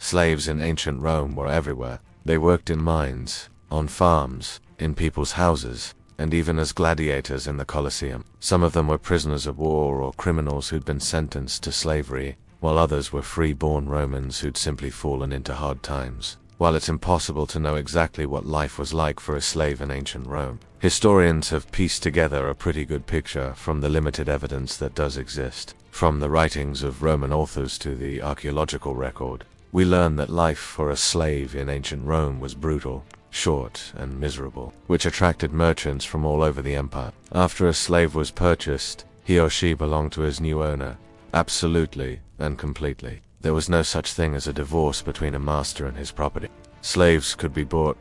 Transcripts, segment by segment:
Slaves in ancient Rome were everywhere. They worked in mines, on farms, in people's houses, and even as gladiators in the Colosseum. Some of them were prisoners of war or criminals who'd been sentenced to slavery, while others were free-born Romans who'd simply fallen into hard times. While it's impossible to know exactly what life was like for a slave in ancient Rome, historians have pieced together a pretty good picture from the limited evidence that does exist. From the writings of Roman authors to the archaeological record, we learn that life for a slave in ancient Rome was brutal, short, and miserable, which attracted merchants from all over the empire. After a slave was purchased, he or she belonged to his new owner, absolutely and completely. There was no such thing as a divorce between a master and his property. Slaves could be bought,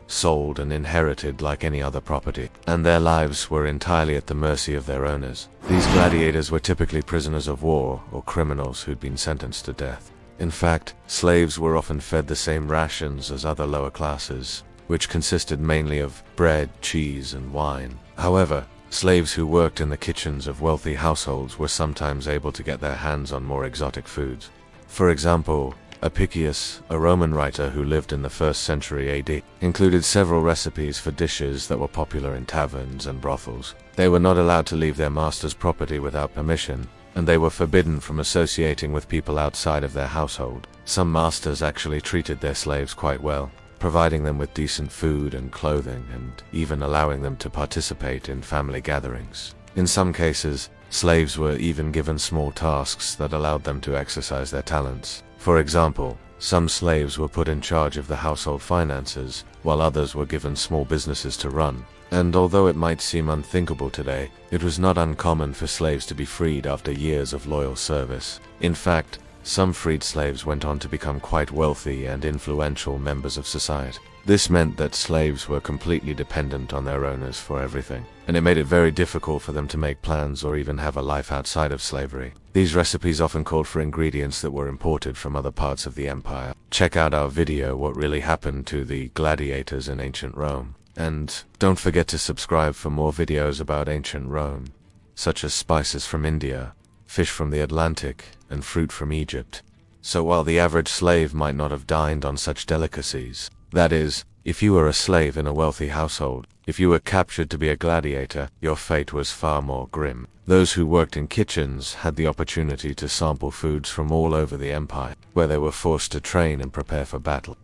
sold, and inherited like any other property, and their lives were entirely at the mercy of their owners. These gladiators were typically prisoners of war or criminals who'd been sentenced to death. In fact, slaves were often fed the same rations as other lower classes, which consisted mainly of bread, cheese, and wine. However, slaves who worked in the kitchens of wealthy households were sometimes able to get their hands on more exotic foods. For example, Apicius, a Roman writer who lived in the 1st century AD, included several recipes for dishes that were popular in taverns and brothels. They were not allowed to leave their master's property without permission, and they were forbidden from associating with people outside of their household. Some masters actually treated their slaves quite well, providing them with decent food and clothing, and even allowing them to participate in family gatherings. In some cases, slaves were even given small tasks that allowed them to exercise their talents. For example, some slaves were put in charge of the household finances, while others were given small businesses to run. And although it might seem unthinkable today, it was not uncommon for slaves to be freed after years of loyal service. In fact, some freed slaves went on to become quite wealthy and influential members of society. This meant that slaves were completely dependent on their owners for everything, and it made it very difficult for them to make plans or even have a life outside of slavery. These recipes often called for ingredients that were imported from other parts of the empire. Check out our video, What Really Happened to the Gladiators in Ancient Rome. And don't forget to subscribe for more videos about ancient Rome, such as spices from India, fish from the Atlantic, and fruit from Egypt. So while the average slave might not have dined on such delicacies, that is, if you were a slave in a wealthy household, if you were captured to be a gladiator, your fate was far more grim. Those who worked in kitchens had the opportunity to sample foods from all over the empire, where they were forced to train and prepare for battle.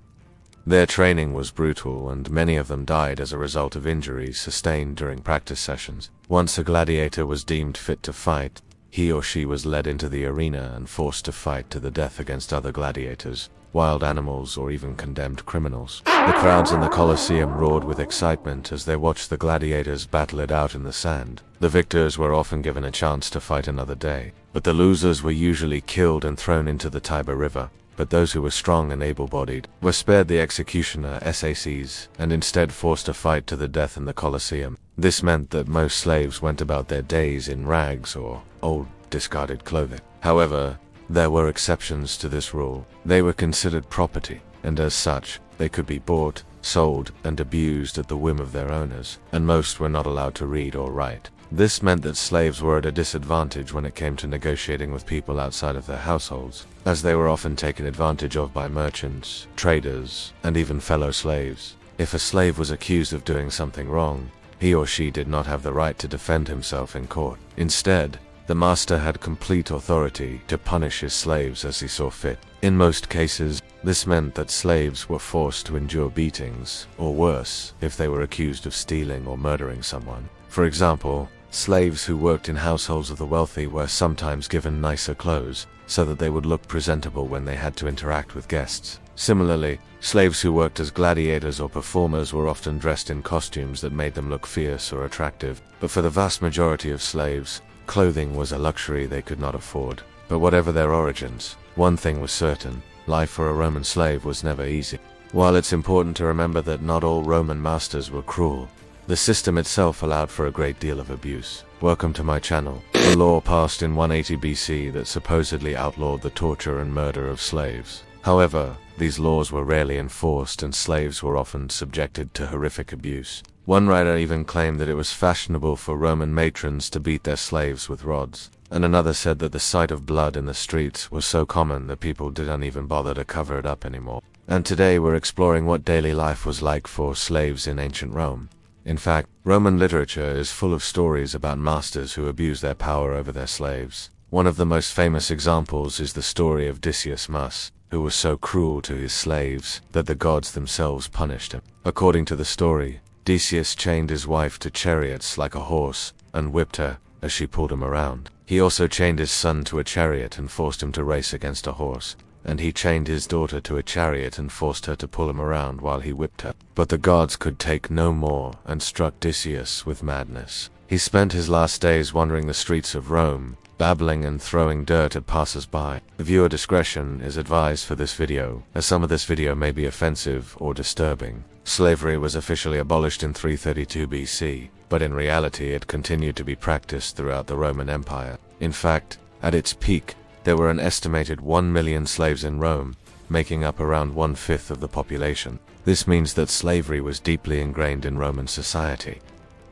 Their training was brutal, and many of them died as a result of injuries sustained during practice sessions. Once a gladiator was deemed fit to fight, he or she was led into the arena and forced to fight to the death against other gladiators, wild animals, or even condemned criminals. The crowds in the Colosseum roared with excitement as they watched the gladiators battle it out in the sand. The victors were often given a chance to fight another day, but the losers were usually killed and thrown into the Tiber River. But those who were strong and able-bodied were spared the executioner SACs and instead forced to fight to the death in the Colosseum. This meant that most slaves went about their days in rags or old discarded clothing. However, there were exceptions to this rule. They were considered property, and as such, they could be bought, sold, and abused at the whim of their owners, and most were not allowed to read or write. This meant that slaves were at a disadvantage when it came to negotiating with people outside of their households, as they were often taken advantage of by merchants, traders, and even fellow slaves. If a slave was accused of doing something wrong, he or she did not have the right to defend himself in court. Instead, the master had complete authority to punish his slaves as he saw fit. In most cases, this meant that slaves were forced to endure beatings, or worse, if they were accused of stealing or murdering someone. For example, slaves who worked in households of the wealthy were sometimes given nicer clothes, so that they would look presentable when they had to interact with guests. Similarly, slaves who worked as gladiators or performers were often dressed in costumes that made them look fierce or attractive. But for the vast majority of slaves, clothing was a luxury they could not afford. But whatever their origins, one thing was certain: life for a Roman slave was never easy. While it's important to remember that not all Roman masters were cruel, the system itself allowed for a great deal of abuse. Welcome to my channel. A law passed in 180 BC that supposedly outlawed the torture and murder of slaves. However, these laws were rarely enforced, and slaves were often subjected to horrific abuse. One writer even claimed that it was fashionable for Roman matrons to beat their slaves with rods, and another said that the sight of blood in the streets was so common that people didn't even bother to cover it up anymore. And today we're exploring what daily life was like for slaves in ancient Rome. In fact, Roman literature is full of stories about masters who abuse their power over their slaves. One of the most famous examples is the story of Decius Mus, who was so cruel to his slaves that the gods themselves punished him. According to the story, Decius chained his wife to chariots like a horse and whipped her as she pulled him around. He also chained his son to a chariot and forced him to race against a horse. And he chained his daughter to a chariot and forced her to pull him around while he whipped her. But the gods could take no more and struck Decius with madness. He spent his last days wandering the streets of Rome, babbling and throwing dirt at passers-by. Viewer discretion is advised for this video, as some of this video may be offensive or disturbing. Slavery was officially abolished in 332 BC, but in reality it continued to be practiced throughout the Roman Empire. In fact, at its peak, there were an estimated 1 million slaves in Rome, making up around 1/5 of the population. This means that slavery was deeply ingrained in Roman society,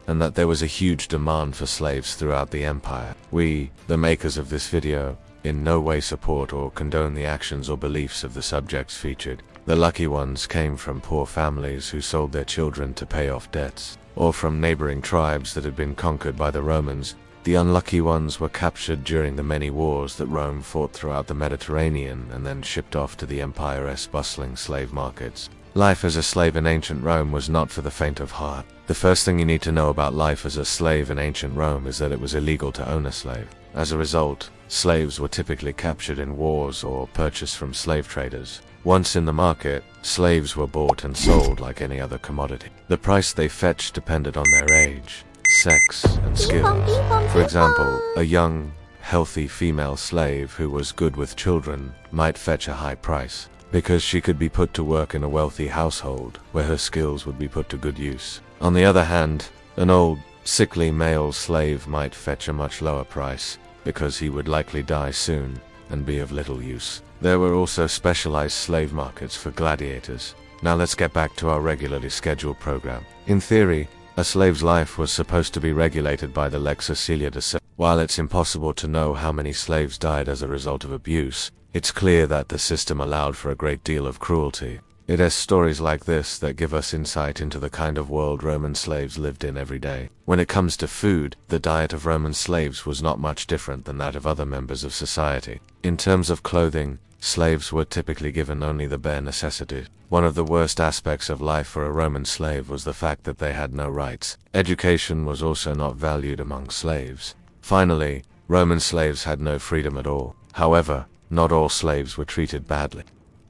and that there was a huge demand for slaves throughout the empire. We, the makers of this video, in no way support or condone the actions or beliefs of the subjects featured. The lucky ones came from poor families who sold their children to pay off debts, or from neighboring tribes that had been conquered by the Romans. The unlucky ones were captured during the many wars that Rome fought throughout the Mediterranean and then shipped off to the empire's bustling slave markets. Life as a slave in ancient Rome was not for the faint of heart. The first thing you need to know about life as a slave in ancient Rome is that it was illegal to own a slave. As a result, slaves were typically captured in wars or purchased from slave traders. Once in the market, slaves were bought and sold like any other commodity. The price they fetched depended on their age, sex, and skills. For example, a young, healthy female slave who was good with children might fetch a high price, because she could be put to work in a wealthy household where her skills would be put to good use. On the other hand, an old, sickly male slave might fetch a much lower price, because he would likely die soon and be of little use. There were also specialized slave markets for gladiators. Now let's get back to our regularly scheduled program. In theory, a slave's life was supposed to be regulated by the Lex Cecilia de Serf. While it's impossible to know how many slaves died as a result of abuse, it's clear that the system allowed for a great deal of cruelty. It has stories like this that give us insight into the kind of world Roman slaves lived in every day. When it comes to food, the diet of Roman slaves was not much different than that of other members of society. In terms of clothing, slaves were typically given only the bare necessities. One of the worst aspects of life for a Roman slave was the fact that they had no rights. Education was also not valued among slaves. Finally, Roman slaves had no freedom at all. However, not all slaves were treated badly.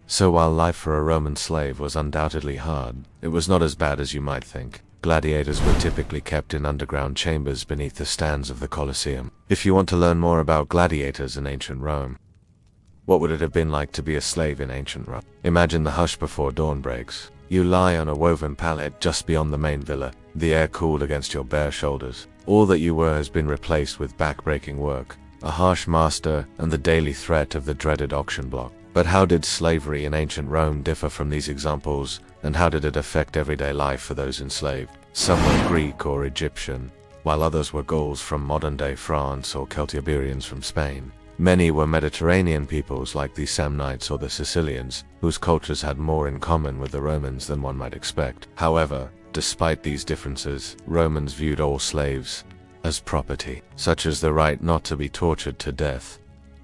So while life for a Roman slave was undoubtedly hard, it was not as bad as you might think. Gladiators were typically kept in underground chambers beneath the stands of the Colosseum. If you want to learn more about gladiators in ancient Rome, what would it have been like to be a slave in ancient Rome? Imagine the hush before dawn breaks. You lie on a woven pallet just beyond the main villa, the air cooled against your bare shoulders. All that you were has been replaced with back-breaking work, a harsh master, and the daily threat of the dreaded auction block. But how did slavery in ancient Rome differ from these examples, and how did it affect everyday life for those enslaved? Some were Greek or Egyptian, while others were Gauls from modern-day France or Celtiberians from Spain. Many were Mediterranean peoples like the Samnites or the Sicilians, whose cultures had more in common with the Romans than one might expect. However, despite these differences, Romans viewed all slaves as property, such as the right not to be tortured to death,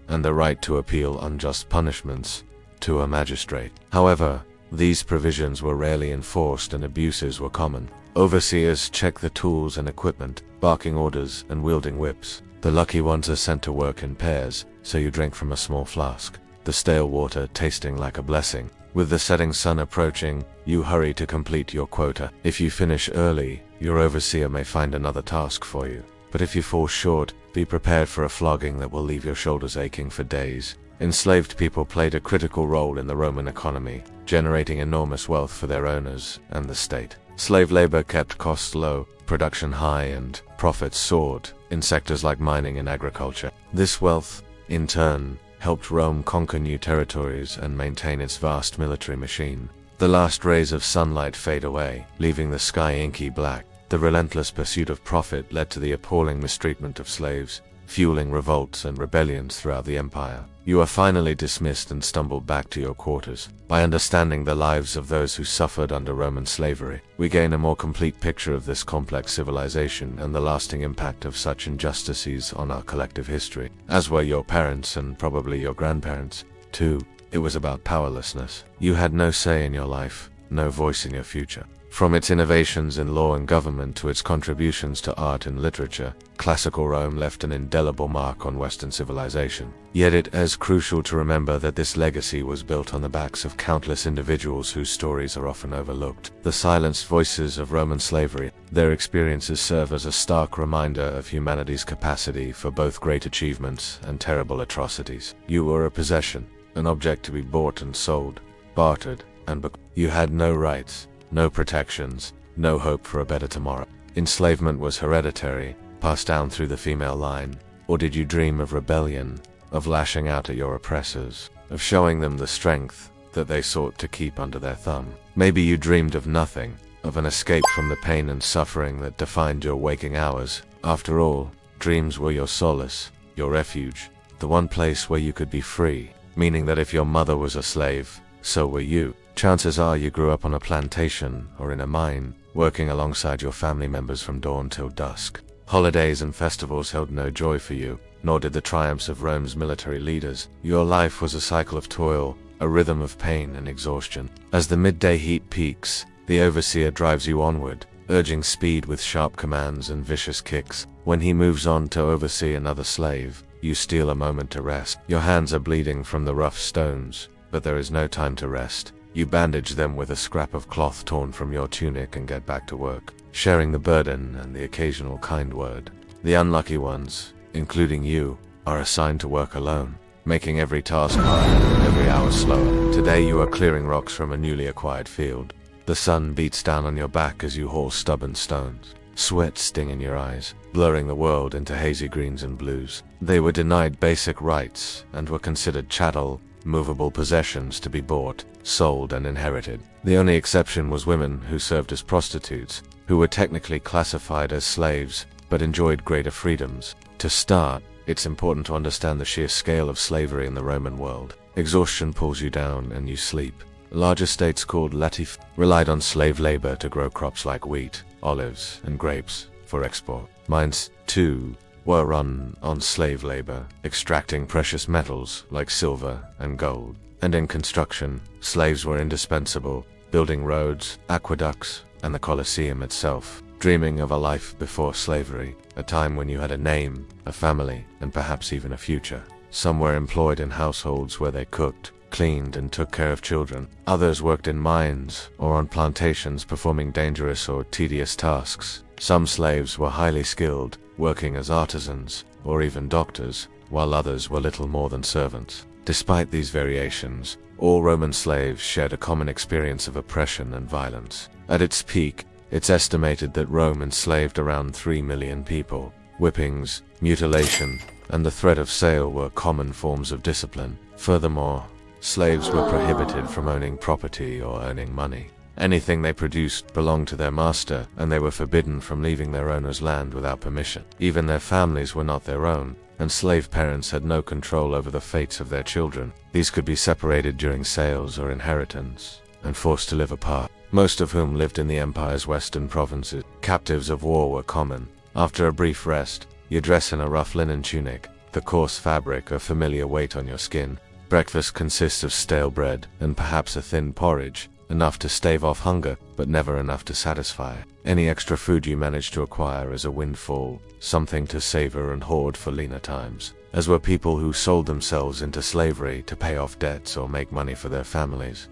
and the right to appeal unjust punishments to a magistrate. However, these provisions were rarely enforced and abuses were common. Overseers checked the tools and equipment, barking orders and wielding whips. The lucky ones are sent to work in pairs, so you drink from a small flask, the stale water tasting like a blessing. With the setting sun approaching, you hurry to complete your quota. If you finish early, your overseer may find another task for you. But if you fall short, be prepared for a flogging that will leave your shoulders aching for days. Enslaved people played a critical role in the Roman economy, generating enormous wealth for their owners and the state. Slave labor kept costs low, production high, and profits soared in sectors like mining and agriculture. This wealth, in turn, helped Rome conquer new territories and maintain its vast military machine. The last rays of sunlight fade away, leaving the sky inky black. The relentless pursuit of profit led to the appalling mistreatment of slaves, fueling revolts and rebellions throughout the empire. You are finally dismissed and stumble back to your quarters. By understanding the lives of those who suffered under Roman slavery, we gain a more complete picture of this complex civilization and the lasting impact of such injustices on our collective history. As were your parents and probably your grandparents, too. It was about powerlessness. You had no say in your life, no voice in your future. From its innovations in law and government to its contributions to art and literature, classical Rome left an indelible mark on Western civilization. Yet it is crucial to remember that this legacy was built on the backs of countless individuals whose stories are often overlooked. The silenced voices of Roman slavery, their experiences serve as a stark reminder of humanity's capacity for both great achievements and terrible atrocities. You were a possession, an object to be bought and sold, bartered, and you had no rights, no protections, no hope for a better tomorrow. Enslavement was hereditary, passed down through the female line. Or did you dream of rebellion, of lashing out at your oppressors, of showing them the strength that they sought to keep under their thumb? Maybe you dreamed of nothing, of an escape from the pain and suffering that defined your waking hours. After all, dreams were your solace, your refuge, the one place where you could be free, meaning that if your mother was a slave, so were you. Chances are you grew up on a plantation or in a mine, working alongside your family members from dawn till dusk. Holidays and festivals held no joy for you, nor did the triumphs of Rome's military leaders. Your life was a cycle of toil, a rhythm of pain and exhaustion. As the midday heat peaks, the overseer drives you onward, urging speed with sharp commands and vicious kicks. When he moves on to oversee another slave, you steal a moment to rest. Your hands are bleeding from the rough stones, but there is no time to rest. You bandage them with a scrap of cloth torn from your tunic and get back to work, sharing the burden and the occasional kind word. The unlucky ones, including you, are assigned to work alone, making every task harder and every hour slower. Today you are clearing rocks from a newly acquired field. The sun beats down on your back as you haul stubborn stones. Sweat sting in your eyes, blurring the world into hazy greens and blues. They were denied basic rights and were considered chattel, movable possessions to be bought, sold, and inherited. The only exception was women who served as prostitutes, who were technically classified as slaves, but enjoyed greater freedoms. To start, it's important to understand the sheer scale of slavery in the Roman world. Exhaustion pulls you down and you sleep. Large estates called latif relied on slave labor to grow crops like wheat, olives, and grapes for export. Mines, too, were run on slave labor, extracting precious metals like silver and gold. And in construction, slaves were indispensable, building roads, aqueducts, and the Colosseum itself. Dreaming of a life before slavery, a time when you had a name, a family, and perhaps even a future. Some were employed in households where they cooked, cleaned, and took care of children. Others worked in mines or on plantations performing dangerous or tedious tasks. Some slaves were highly skilled, working as artisans or even doctors, while others were little more than servants. Despite these variations, all Roman slaves shared a common experience of oppression and violence. At its peak, it's estimated that Rome enslaved around 3 million people. Whippings, mutilation, and the threat of sale were common forms of discipline. Furthermore, slaves were prohibited from owning property or earning money. Anything they produced belonged to their master, and they were forbidden from leaving their owner's land without permission. Even their families were not their own, and slave parents had no control over the fates of their children. These could be separated during sales or inheritance, and forced to live apart, most of whom lived in the empire's western provinces. Captives of war were common. After a brief rest, you dress in a rough linen tunic, the coarse fabric of familiar weight on your skin. Breakfast consists of stale bread, and perhaps a thin porridge, enough to stave off hunger, but never enough to satisfy. Any extra food you manage to acquire is a windfall, something to savor and hoard for leaner times, as were people who sold themselves into slavery to pay off debts or make money for their families.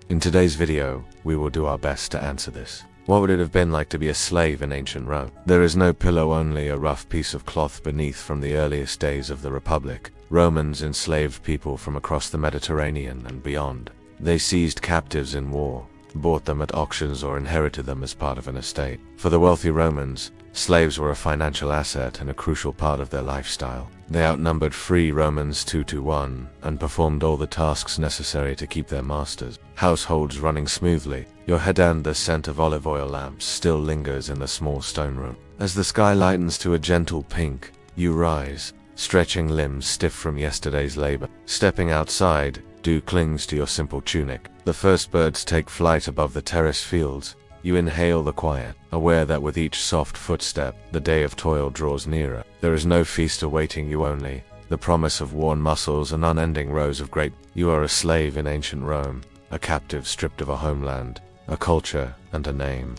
In today's video, we will do our best to answer this. What would it have been like to be a slave in ancient Rome? There is no pillow, only a rough piece of cloth beneath from the earliest days of the Republic. Romans enslaved people from across the Mediterranean and beyond. They seized captives in war. bought them at auctions, or inherited them as part of an estate. For the wealthy Romans, slaves were a financial asset and a crucial part of their lifestyle. They outnumbered free Romans 2-1 and performed all the tasks necessary to keep their masters' households running smoothly. Your head and the scent of olive oil lamps still lingers in the small stone room. As the sky lightens to a gentle pink, you rise, stretching limbs stiff from yesterday's labor. Stepping outside, dew clings to your simple tunic. The first birds take flight above the terrace fields. You inhale the quiet, aware that with each soft footstep, the day of toil draws nearer. There is no feast awaiting you, only the promise of worn muscles and unending rows of great. You are a slave in ancient Rome, a captive stripped of a homeland, a culture, and a name.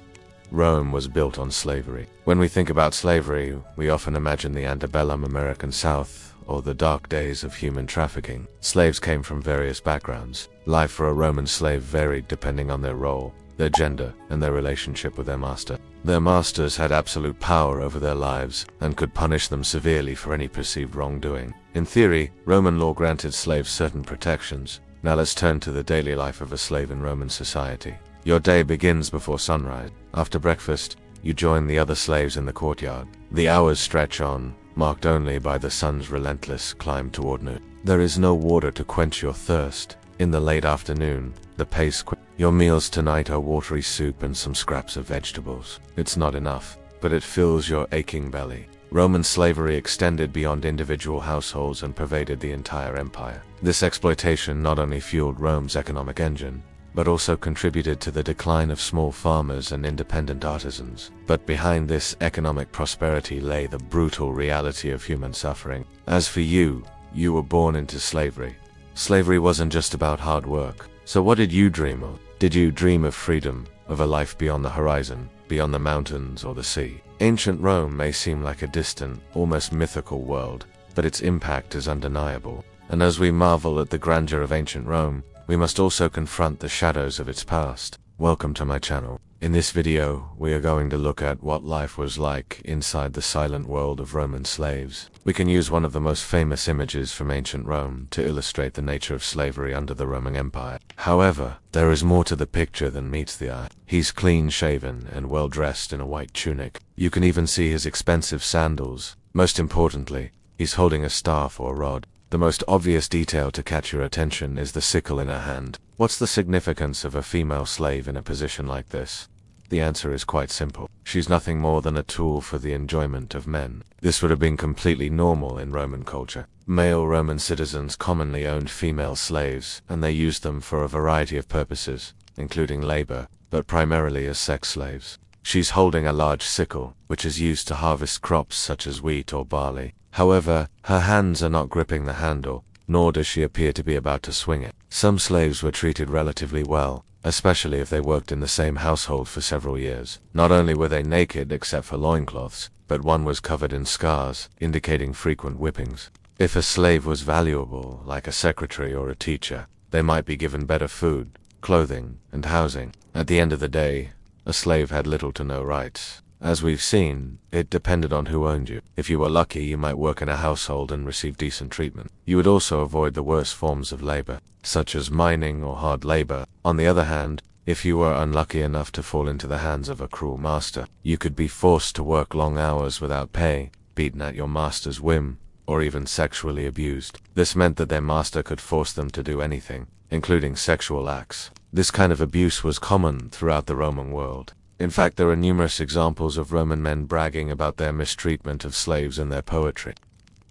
Rome was built on slavery. When we think about slavery, we often imagine the antebellum American South or the dark days of human trafficking. Slaves came from various backgrounds. Life for a Roman slave varied depending on their role, their gender, and their relationship with their master. Their masters had absolute power over their lives and could punish them severely for any perceived wrongdoing. In theory, Roman law granted slaves certain protections. Now let's turn to the daily life of a slave in Roman society. Your day begins before sunrise. After breakfast, you join the other slaves in the courtyard. The hours stretch on, marked only by the sun's relentless climb toward noon. There is no water to quench your thirst. In the late afternoon, the pace quicks. Your meals tonight are watery soup and some scraps of vegetables. It's not enough, but it fills your aching belly. Roman slavery extended beyond individual households and pervaded the entire empire. This exploitation not only fueled Rome's economic engine, but also contributed to the decline of small farmers and independent artisans. But behind this economic prosperity lay the brutal reality of human suffering. As for you, you were born into slavery. Slavery wasn't just about hard work. So what did you dream of? Did you dream of freedom, of a life beyond the horizon, beyond the mountains or the sea? Ancient Rome may seem like a distant, almost mythical world, but its impact is undeniable. And as we marvel at the grandeur of ancient Rome, we must also confront the shadows of its past. Welcome to my channel. In this video, we are going to look at what life was like inside the silent world of Roman slaves. We can use one of the most famous images from ancient Rome to illustrate the nature of slavery under the Roman Empire. However, there is more to the picture than meets the eye. He's clean-shaven and well-dressed in a white tunic. You can even see his expensive sandals. Most importantly, he's holding a staff or rod. The most obvious detail to catch your attention is the sickle in her hand. What's the significance of a female slave in a position like this? The answer is quite simple. She's nothing more than a tool for the enjoyment of men. This would have been completely normal in Roman culture. Male Roman citizens commonly owned female slaves, and they used them for a variety of purposes, including labor, but primarily as sex slaves. She's holding a large sickle, which is used to harvest crops such as wheat or barley. However, her hands are not gripping the handle, nor does she appear to be about to swing it. Some slaves were treated relatively well, especially if they worked in the same household for several years. Not only were they naked except for loincloths, but one was covered in scars, indicating frequent whippings. If a slave was valuable, like a secretary or a teacher, they might be given better food, clothing, and housing. At the end of the day, a slave had little to no rights. As we've seen, it depended on who owned you. If you were lucky, you might work in a household and receive decent treatment. You would also avoid the worst forms of labor, such as mining or hard labor. On the other hand, if you were unlucky enough to fall into the hands of a cruel master, you could be forced to work long hours without pay, beaten at your master's whim, or even sexually abused. This meant that their master could force them to do anything, including sexual acts. This kind of abuse was common throughout the Roman world. In fact, there are numerous examples of Roman men bragging about their mistreatment of slaves in their poetry.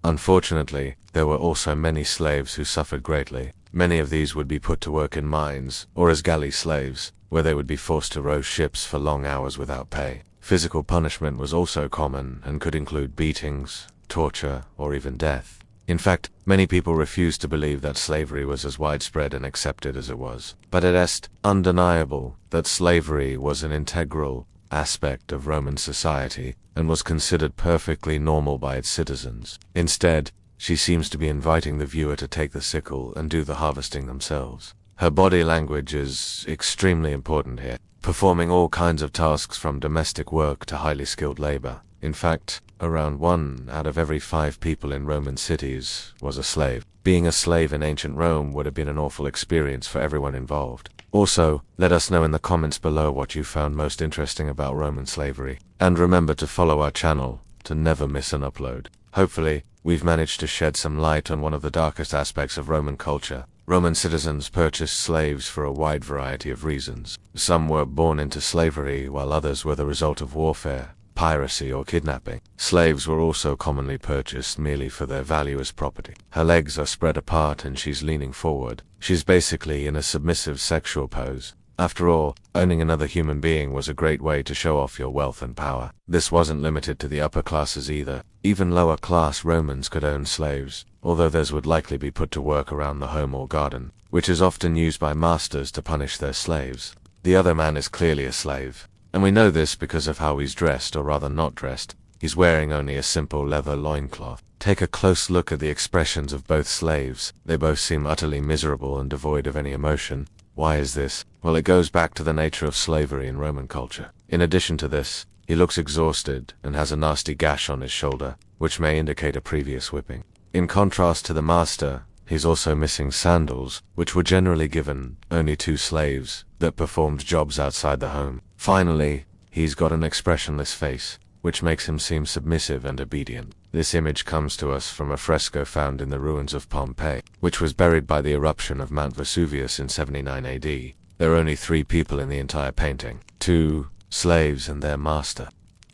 Unfortunately, there were also many slaves who suffered greatly. Many of these would be put to work in mines, or as galley slaves, where they would be forced to row ships for long hours without pay. Physical punishment was also common and could include beatings, torture, or even death. In fact, many people refused to believe that slavery was as widespread and accepted as it was. But it is undeniable that slavery was an integral aspect of Roman society and was considered perfectly normal by its citizens. Instead, she seems to be inviting the viewer to take the sickle and do the harvesting themselves. Her body language is extremely important here, performing all kinds of tasks from domestic work to highly skilled labor. In fact, around 1 out of every 5 people in Roman cities was a slave. Being a slave in ancient Rome would have been an awful experience for everyone involved. Also, let us know in the comments below what you found most interesting about Roman slavery. And remember to follow our channel to never miss an upload. Hopefully, we've managed to shed some light on one of the darkest aspects of Roman culture. Roman citizens purchased slaves for a wide variety of reasons. Some were born into slavery, while others were the result of warfare, piracy, or kidnapping. Slaves were also commonly purchased merely for their value as property. Her legs are spread apart and she's leaning forward. She's basically in a submissive sexual pose. After all, owning another human being was a great way to show off your wealth and power. This wasn't limited to the upper classes either. Even lower class Romans could own slaves, although theirs would likely be put to work around the home or garden, which is often used by masters to punish their slaves. The other man is clearly a slave, and we know this because of how he's dressed, or rather not dressed. He's wearing only a simple leather loincloth. Take a close look at the expressions of both slaves. They both seem utterly miserable and devoid of any emotion. Why is this? Well, it goes back to the nature of slavery in Roman culture. In addition to this, he looks exhausted and has a nasty gash on his shoulder, which may indicate a previous whipping. In contrast to the master, he's also missing sandals, which were generally given only to slaves that performed jobs outside the home. Finally, he's got an expressionless face, which makes him seem submissive and obedient. This image comes to us from a fresco found in the ruins of Pompeii, which was buried by the eruption of Mount Vesuvius in 79 AD. There are only 3 people in the entire painting: 2 slaves and their master.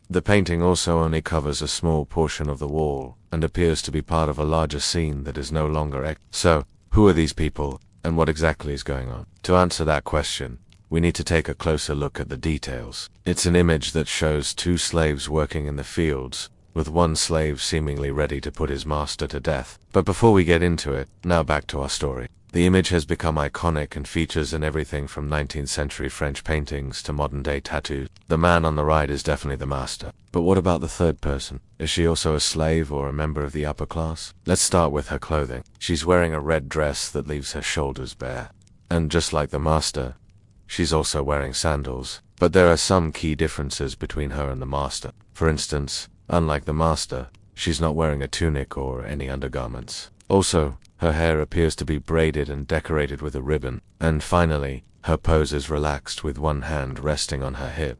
The painting also only covers a small portion of the wall, and appears to be part of a larger scene that is no longer So, who are these people, and what exactly is going on? To answer that question, we need to take a closer look at the details. It's an image that shows 2 slaves working in the fields, with one slave seemingly ready to put his master to death. But before we get into it, now back to our story. The image has become iconic and features in everything from 19th century French paintings to modern day tattoos. The man on the right is definitely the master. But what about the third person? Is she also a slave or a member of the upper class? Let's start with her clothing. She's wearing a red dress that leaves her shoulders bare. And just like the master, she's also wearing sandals. But there are some key differences between her and the master. For instance, unlike the master, she's not wearing a tunic or any undergarments. Also, her hair appears to be braided and decorated with a ribbon. And finally, her pose is relaxed, with one hand resting on her hip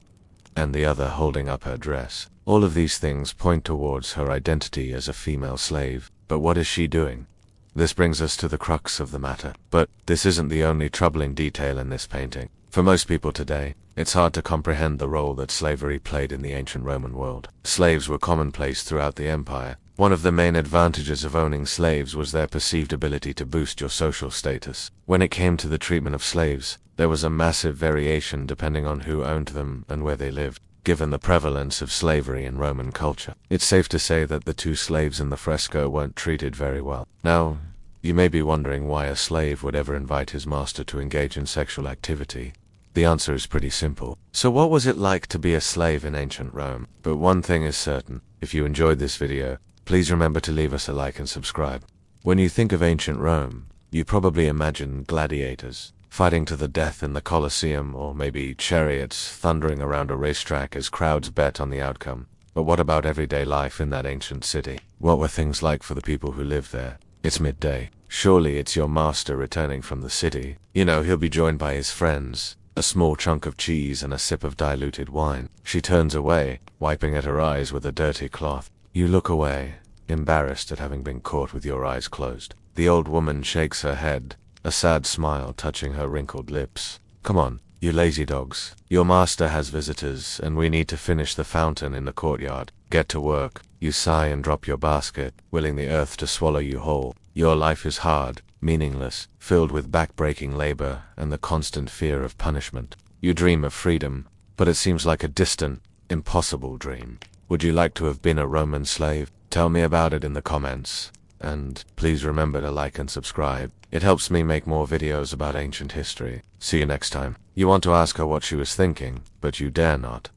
and the other holding up her dress. All of these things point towards her identity as a female slave. But what is she doing? This brings us to the crux of the matter. But this isn't the only troubling detail in this painting. For most people today, it's hard to comprehend the role that slavery played in the ancient Roman world. Slaves were commonplace throughout the empire. One of the main advantages of owning slaves was their perceived ability to boost your social status. When it came to the treatment of slaves, there was a massive variation depending on who owned them and where they lived. Given the prevalence of slavery in Roman culture, it's safe to say that the 2 slaves in the fresco weren't treated very well. Now, you may be wondering why a slave would ever invite his master to engage in sexual activity. The answer is pretty simple. So what was it like to be a slave in ancient Rome? But one thing is certain: if you enjoyed this video, please remember to leave us a like and subscribe. When you think of ancient Rome, you probably imagine gladiators fighting to the death in the Colosseum, or maybe chariots thundering around a racetrack as crowds bet on the outcome. But what about everyday life in that ancient city? What were things like for the people who lived there? It's midday. Surely it's your master returning from the city. You know, he'll be joined by his friends, a small chunk of cheese and a sip of diluted wine. She turns away, wiping at her eyes with a dirty cloth. You look away, embarrassed at having been caught with your eyes closed. The old woman shakes her head, a sad smile touching her wrinkled lips. Come on, you lazy dogs. Your master has visitors, and we need to finish the fountain in the courtyard. Get to work. You sigh and drop your basket, willing the earth to swallow you whole. Your life is hard, meaningless, filled with back-breaking labor and the constant fear of punishment. You dream of freedom, but it seems like a distant, impossible dream. Would you like to have been a Roman slave? Tell me about it in the comments. And please remember to like and subscribe. It helps me make more videos about ancient history. See you next time. You want to ask her what she was thinking, but you dare not.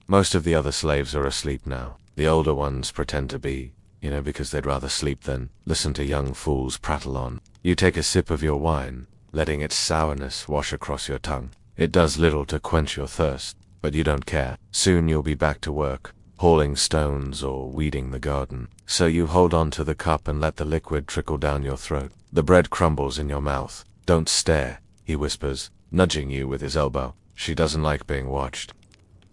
Most of the other slaves are asleep now. The older ones pretend to be, because they'd rather sleep than listen to young fools prattle on. You take a sip of your wine, letting its sourness wash across your tongue. It does little to quench your thirst, but you don't care. Soon you'll be back to work, hauling stones or weeding the garden. So you hold on to the cup and let the liquid trickle down your throat. The bread crumbles in your mouth. Don't stare, he whispers. nudging you with his elbow. She doesn't like being watched.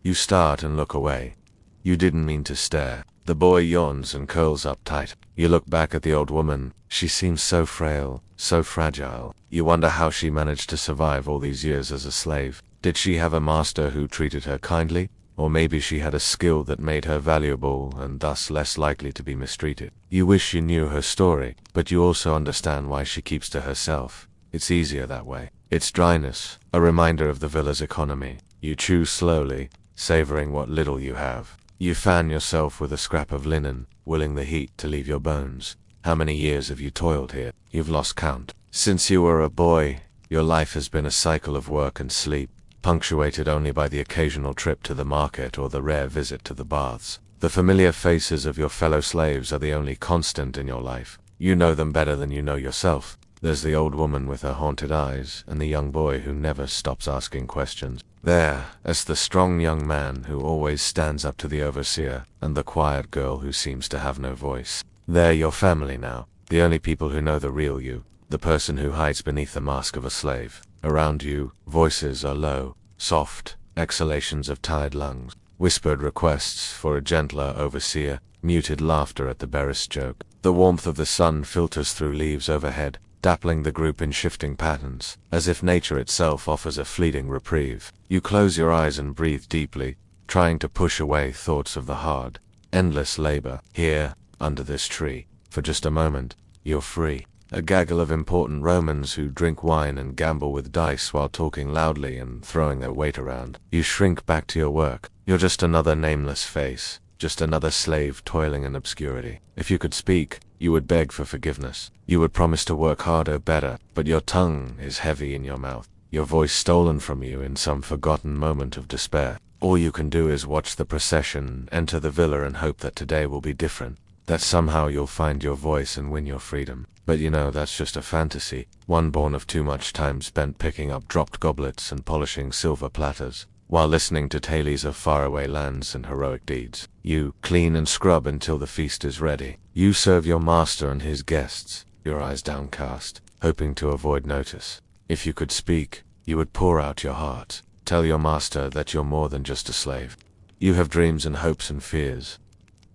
You start and look away. You didn't mean to stare. The boy yawns and curls up tight. You look back at the old woman. She seems so frail, so fragile. You wonder how she managed to survive all these years as a slave. Did she have a master who treated her kindly? Or maybe she had a skill that made her valuable and thus less likely to be mistreated. You wish you knew her story, but you also understand why she keeps to herself. It's easier that way. Its dryness, a reminder of the villa's economy. You chew slowly, savoring what little you have. You fan yourself with a scrap of linen, willing the heat to leave your bones. How many years have you toiled here? You've lost count. Since you were a boy, your life has been a cycle of work and sleep, punctuated only by the occasional trip to the market or the rare visit to the baths. The familiar faces of your fellow slaves are the only constant in your life. You know them better than you know yourself. There's the old woman with her haunted eyes, and the young boy who never stops asking questions. There's the strong young man who always stands up to the overseer, and the quiet girl who seems to have no voice. They're your family now, the only people who know the real you, the person who hides beneath the mask of a slave. Around you, voices are low, soft, exhalations of tired lungs, whispered requests for a gentler overseer, muted laughter at the barest joke. The warmth of the sun filters through leaves overhead, dappling the group in shifting patterns, as if nature itself offers a fleeting reprieve. You close your eyes and breathe deeply, trying to push away thoughts of the hard, endless labor. Here, under this tree, for just a moment, you're free. A gaggle of important Romans who drink wine and gamble with dice while talking loudly and throwing their weight around. You shrink back to your work. You're just another nameless face, just another slave toiling in obscurity. If you could speak, you would beg for forgiveness. You would promise to work harder, better, but your tongue is heavy in your mouth, your voice stolen from you in some forgotten moment of despair. All you can do is watch the procession enter the villa and hope that today will be different, that somehow you'll find your voice and win your freedom. But you know that's just a fantasy, one born of too much time spent picking up dropped goblets and polishing silver platters, while listening to tales of faraway lands and heroic deeds. You clean and scrub until the feast is ready. You serve your master and his guests, your eyes downcast, hoping to avoid notice. If you could speak, you would pour out your heart. Tell your master that you're more than just a slave. You have dreams and hopes and fears.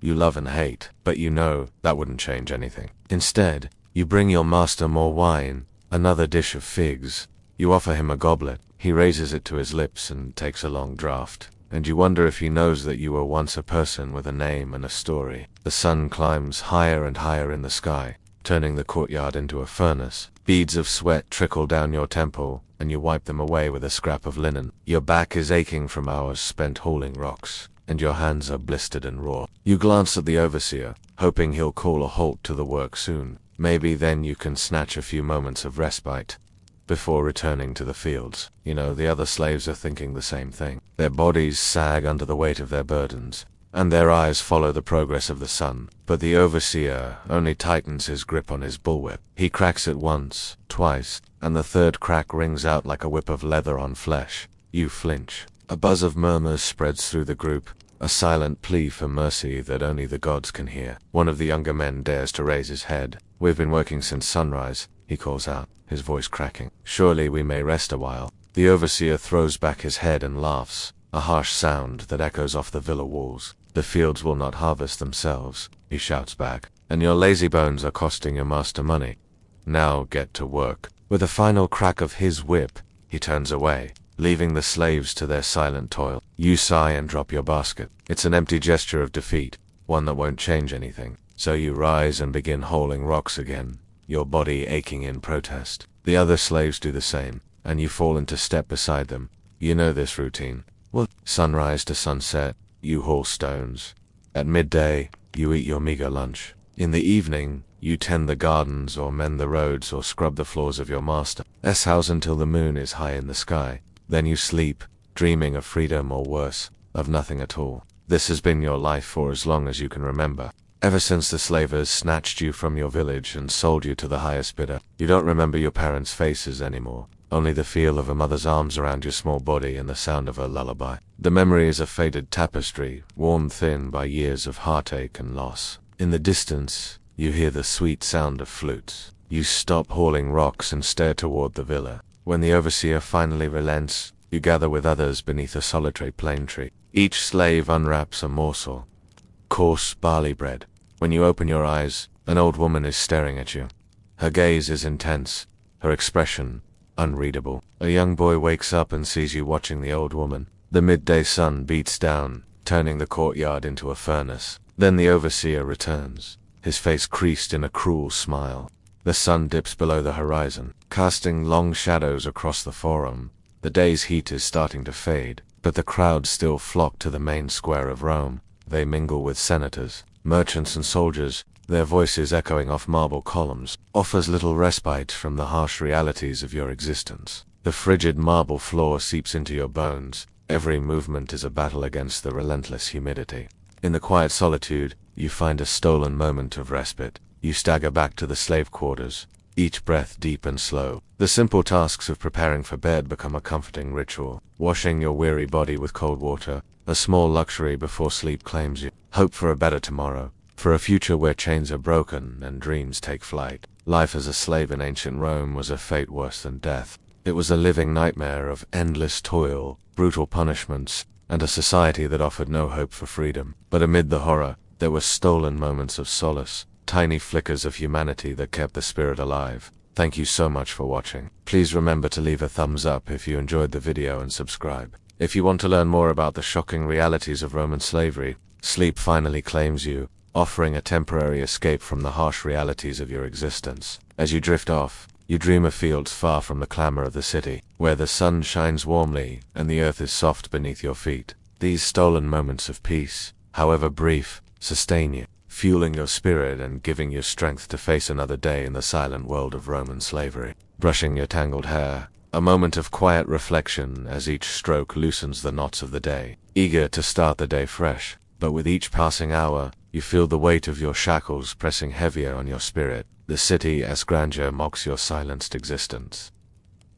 You love and hate, but you know that wouldn't change anything. Instead, you bring your master more wine, another dish of figs. You offer him a goblet. He raises it to his lips and takes a long draught, and you wonder if he knows that you were once a person with a name and a story. The sun climbs higher and higher in the sky, turning the courtyard into a furnace. Beads of sweat trickle down your temple, and you wipe them away with a scrap of linen. Your back is aching from hours spent hauling rocks, and your hands are blistered and raw. You glance at the overseer, hoping he'll call a halt to the work soon. Maybe then you can snatch a few moments of respite before returning to the fields. You know, the other slaves are thinking the same thing. Their bodies sag under the weight of their burdens, and their eyes follow the progress of the sun. But the overseer only tightens his grip on his bullwhip. He cracks it once, twice, and the third crack rings out like a whip of leather on flesh. You flinch. A buzz of murmurs spreads through the group, a silent plea for mercy that only the gods can hear. One of the younger men dares to raise his head. "We've been working since sunrise," he calls out, his voice cracking. "Surely we may rest a while." The overseer throws back his head and laughs, a harsh sound that echoes off the villa walls. "The fields will not harvest themselves," he shouts back, "and your lazy bones are costing your master money. Now get to work." With a final crack of his whip, he turns away, leaving the slaves to their silent toil. You sigh and drop your basket. It's an empty gesture of defeat, one that won't change anything. So you rise and begin hauling rocks again, your body aching in protest. The other slaves do the same, and you fall into step beside them. You know this routine. Sunrise to sunset, you haul stones. At midday, you eat your meager lunch. In the evening, you tend the gardens or mend the roads or scrub the floors of your master's house until the moon is high in the sky. Then you sleep, dreaming of freedom or worse, of nothing at all. This has been your life for as long as you can remember. Ever since the slavers snatched you from your village and sold you to the highest bidder. You don't remember your parents' faces anymore, only the feel of a mother's arms around your small body and the sound of her lullaby. The memory is a faded tapestry, worn thin by years of heartache and loss. In the distance, you hear the sweet sound of flutes. You stop hauling rocks and stare toward the villa, When the overseer finally relents, you gather with others beneath a solitary plane tree. Each slave unwraps a morsel. Coarse barley bread. When you open your eyes, an old woman is staring at you. Her gaze is intense, her expression unreadable. A young boy wakes up and sees you watching the old woman. The midday sun beats down, turning the courtyard into a furnace. Then the overseer returns, his face creased in a cruel smile. The sun dips below the horizon, casting long shadows across the forum. The day's heat is starting to fade, but the crowds still flock to the main square of Rome. They mingle with senators, merchants and soldiers, their voices echoing off marble columns, offers little respite from the harsh realities of your existence. The frigid marble floor seeps into your bones. Every movement is a battle against the relentless humidity. In the quiet solitude, you find a stolen moment of respite. You stagger back to the slave quarters, each breath deep and slow. The simple tasks of preparing for bed become a comforting ritual. Washing your weary body with cold water, a small luxury before sleep claims you. Hope for a better tomorrow, for a future where chains are broken and dreams take flight. Life as a slave in ancient Rome was a fate worse than death. It was a living nightmare of endless toil, brutal punishments, and a society that offered no hope for freedom. But amid the horror, there were stolen moments of solace, tiny flickers of humanity that kept the spirit alive. Thank you so much for watching. Please remember to leave a thumbs up if you enjoyed the video and subscribe. If you want to learn more about the shocking realities of Roman slavery, sleep finally claims you, offering a temporary escape from the harsh realities of your existence. As you drift off, you dream of fields far from the clamor of the city, where the sun shines warmly and the earth is soft beneath your feet. These stolen moments of peace, however brief, sustain you, fueling your spirit and giving you strength to face another day in the silent world of Roman slavery. Brushing your tangled hair, a moment of quiet reflection as each stroke loosens the knots of the day. Eager to start the day fresh, but with each passing hour, you feel the weight of your shackles pressing heavier on your spirit. The city as grandeur mocks your silenced existence,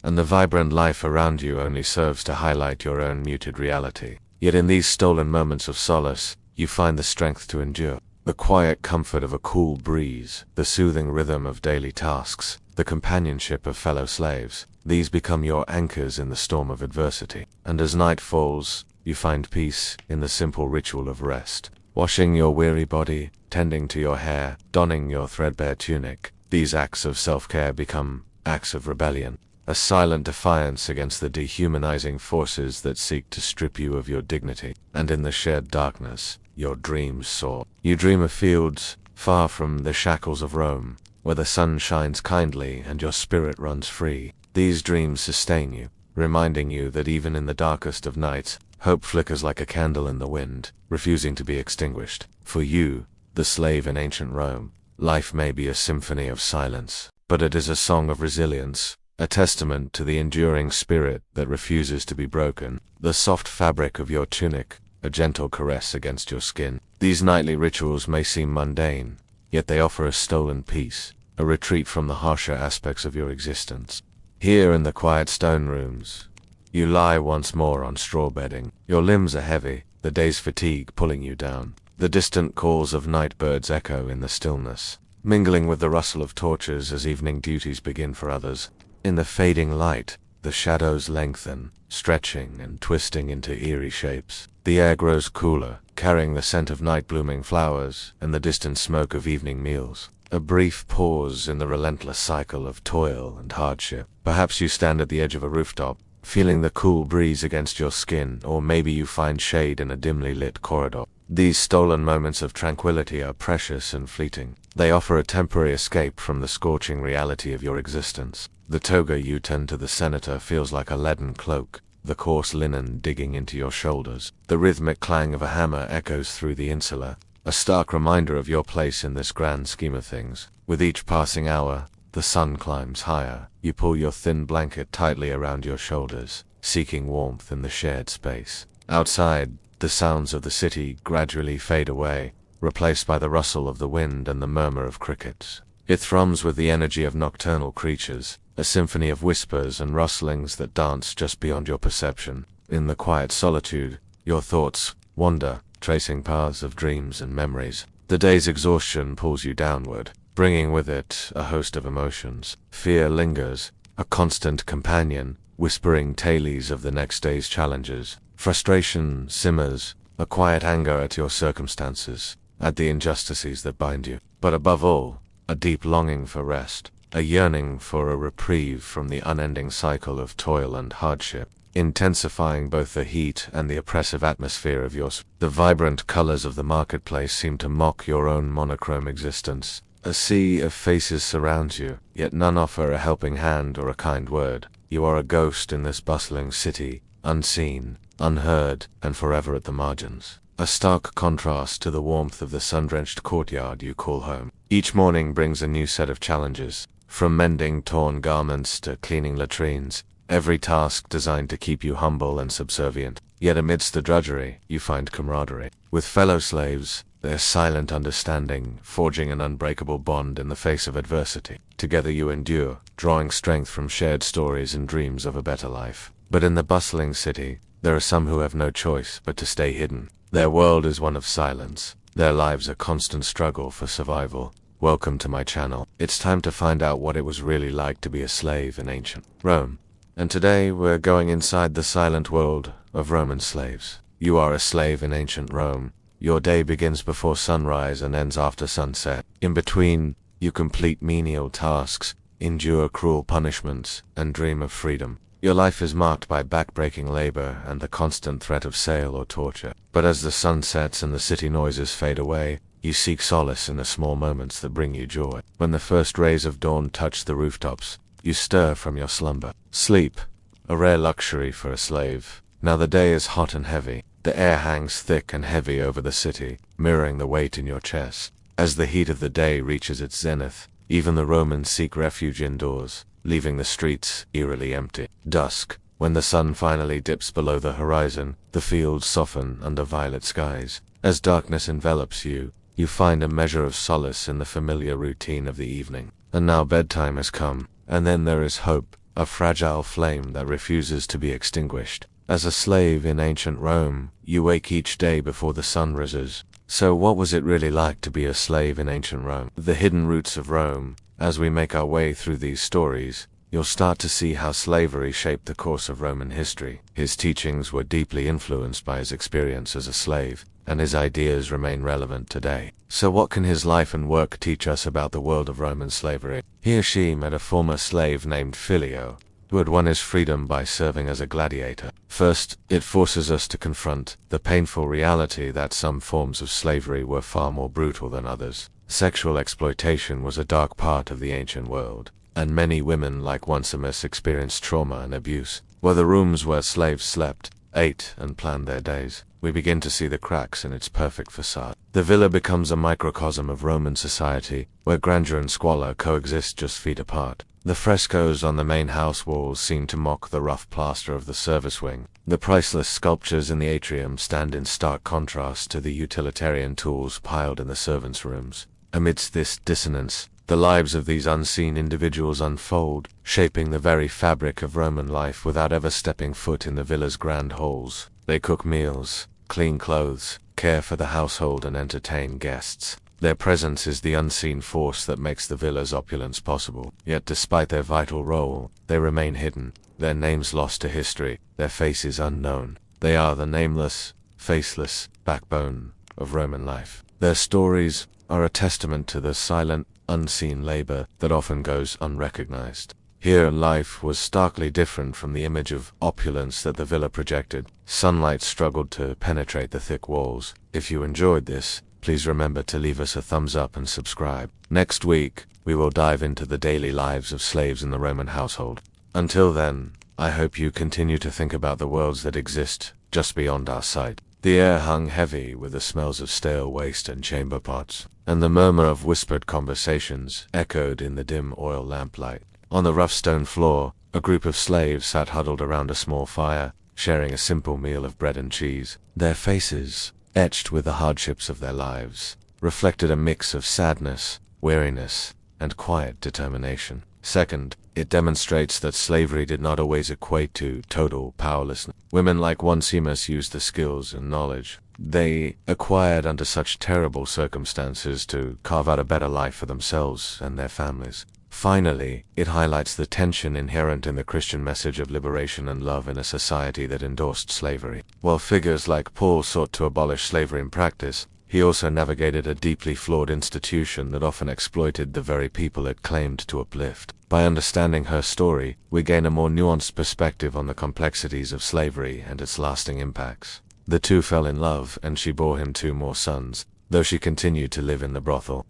and the vibrant life around you only serves to highlight your own muted reality. Yet in these stolen moments of solace, you find the strength to endure. The quiet comfort of a cool breeze, the soothing rhythm of daily tasks, the companionship of fellow slaves, these become your anchors in the storm of adversity. And as night falls, you find peace in the simple ritual of rest. Washing your weary body, tending to your hair, donning your threadbare tunic, these acts of self-care become acts of rebellion, a silent defiance against the dehumanizing forces that seek to strip you of your dignity. And in the shared darkness, your dreams soar. You dream of fields far from the shackles of Rome, where the sun shines kindly and your spirit runs free. These dreams sustain you, reminding you that even in the darkest of nights, hope flickers like a candle in the wind, refusing to be extinguished. For you, the slave in ancient Rome, life may be a symphony of silence, but it is a song of resilience, a testament to the enduring spirit that refuses to be broken. The soft fabric of your tunic, a gentle caress against your skin. These nightly rituals may seem mundane, yet they offer a stolen peace, a retreat from the harsher aspects of your existence. Here in the quiet stone rooms, you lie once more on straw bedding. Your limbs are heavy, the day's fatigue pulling you down. The distant calls of night birds echo in the stillness, mingling with the rustle of torches as evening duties begin for others. In the fading light, the shadows lengthen, stretching and twisting into eerie shapes. The air grows cooler, carrying the scent of night-blooming flowers and the distant smoke of evening meals. A brief pause in the relentless cycle of toil and hardship. Perhaps you stand at the edge of a rooftop, feeling the cool breeze against your skin, or maybe you find shade in a dimly lit corridor. These stolen moments of tranquility are precious and fleeting. They offer a temporary escape from the scorching reality of your existence. The toga you tend to the senator feels like a leaden cloak, the coarse linen digging into your shoulders. The rhythmic clang of a hammer echoes through the insula, a stark reminder of your place in this grand scheme of things. With each passing hour, the sun climbs higher. You pull your thin blanket tightly around your shoulders, seeking warmth in the shared space. Outside, the sounds of the city gradually fade away, replaced by the rustle of the wind and the murmur of crickets. It thrums with the energy of nocturnal creatures, a symphony of whispers and rustlings that dance just beyond your perception. In the quiet solitude, your thoughts wander, tracing paths of dreams and memories. The day's exhaustion pulls you downward, bringing with it a host of emotions. Fear lingers, a constant companion, whispering tales of the next day's challenges. Frustration simmers, a quiet anger at your circumstances, at the injustices that bind you. But above all, a deep longing for rest, a yearning for a reprieve from the unending cycle of toil and hardship, intensifying both the heat and the oppressive atmosphere of yours. The vibrant colors of the marketplace seem to mock your own monochrome existence. A sea of faces surrounds you, yet none offer a helping hand or a kind word. You are a ghost in this bustling city, unseen, unheard, and forever at the margins. A stark contrast to the warmth of the sun-drenched courtyard you call home. Each morning brings a new set of challenges, from mending torn garments to cleaning latrines, every task designed to keep you humble and subservient. Yet amidst the drudgery, you find camaraderie. With fellow slaves, their silent understanding, forging an unbreakable bond in the face of adversity. Together you endure, drawing strength from shared stories and dreams of a better life. But in the bustling city, there are some who have no choice but to stay hidden. Their world is one of silence. Their lives a constant struggle for survival. Welcome to my channel. It's time to find out what it was really like to be a slave in ancient Rome. And today we're going inside the silent world of Roman slaves. You are a slave in ancient Rome. Your day begins before sunrise and ends after sunset. In between, you complete menial tasks, endure cruel punishments, and dream of freedom. Your life is marked by backbreaking labor and the constant threat of sale or torture. But as the sun sets and the city noises fade away, you seek solace in the small moments that bring you joy. When the first rays of dawn touch the rooftops, you stir from your slumber. Sleep, a rare luxury for a slave. Now the day is hot and heavy. The air hangs thick and heavy over the city, mirroring the weight in your chest. As the heat of the day reaches its zenith, even the Romans seek refuge indoors, leaving the streets eerily empty. Dusk, when the sun finally dips below the horizon, the fields soften under violet skies. As darkness envelops you, you find a measure of solace in the familiar routine of the evening. And now bedtime has come, and then there is hope, a fragile flame that refuses to be extinguished. As a slave in ancient Rome, you wake each day before the sun rises. So what was it really like to be a slave in ancient Rome? The hidden roots of Rome. As we make our way through these stories, you'll start to see how slavery shaped the course of Roman history. His teachings were deeply influenced by his experience as a slave, and his ideas remain relevant today. So what can his life and work teach us about the world of Roman slavery? He or she met a former slave named Philio, who had won his freedom by serving as a gladiator. First, it forces us to confront the painful reality that some forms of slavery were far more brutal than others. Sexual exploitation was a dark part of the ancient world, and many women like Onesimus experienced trauma and abuse. Were the rooms where slaves slept, ate, and planned their days, we begin to see the cracks in its perfect facade. The villa becomes a microcosm of Roman society, where grandeur and squalor coexist just feet apart. The frescoes on the main house walls seem to mock the rough plaster of the service wing. The priceless sculptures in the atrium stand in stark contrast to the utilitarian tools piled in the servants' rooms. Amidst this dissonance, the lives of these unseen individuals unfold, shaping the very fabric of Roman life without ever stepping foot in the villa's grand halls. They cook meals, clean clothes, care for the household, and entertain guests. Their presence is the unseen force that makes the villa's opulence possible. Yet despite their vital role, they remain hidden, their names lost to history, their faces unknown. They are the nameless, faceless backbone of Roman life. Their stories are a testament to the silent, unseen labor that often goes unrecognized. Here life was starkly different from the image of opulence that the villa projected. Sunlight struggled to penetrate the thick walls. If you enjoyed this, please remember to leave us a thumbs up and subscribe. Next week, we will dive into the daily lives of slaves in the Roman household. Until then, I hope you continue to think about the worlds that exist just beyond our sight. The air hung heavy with the smells of stale waste and chamber pots, and the murmur of whispered conversations echoed in the dim oil lamplight. On the rough stone floor, a group of slaves sat huddled around a small fire, sharing a simple meal of bread and cheese. Their faces, etched with the hardships of their lives, reflected a mix of sadness, weariness, and quiet determination. Second, it demonstrates that slavery did not always equate to total powerlessness. Women like Onesimus used the skills and knowledge they acquired under such terrible circumstances to carve out a better life for themselves and their families. Finally, it highlights the tension inherent in the Christian message of liberation and love in a society that endorsed slavery. While figures like Paul sought to abolish slavery in practice, he also navigated a deeply flawed institution that often exploited the very people it claimed to uplift. By understanding her story, we gain a more nuanced perspective on the complexities of slavery and its lasting impacts. The two fell in love, and she bore him 2 more sons, though she continued to live in the brothel.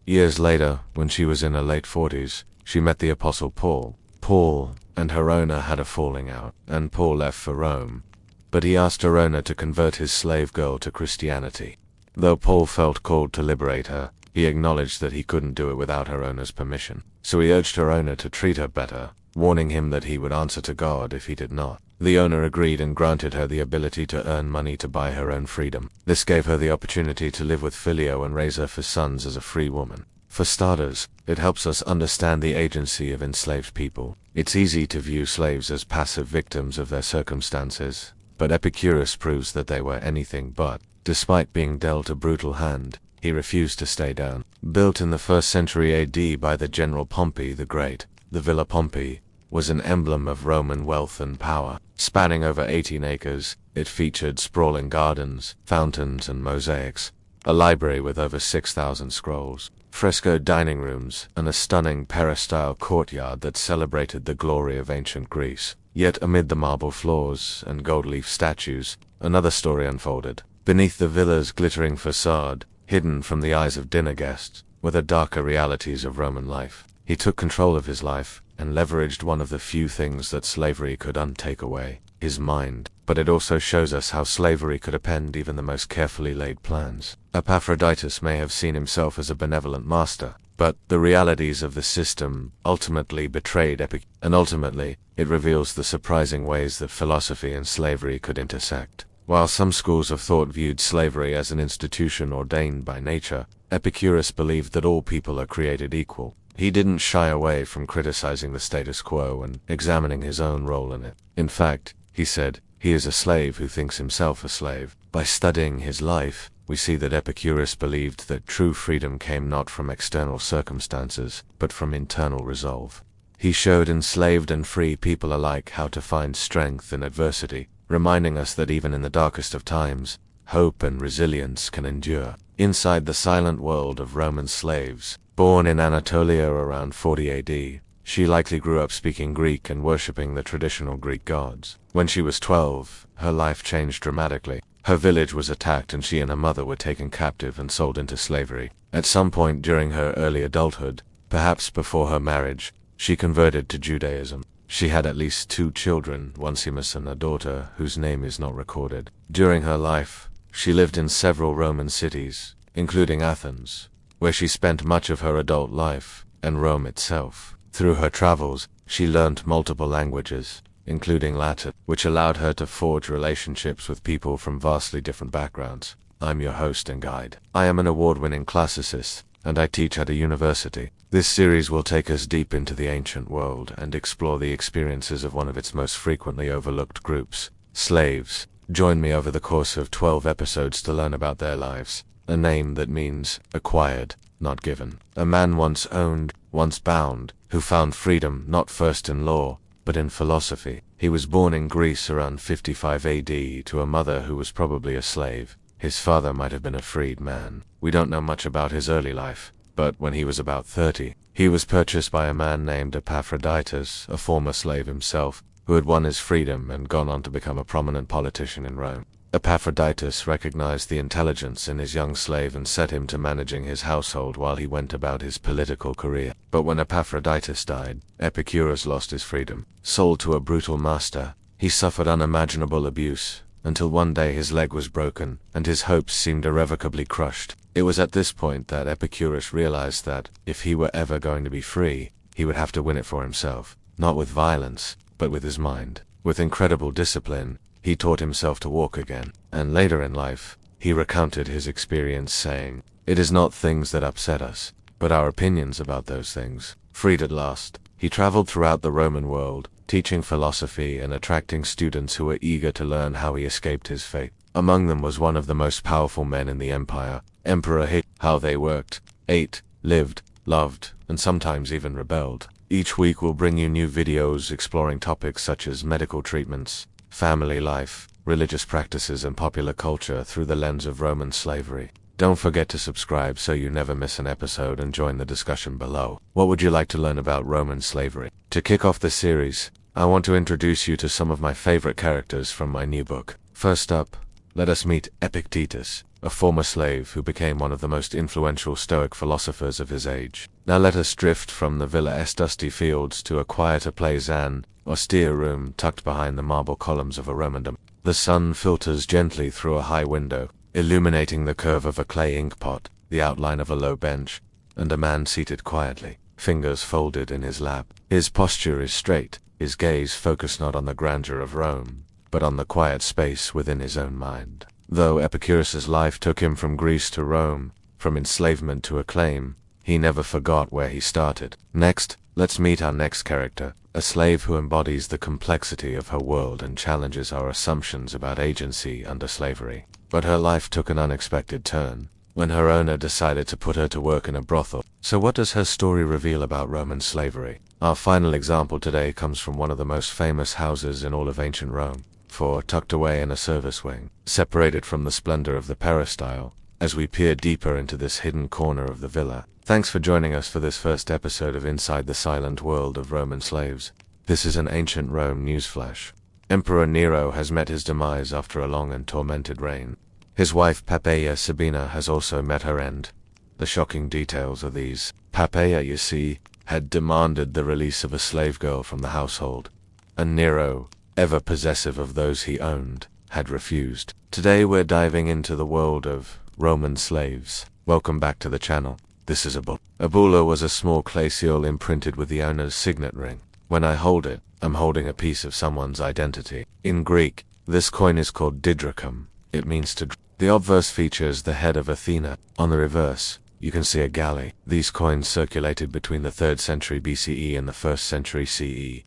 Years later, when she was in her late 40s, she met the Apostle Paul. Paul and her owner had a falling out, and Paul left for Rome. But he asked her owner to convert his slave girl to Christianity. Though Paul felt called to liberate her, he acknowledged that he couldn't do it without her owner's permission. So he urged her owner to treat her better, warning him that he would answer to God if he did not. The owner agreed and granted her the ability to earn money to buy her own freedom. This gave her the opportunity to live with Filio and raise her 4 sons as a free woman. For starters, it helps us understand the agency of enslaved people. It's easy to view slaves as passive victims of their circumstances, but Epicurus proves that they were anything but. Despite being dealt a brutal hand, he refused to stay down. Built in the 1st century AD by the general Pompey the Great, the Villa Pompey was an emblem of Roman wealth and power. Spanning over 18 acres, it featured sprawling gardens, fountains, and mosaics, a library with over 6,000 scrolls, frescoed dining rooms, and a stunning peristyle courtyard that celebrated the glory of ancient Greece. Yet amid the marble floors and gold-leaf statues, another story unfolded. Beneath the villa's glittering facade, hidden from the eyes of dinner guests, were the darker realities of Roman life. He took control of his life, and leveraged one of the few things that slavery could untake away, his mind. But it also shows us how slavery could upend even the most carefully laid plans. Epaphroditus may have seen himself as a benevolent master, but the realities of the system ultimately betrayed Epicurus, and ultimately, it reveals the surprising ways that philosophy and slavery could intersect. While some schools of thought viewed slavery as an institution ordained by nature, Epicurus believed that all people are created equal. He didn't shy away from criticizing the status quo and examining his own role in it. In fact, he said, he is a slave who thinks himself a slave. By studying his life, we see that Epicurus believed that true freedom came not from external circumstances, but from internal resolve. He showed enslaved and free people alike how to find strength in adversity, reminding us that even in the darkest of times, hope and resilience can endure. Inside the silent world of Roman slaves, born in Anatolia around 40 AD, she likely grew up speaking Greek and worshipping the traditional Greek gods. When she was 12, her life changed dramatically. Her village was attacked and she and her mother were taken captive and sold into slavery. At some point during her early adulthood, perhaps before her marriage, she converted to Judaism. She had at least 2 children, Onesimus and a daughter whose name is not recorded. During her life, she lived in several Roman cities, including Athens, where she spent much of her adult life, and Rome itself. Through her travels, she learned multiple languages, including Latin, which allowed her to forge relationships with people from vastly different backgrounds. I'm your host and guide. I am an award-winning classicist, and I teach at a university. This series will take us deep into the ancient world and explore the experiences of one of its most frequently overlooked groups, slaves. Join me over the course of 12 episodes to learn about their lives. A name that means acquired, not given. A man once owned, once bound, who found freedom not first in law, but in philosophy. He was born in Greece around 55 AD to a mother who was probably a slave. His father might have been a freed man. We don't know much about his early life, but when he was about 30, he was purchased by a man named Epaphroditus, a former slave himself, who had won his freedom and gone on to become a prominent politician in Rome. Epaphroditus recognized the intelligence in his young slave and set him to managing his household while he went about his political career. But when Epaphroditus died, Epicurus lost his freedom. Sold to a brutal master, he suffered unimaginable abuse, until one day his leg was broken, and his hopes seemed irrevocably crushed. It was at this point that Epicurus realized that, if he were ever going to be free, he would have to win it for himself, not with violence, but with his mind. With incredible discipline, he taught himself to walk again, and later in life, he recounted his experience saying, "It is not things that upset us, but our opinions about those things." Freed at last, he traveled throughout the Roman world, teaching philosophy and attracting students who were eager to learn how he escaped his fate. Among them was one of the most powerful men in the empire, Emperor Hadrian. How they worked, ate, lived, loved, and sometimes even rebelled. Each week we'll bring you new videos exploring topics such as medical treatments, family life, religious practices, and popular culture through the lens of Roman slavery. Don't forget to subscribe so you never miss an episode, and join the discussion below. What would you like to learn about Roman slavery? To kick off this series, I want to introduce you to some of my favorite characters from my new book. First up, let us meet Epictetus, a former slave who became one of the most influential Stoic philosophers of his age. Now let us drift from the villa's dusty fields to a quieter place, an austere room tucked behind the marble columns of a Roman dome. The sun filters gently through a high window, illuminating the curve of a clay inkpot, the outline of a low bench, and a man seated quietly, fingers folded in his lap. His posture is straight, his gaze focused not on the grandeur of Rome, but on the quiet space within his own mind. Though Epicurus's life took him from Greece to Rome, from enslavement to acclaim, he never forgot where he started. Next, let's meet our next character, a slave who embodies the complexity of her world and challenges our assumptions about agency under slavery. But her life took an unexpected turn when her owner decided to put her to work in a brothel. So what does her story reveal about Roman slavery? Our final example today comes from one of the most famous houses in all of ancient Rome, for tucked away in a service wing, separated from the splendor of the peristyle, as we peer deeper into this hidden corner of the villa. Thanks for joining us for this first episode of Inside the Silent World of Roman Slaves. This is an ancient Rome newsflash. Emperor Nero has met his demise after a long and tormented reign. His wife Poppaea Sabina has also met her end. The shocking details are these. Poppaea, you see, had demanded the release of a slave girl from the household, and Nero, ever possessive of those he owned, had refused. Today we're diving into the world of Roman slaves. Welcome back to the channel. This is a bulla. A bulla was a small clay seal imprinted with the owner's signet ring. When I hold it, I'm holding a piece of someone's identity. In Greek, this coin is called didrachum. It means to. The obverse features the head of Athena. On the reverse, you can see a galley. These coins circulated between the 3rd century BCE and the 1st century CE.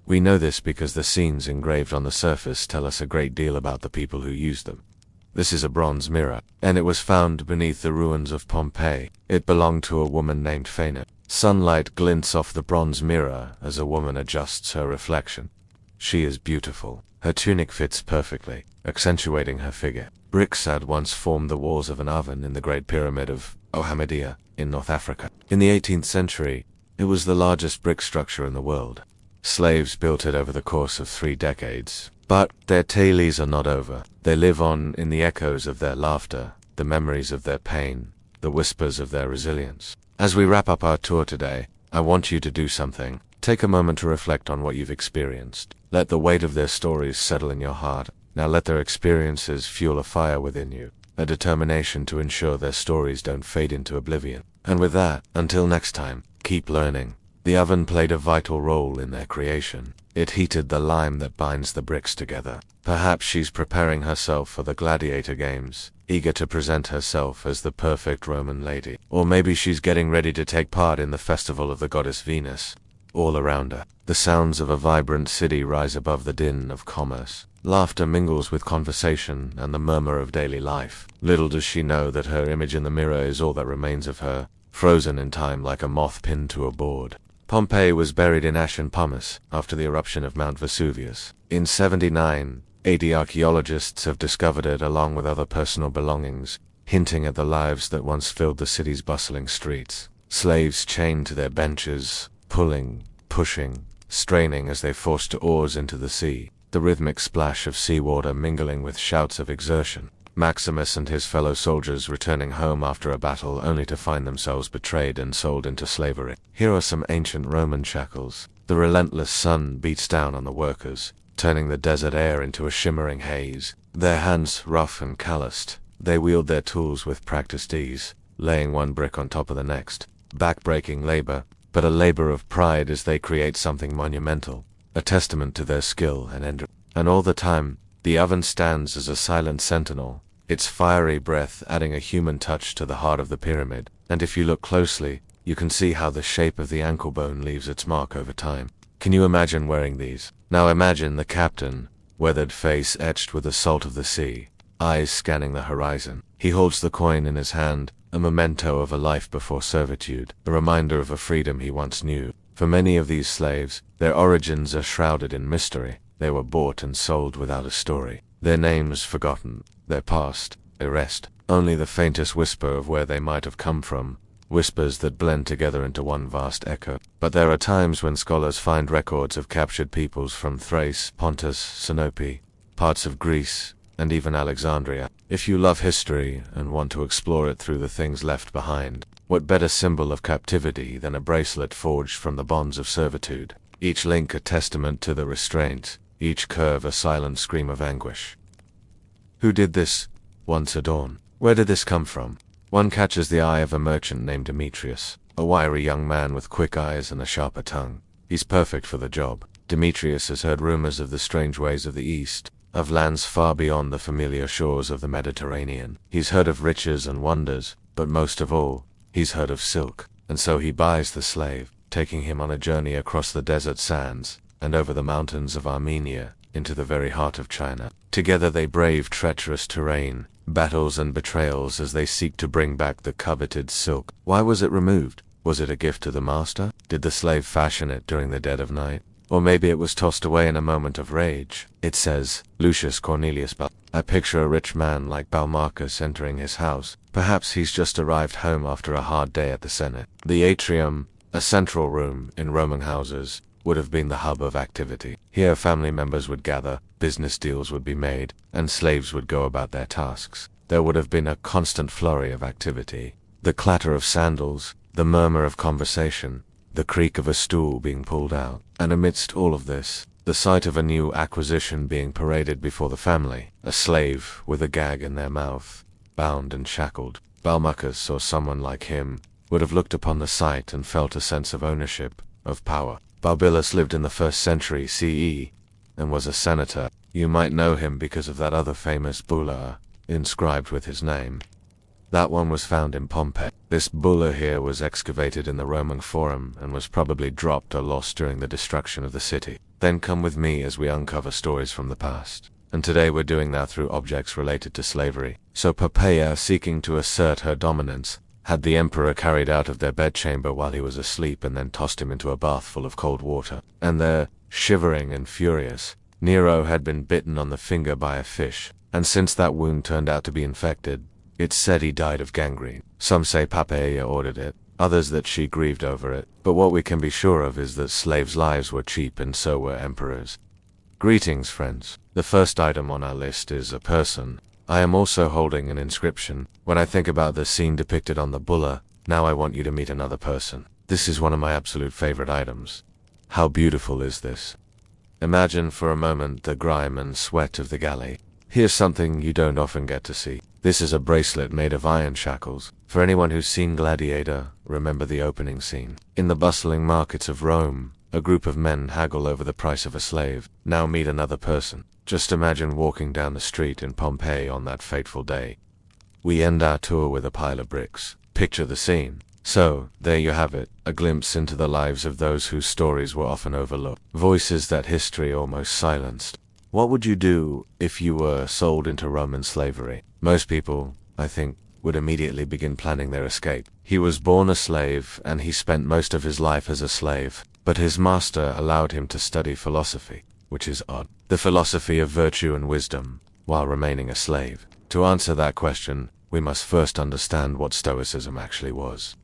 We know this because the scenes engraved on the surface tell us a great deal about the people who used them. This is a bronze mirror, and it was found beneath the ruins of Pompeii. It belonged to a woman named Phaena. Sunlight glints off the bronze mirror as a woman adjusts her reflection. She is beautiful. Her tunic fits perfectly, accentuating her figure. Bricks had once formed the walls of an oven in the Great Pyramid of Ohamadea in North Africa. In the 18th century, it was the largest brick structure in the world. Slaves built it over the course of 3 decades. But their tales are not over. They live on in the echoes of their laughter, the memories of their pain, the whispers of their resilience. As we wrap up our tour today, I want you to do something. Take a moment to reflect on what you've experienced. Let the weight of their stories settle in your heart. Now let their experiences fuel a fire within you, a determination to ensure their stories don't fade into oblivion. And with that, until next time, keep learning. The oven played a vital role in their creation. It heated the lime that binds the bricks together. Perhaps she's preparing herself for the gladiator games, eager to present herself as the perfect Roman lady. Or maybe she's getting ready to take part in the festival of the goddess Venus. All around her, the sounds of a vibrant city rise above the din of commerce. Laughter mingles with conversation and the murmur of daily life. Little does she know that her image in the mirror is all that remains of her, frozen in time like a moth pinned to a board. Pompeii was buried in ash and pumice after the eruption of Mount Vesuvius. In 79, 80 archaeologists have discovered it along with other personal belongings, hinting at the lives that once filled the city's bustling streets. Slaves chained to their benches, pulling, pushing, straining as they forced oars into the sea, the rhythmic splash of seawater mingling with shouts of exertion. Maximus and his fellow soldiers returning home after a battle only to find themselves betrayed and sold into slavery. Here are some ancient Roman shackles. The relentless sun beats down on the workers, turning the desert air into a shimmering haze. Their hands rough and calloused, they wield their tools with practiced ease, laying one brick on top of the next. Back-breaking labor, but a labor of pride as they create something monumental, a testament to their skill and endurance. And all the time, the oven stands as a silent sentinel, its fiery breath adding a human touch to the heart of the pyramid. And if you look closely, you can see how the shape of the ankle bone leaves its mark over time. Can you imagine wearing these? Now imagine the captain, weathered face etched with the salt of the sea, eyes scanning the horizon. He holds the coin in his hand, a memento of a life before servitude, a reminder of a freedom he once knew. For many of these slaves, their origins are shrouded in mystery. They were bought and sold without a story, their names forgotten, their past erased. Only the faintest whisper of where they might have come from, whispers that blend together into one vast echo. But there are times when scholars find records of captured peoples from Thrace, Pontus, Sinope, parts of Greece, and even Alexandria. If you love history and want to explore it through the things left behind, what better symbol of captivity than a bracelet forged from the bonds of servitude? Each link a testament to the restraint, each curve a silent scream of anguish. Who did this once at dawn? Where did this come from? One catches the eye of a merchant named Demetrius, a wiry young man with quick eyes and a sharper tongue. He's perfect for the job. Demetrius has heard rumors of the strange ways of the East, of lands far beyond the familiar shores of the Mediterranean. He's heard of riches and wonders, but most of all, he's heard of silk. And so he buys the slave, taking him on a journey across the desert sands, and over the mountains of Armenia, into the very heart of China. Together they brave treacherous terrain, battles and betrayals as they seek to bring back the coveted silk. Why was it removed? Was it a gift to the master? Did the slave fashion it during the dead of night? Or maybe it was tossed away in a moment of rage. It says, Lucius Cornelius Bal. I picture a rich man like Balmarcus entering his house. Perhaps he's just arrived home after a hard day at the Senate. The atrium, a central room in Roman houses, would have been the hub of activity. Here family members would gather, business deals would be made, and slaves would go about their tasks. There would have been a constant flurry of activity. The clatter of sandals, the murmur of conversation, the creak of a stool being pulled out. And amidst all of this, the sight of a new acquisition being paraded before the family, a slave with a gag in their mouth, bound and shackled. Balmarcus, or someone like him, would have looked upon the sight and felt a sense of ownership, of power. Balbillus lived in the 1st century CE, and was a senator. You might know him because of that other famous bulla, inscribed with his name. That one was found in Pompeii. This bulla here was excavated in the Roman Forum and was probably dropped or lost during the destruction of the city. Then come with me as we uncover stories from the past. And today we're doing that through objects related to slavery. So Poppaea, seeking to assert her dominance, had the emperor carried out of their bedchamber while he was asleep and then tossed him into a bath full of cold water. And there, shivering and furious, Nero had been bitten on the finger by a fish, and since that wound turned out to be infected, it's said he died of gangrene. Some say Poppaea ordered it, others that she grieved over it, but what we can be sure of is that slaves' lives were cheap and so were emperors. Greetings, friends. The first item on our list is a person. I am also holding an inscription. When I think about the scene depicted on the bulla, now I want you to meet another person. This is one of my absolute favorite items. How beautiful is this? Imagine for a moment the grime and sweat of the galley. Here's something you don't often get to see. This is a bracelet made of iron shackles. For anyone who's seen Gladiator, remember the opening scene. In the bustling markets of Rome, a group of men haggle over the price of a slave. Now meet another person. Just imagine walking down the street in Pompeii on that fateful day. We end our tour with a pile of bricks. Picture the scene. So, there you have it, a glimpse into the lives of those whose stories were often overlooked. Voices that history almost silenced. What would you do if you were sold into Roman slavery? Most people, I think, would immediately begin planning their escape. He was born a slave, and he spent most of his life as a slave, but his master allowed him to study philosophy, which is odd. The philosophy of virtue and wisdom, while remaining a slave. To answer that question, we must first understand what Stoicism actually was.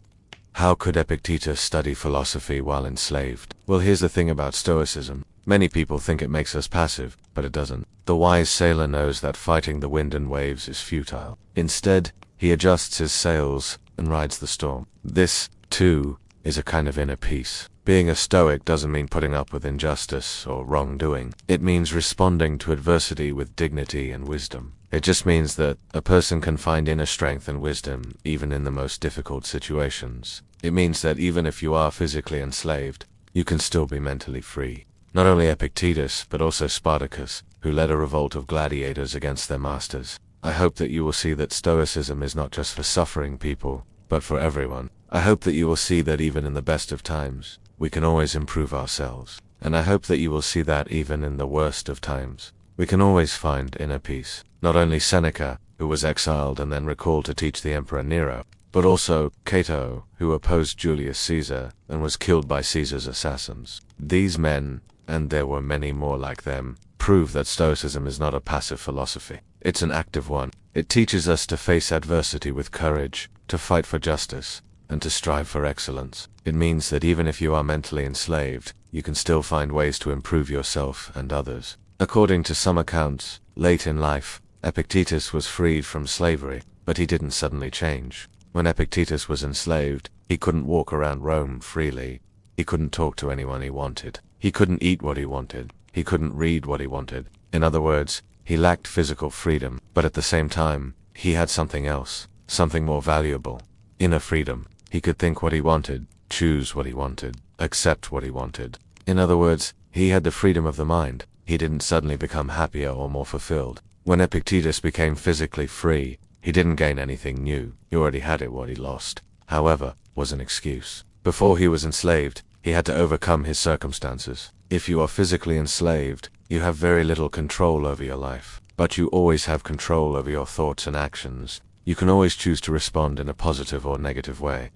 How could Epictetus study philosophy while enslaved? Well, here's the thing about Stoicism. Many people think it makes us passive, but it doesn't. The wise sailor knows that fighting the wind and waves is futile. Instead, he adjusts his sails and rides the storm. This, too, is a kind of inner peace. Being a Stoic doesn't mean putting up with injustice or wrongdoing. It means responding to adversity with dignity and wisdom. It just means that a person can find inner strength and wisdom even in the most difficult situations. It means that even if you are physically enslaved, you can still be mentally free. Not only Epictetus, but also Spartacus, who led a revolt of gladiators against their masters. I hope that you will see that Stoicism is not just for suffering people, but for everyone. I hope that you will see that even in the best of times, we can always improve ourselves. And I hope that you will see that even in the worst of times, we can always find inner peace. Not only Seneca, who was exiled and then recalled to teach the Emperor Nero, but also Cato, who opposed Julius Caesar and was killed by Caesar's assassins. These men, and there were many more like them, prove that Stoicism is not a passive philosophy. It's an active one. It teaches us to face adversity with courage, to fight for justice, and to strive for excellence. It means that even if you are mentally enslaved, you can still find ways to improve yourself and others. According to some accounts, late in life, Epictetus was freed from slavery, but he didn't suddenly change. When Epictetus was enslaved, he couldn't walk around Rome freely. He couldn't talk to anyone he wanted. He couldn't eat what he wanted. He couldn't read what he wanted. In other words, he lacked physical freedom, but at the same time, he had something else, something more valuable. Inner freedom. He could think what he wanted, choose what he wanted, accept what he wanted. In other words, he had the freedom of the mind. He didn't suddenly become happier or more fulfilled. When Epictetus became physically free, he didn't gain anything new. He already had it what he lost. However, was an excuse. Before he was enslaved, he had to overcome his circumstances. If you are physically enslaved, you have very little control over your life. But you always have control over your thoughts and actions. You can always choose to respond in a positive or negative way.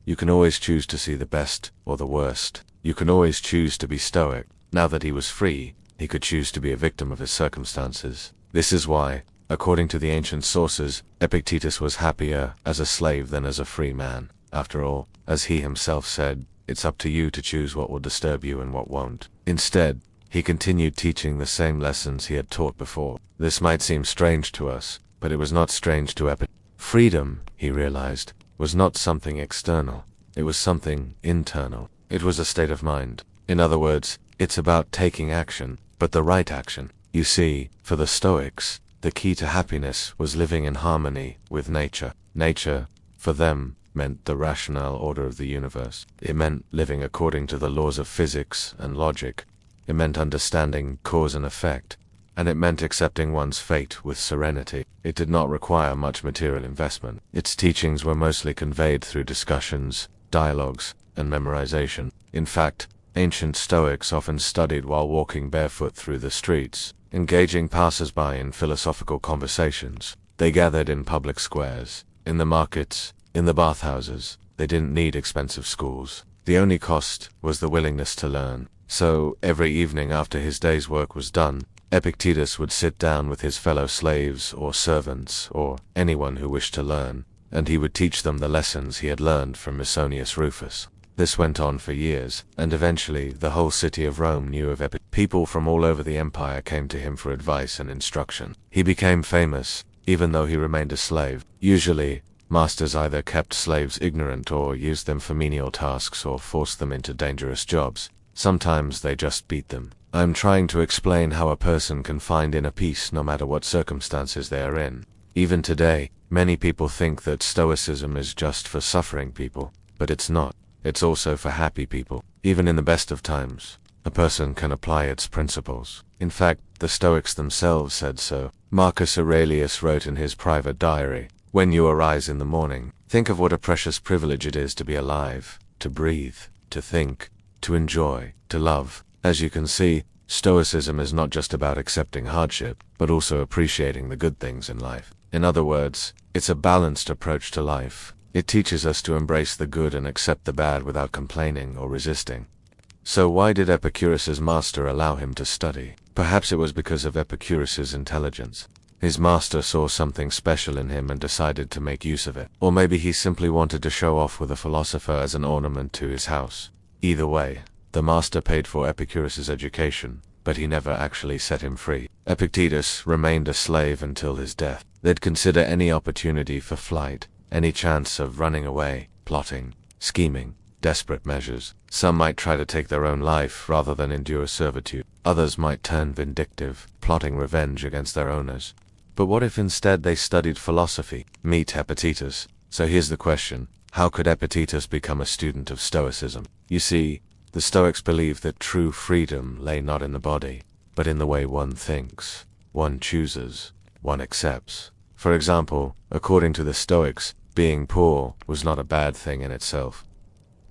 You can always choose to see the best or the worst. You can always choose to be stoic. Now that he was free, he could choose to be a victim of his circumstances. This is why, according to the ancient sources, Epictetus was happier as a slave than as a free man. After all, as he himself said, it's up to you to choose what will disturb you and what won't. Instead, he continued teaching the same lessons he had taught before. This might seem strange to us, but it was not strange to Epictetus. Freedom, he realized, was not something external. It was something internal. It was a state of mind. In other words, it's about taking action, but the right action. You see, for the Stoics, the key to happiness was living in harmony with nature. Nature, for them, meant the rational order of the universe. It meant living according to the laws of physics and logic. It meant understanding cause and effect. And it meant accepting one's fate with serenity. It did not require much material investment. Its teachings were mostly conveyed through discussions, dialogues, and memorization. In fact, ancient Stoics often studied while walking barefoot through the streets, engaging passers-by in philosophical conversations. They gathered in public squares, in the markets, in the bathhouses. They didn't need expensive schools. The only cost was the willingness to learn. So, every evening after his day's work was done, Epictetus would sit down with his fellow slaves or servants or anyone who wished to learn, and he would teach them the lessons he had learned from Musonius Rufus. This went on for years, and eventually the whole city of Rome knew of Epictetus. People from all over the empire came to him for advice and instruction. He became famous, even though he remained a slave. Usually, masters either kept slaves ignorant or used them for menial tasks or forced them into dangerous jobs. Sometimes they just beat them. I'm trying to explain how a person can find inner peace no matter what circumstances they are in. Even today, many people think that Stoicism is just for suffering people, but it's not. It's also for happy people. Even in the best of times, a person can apply its principles. In fact, the Stoics themselves said so. Marcus Aurelius wrote in his private diary, "When you arise in the morning, think of what a precious privilege it is to be alive, to breathe, to think, to enjoy, to love." As you can see, Stoicism is not just about accepting hardship, but also appreciating the good things in life. In other words, it's a balanced approach to life. It teaches us to embrace the good and accept the bad without complaining or resisting. So why did Epicurus's master allow him to study? Perhaps it was because of Epicurus's intelligence. His master saw something special in him and decided to make use of it. Or maybe he simply wanted to show off with a philosopher as an ornament to his house. Either way, the master paid for Epicurus's education, but he never actually set him free. Epictetus remained a slave until his death. They'd consider any opportunity for flight, any chance of running away, plotting, scheming, desperate measures. Some might try to take their own life rather than endure servitude. Others might turn vindictive, plotting revenge against their owners. But what if instead they studied philosophy? Meet Epictetus. So here's the question: how could Epictetus become a student of Stoicism? You see, the Stoics believed that true freedom lay not in the body, but in the way one thinks, one chooses, one accepts. For example, according to the Stoics, being poor was not a bad thing in itself.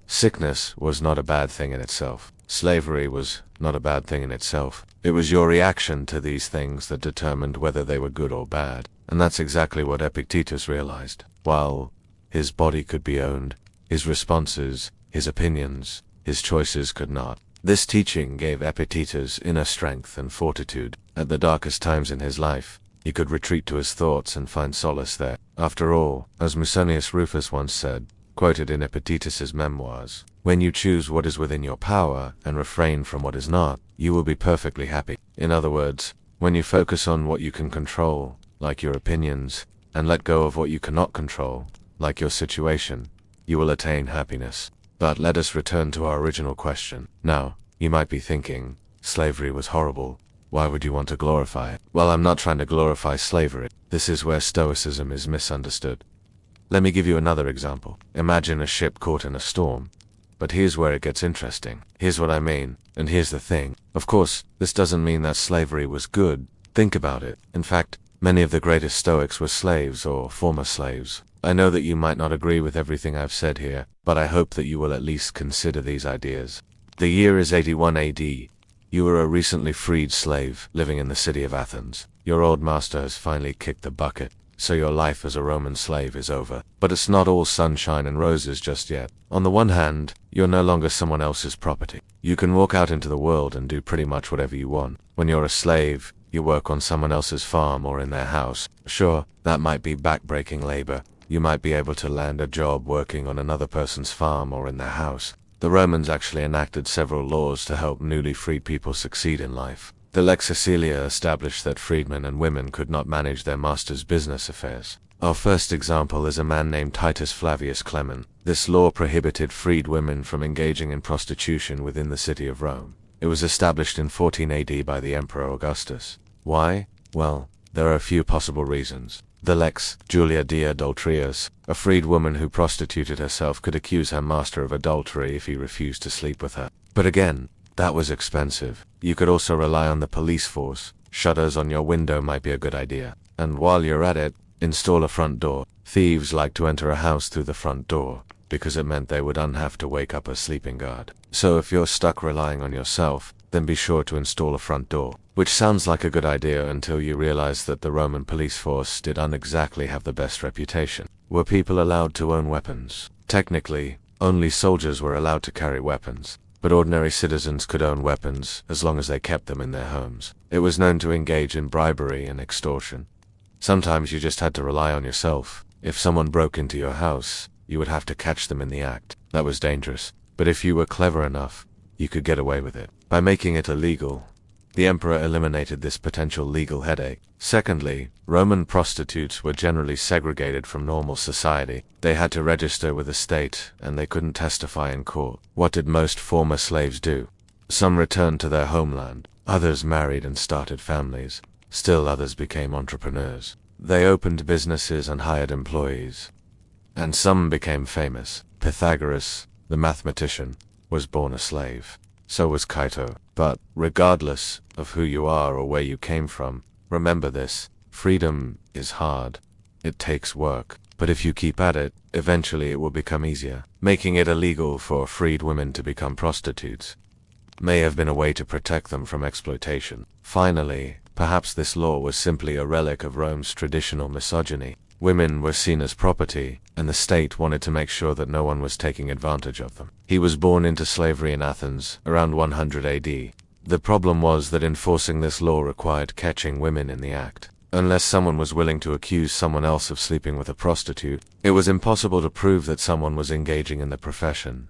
Sickness was not a bad thing in itself. Slavery was not a bad thing in itself. It was your reaction to these things that determined whether they were good or bad. And that's exactly what Epictetus realized. While His body could be owned. His responses, his opinions, his choices could not. This teaching gave Epictetus inner strength and fortitude. At the darkest times in his life, he could retreat to his thoughts and find solace there. After all, as Musonius Rufus once said, quoted in Epictetus's memoirs, "When you choose what is within your power and refrain from what is not, you will be perfectly happy." In other words, when you focus on what you can control, like your opinions, and let go of what you cannot control, like your situation, you will attain happiness. But let us return to our original question. Now, you might be thinking, slavery was horrible. Why would you want to glorify it? Well, I'm not trying to glorify slavery. This is where Stoicism is misunderstood. Let me give you another example. Imagine a ship caught in a storm. But here's where it gets interesting. Here's what I mean, and here's the thing. Of course, this doesn't mean that slavery was good. Think about it. In fact, many of the greatest Stoics were slaves or former slaves. I know that you might not agree with everything I've said here, but I hope that you will at least consider these ideas. The year is 81 AD. You are a recently freed slave living in the city of Athens. Your old master has finally kicked the bucket, so your life as a Roman slave is over. But it's not all sunshine and roses just yet. On the one hand, you're no longer someone else's property. You can walk out into the world and do pretty much whatever you want. When you're a slave, you work on someone else's farm or in their house. Sure, that might be backbreaking labor. You might be able to land a job working on another person's farm or in their house. The Romans actually enacted several laws to help newly freed people succeed in life. The Lex Cecilia established that freedmen and women could not manage their master's business affairs. Our first example is a man named Titus Flavius Clemens. This law prohibited freed women from engaging in prostitution within the city of Rome. It was established in 14 AD by the Emperor Augustus. Why? Well, there are a few possible reasons. The Lex Julia de Adulterius, a freed woman who prostituted herself, could accuse her master of adultery if he refused to sleep with her. But again, that was expensive. You could also rely on the police force. Shutters on your window might be a good idea. And while you're at it, install a front door. Thieves like to enter a house through the front door, because it meant they would have to wake up a sleeping guard. So if you're stuck relying on yourself, then be sure to install a front door. Which sounds like a good idea until you realize that the Roman police force did not exactly have the best reputation. Were people allowed to own weapons? Technically, only soldiers were allowed to carry weapons, but ordinary citizens could own weapons as long as they kept them in their homes. It was known to engage in bribery and extortion. Sometimes you just had to rely on yourself. If someone broke into your house, you would have to catch them in the act. That was dangerous. But if you were clever enough, you could get away with it. By making it illegal, the emperor eliminated this potential legal headache. Secondly, Roman prostitutes were generally segregated from normal society. They had to register with the state, and they couldn't testify in court. What did most former slaves do? Some returned to their homeland. Others married and started families. Still others became entrepreneurs. They opened businesses and hired employees. And some became famous. Pythagoras, the mathematician, was born a slave. So was Cato. But, regardless of who you are or where you came from, remember this: freedom is hard. It takes work. But if you keep at it, eventually it will become easier. Making it illegal for freed women to become prostitutes may have been a way to protect them from exploitation. Finally, perhaps this law was simply a relic of Rome's traditional misogyny. Women were seen as property, and the state wanted to make sure that no one was taking advantage of them. He was born into slavery in Athens, around 100 AD. The problem was that enforcing this law required catching women in the act. Unless someone was willing to accuse someone else of sleeping with a prostitute, it was impossible to prove that someone was engaging in the profession.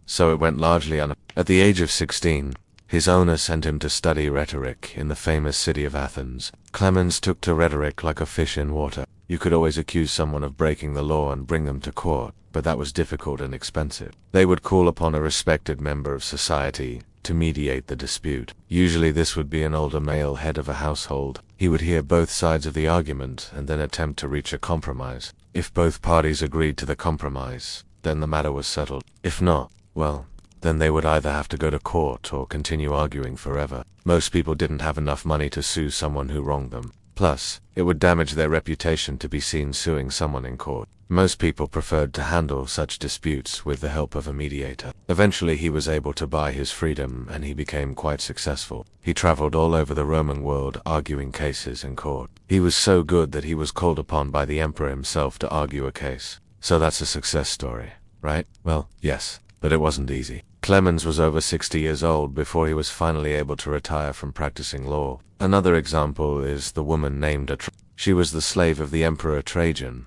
So it went largely At the age of 16, his owner sent him to study rhetoric in the famous city of Athens. Clemens took to rhetoric like a fish in water. You could always accuse someone of breaking the law and bring them to court, but that was difficult and expensive. They would call upon a respected member of society to mediate the dispute. Usually this would be an older male head of a household. He would hear both sides of the argument and then attempt to reach a compromise. If both parties agreed to the compromise, then the matter was settled. If not, well, then they would either have to go to court or continue arguing forever. Most people didn't have enough money to sue someone who wronged them. Plus, it would damage their reputation to be seen suing someone in court. Most people preferred to handle such disputes with the help of a mediator. Eventually he was able to buy his freedom, and he became quite successful. He traveled all over the Roman world arguing cases in court. He was so good that he was called upon by the emperor himself to argue a case. So that's a success story, right? Well, yes, but it wasn't easy. Clemens was over 60 years old before he was finally able to retire from practicing law. Another example is the woman named She was the slave of the Emperor Trajan,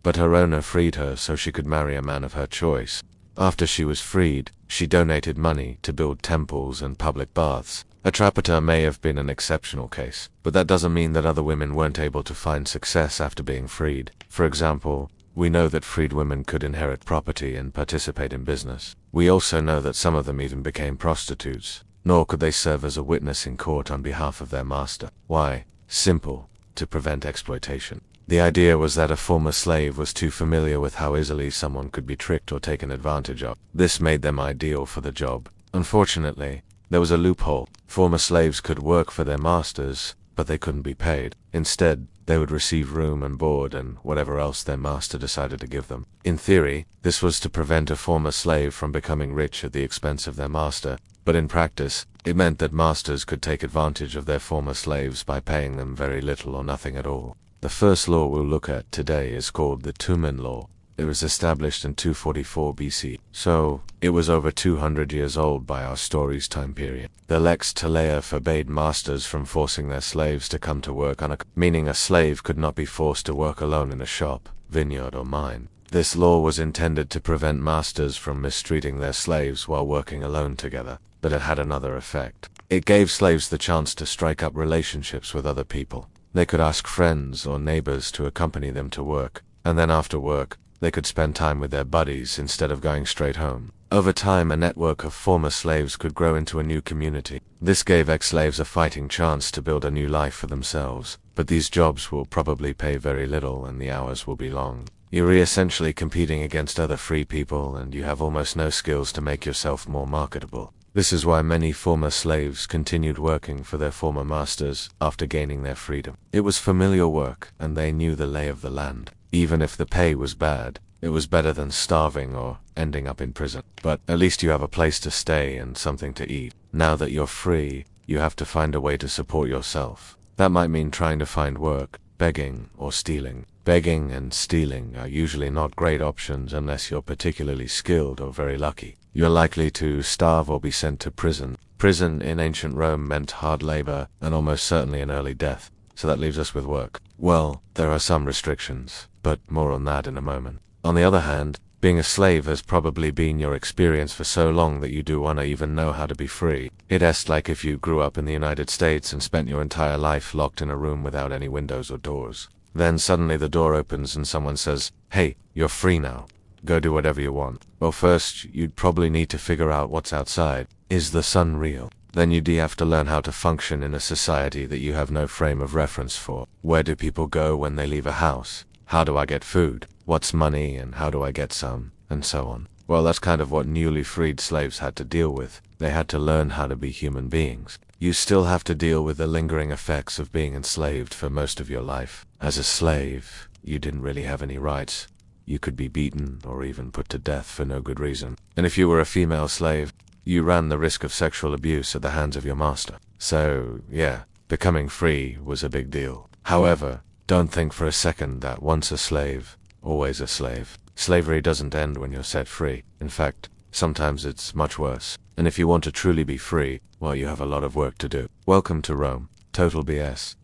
but her owner freed her so she could marry a man of her choice. After she was freed, she donated money to build temples and public baths. Atrapater may have been an exceptional case, but that doesn't mean that other women weren't able to find success after being freed. For example, we know that freed women could inherit property and participate in business. We also know that some of them even became prostitutes, nor could they serve as a witness in court on behalf of their master. Why? Simple: to prevent exploitation. The idea was that a former slave was too familiar with how easily someone could be tricked or taken advantage of. This made them ideal for the job. Unfortunately, there was a loophole. Former slaves could work for their masters, but they couldn't be paid. Instead, they would receive room and board and whatever else their master decided to give them. In theory, this was to prevent a former slave from becoming rich at the expense of their master, but in practice, it meant that masters could take advantage of their former slaves by paying them very little or nothing at all. The first law we'll look at today is called the Tumen Law. It was established in 244 BC, so it was over 200 years old by our story's time period. The Lex Talea forbade masters from forcing their slaves to come to work meaning a slave could not be forced to work alone in a shop, vineyard, or mine. This law was intended to prevent masters from mistreating their slaves while working alone together, but it had another effect. It gave slaves the chance to strike up relationships with other people. They could ask friends or neighbors to accompany them to work, and then after work, they could spend time with their buddies instead of going straight home. Over time, a network of former slaves could grow into a new community. This gave ex-slaves a fighting chance to build a new life for themselves, but these jobs will probably pay very little and the hours will be long. You're essentially competing against other free people and you have almost no skills to make yourself more marketable. This is why many former slaves continued working for their former masters after gaining their freedom. It was familiar work and they knew the lay of the land. Even if the pay was bad, it was better than starving or ending up in prison. But at least you have a place to stay and something to eat. Now that you're free, you have to find a way to support yourself. That might mean trying to find work, begging, or stealing. Begging and stealing are usually not great options unless you're particularly skilled or very lucky. You're likely to starve or be sent to prison. Prison in ancient Rome meant hard labor and almost certainly an early death. So that leaves us with work. Well, there are some restrictions, but more on that in a moment. On the other hand, being a slave has probably been your experience for so long that you do want to even know how to be free. It's like if you grew up in the United States and spent your entire life locked in a room without any windows or doors. Then suddenly the door opens and someone says, "Hey, you're free now. Go do whatever you want." Well, first, you'd probably need to figure out what's outside. Is the sun real? Then you'd have to learn how to function in a society that you have no frame of reference for. Where do people go when they leave a house? How do I get food? What's money and how do I get some? And so on. Well, that's kind of what newly freed slaves had to deal with. They had to learn how to be human beings. You still have to deal with the lingering effects of being enslaved for most of your life. As a slave, you didn't really have any rights. You could be beaten or even put to death for no good reason. And if you were a female slave, you ran the risk of sexual abuse at the hands of your master. So, yeah, becoming free was a big deal. However, don't think for a second that once a slave, always a slave. Slavery doesn't end when you're set free. In fact, sometimes it's much worse. And if you want to truly be free, well, you have a lot of work to do. Welcome to Rome. Total BS.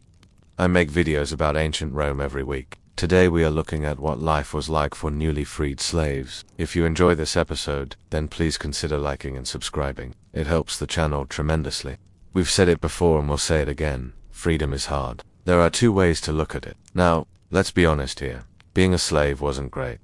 I make videos about ancient Rome every week. Today we are looking at what life was like for newly freed slaves. If you enjoy this episode, then please consider liking and subscribing. It helps the channel tremendously. We've said it before and we'll say it again. Freedom is hard. There are two ways to look at it. Now, let's be honest here. Being a slave wasn't great.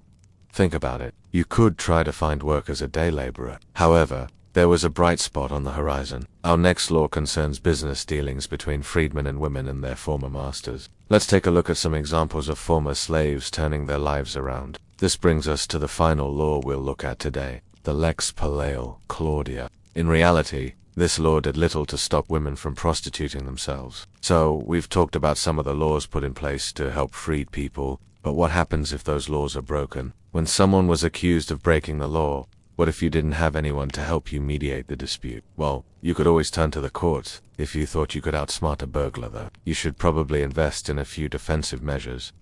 Think about it. You could try to find work as a day laborer. However, there was a bright spot on the horizon. Our next law concerns business dealings between freedmen and women and their former masters. Let's take a look at some examples of former slaves turning their lives around. This brings us to the final law we'll look at today, the Lex Paleo Claudia. In reality, this law did little to stop women from prostituting themselves. So, we've talked about some of the laws put in place to help freed people, but what happens if those laws are broken? When someone was accused of breaking the law, what if you didn't have anyone to help you mediate the dispute? Well, you could always turn to the courts, if you thought you could outsmart a burglar though. You should probably invest in a few defensive measures.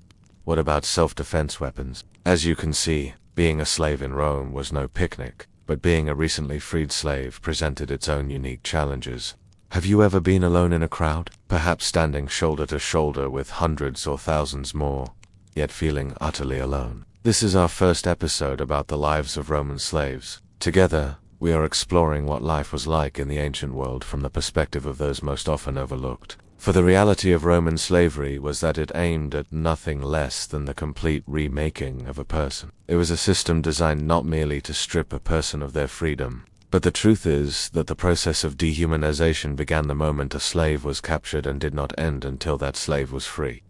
What about self-defense weapons? As you can see, being a slave in Rome was no picnic, but being a recently freed slave presented its own unique challenges. Have you ever been alone in a crowd? Perhaps standing shoulder to shoulder with hundreds or thousands more, yet feeling utterly alone. This is our first episode about the lives of Roman slaves. Together, we are exploring what life was like in the ancient world from the perspective of those most often overlooked. For the reality of Roman slavery was that it aimed at nothing less than the complete remaking of a person. It was a system designed not merely to strip a person of their freedom, but the truth is that the process of dehumanization began the moment a slave was captured and did not end until that slave was free.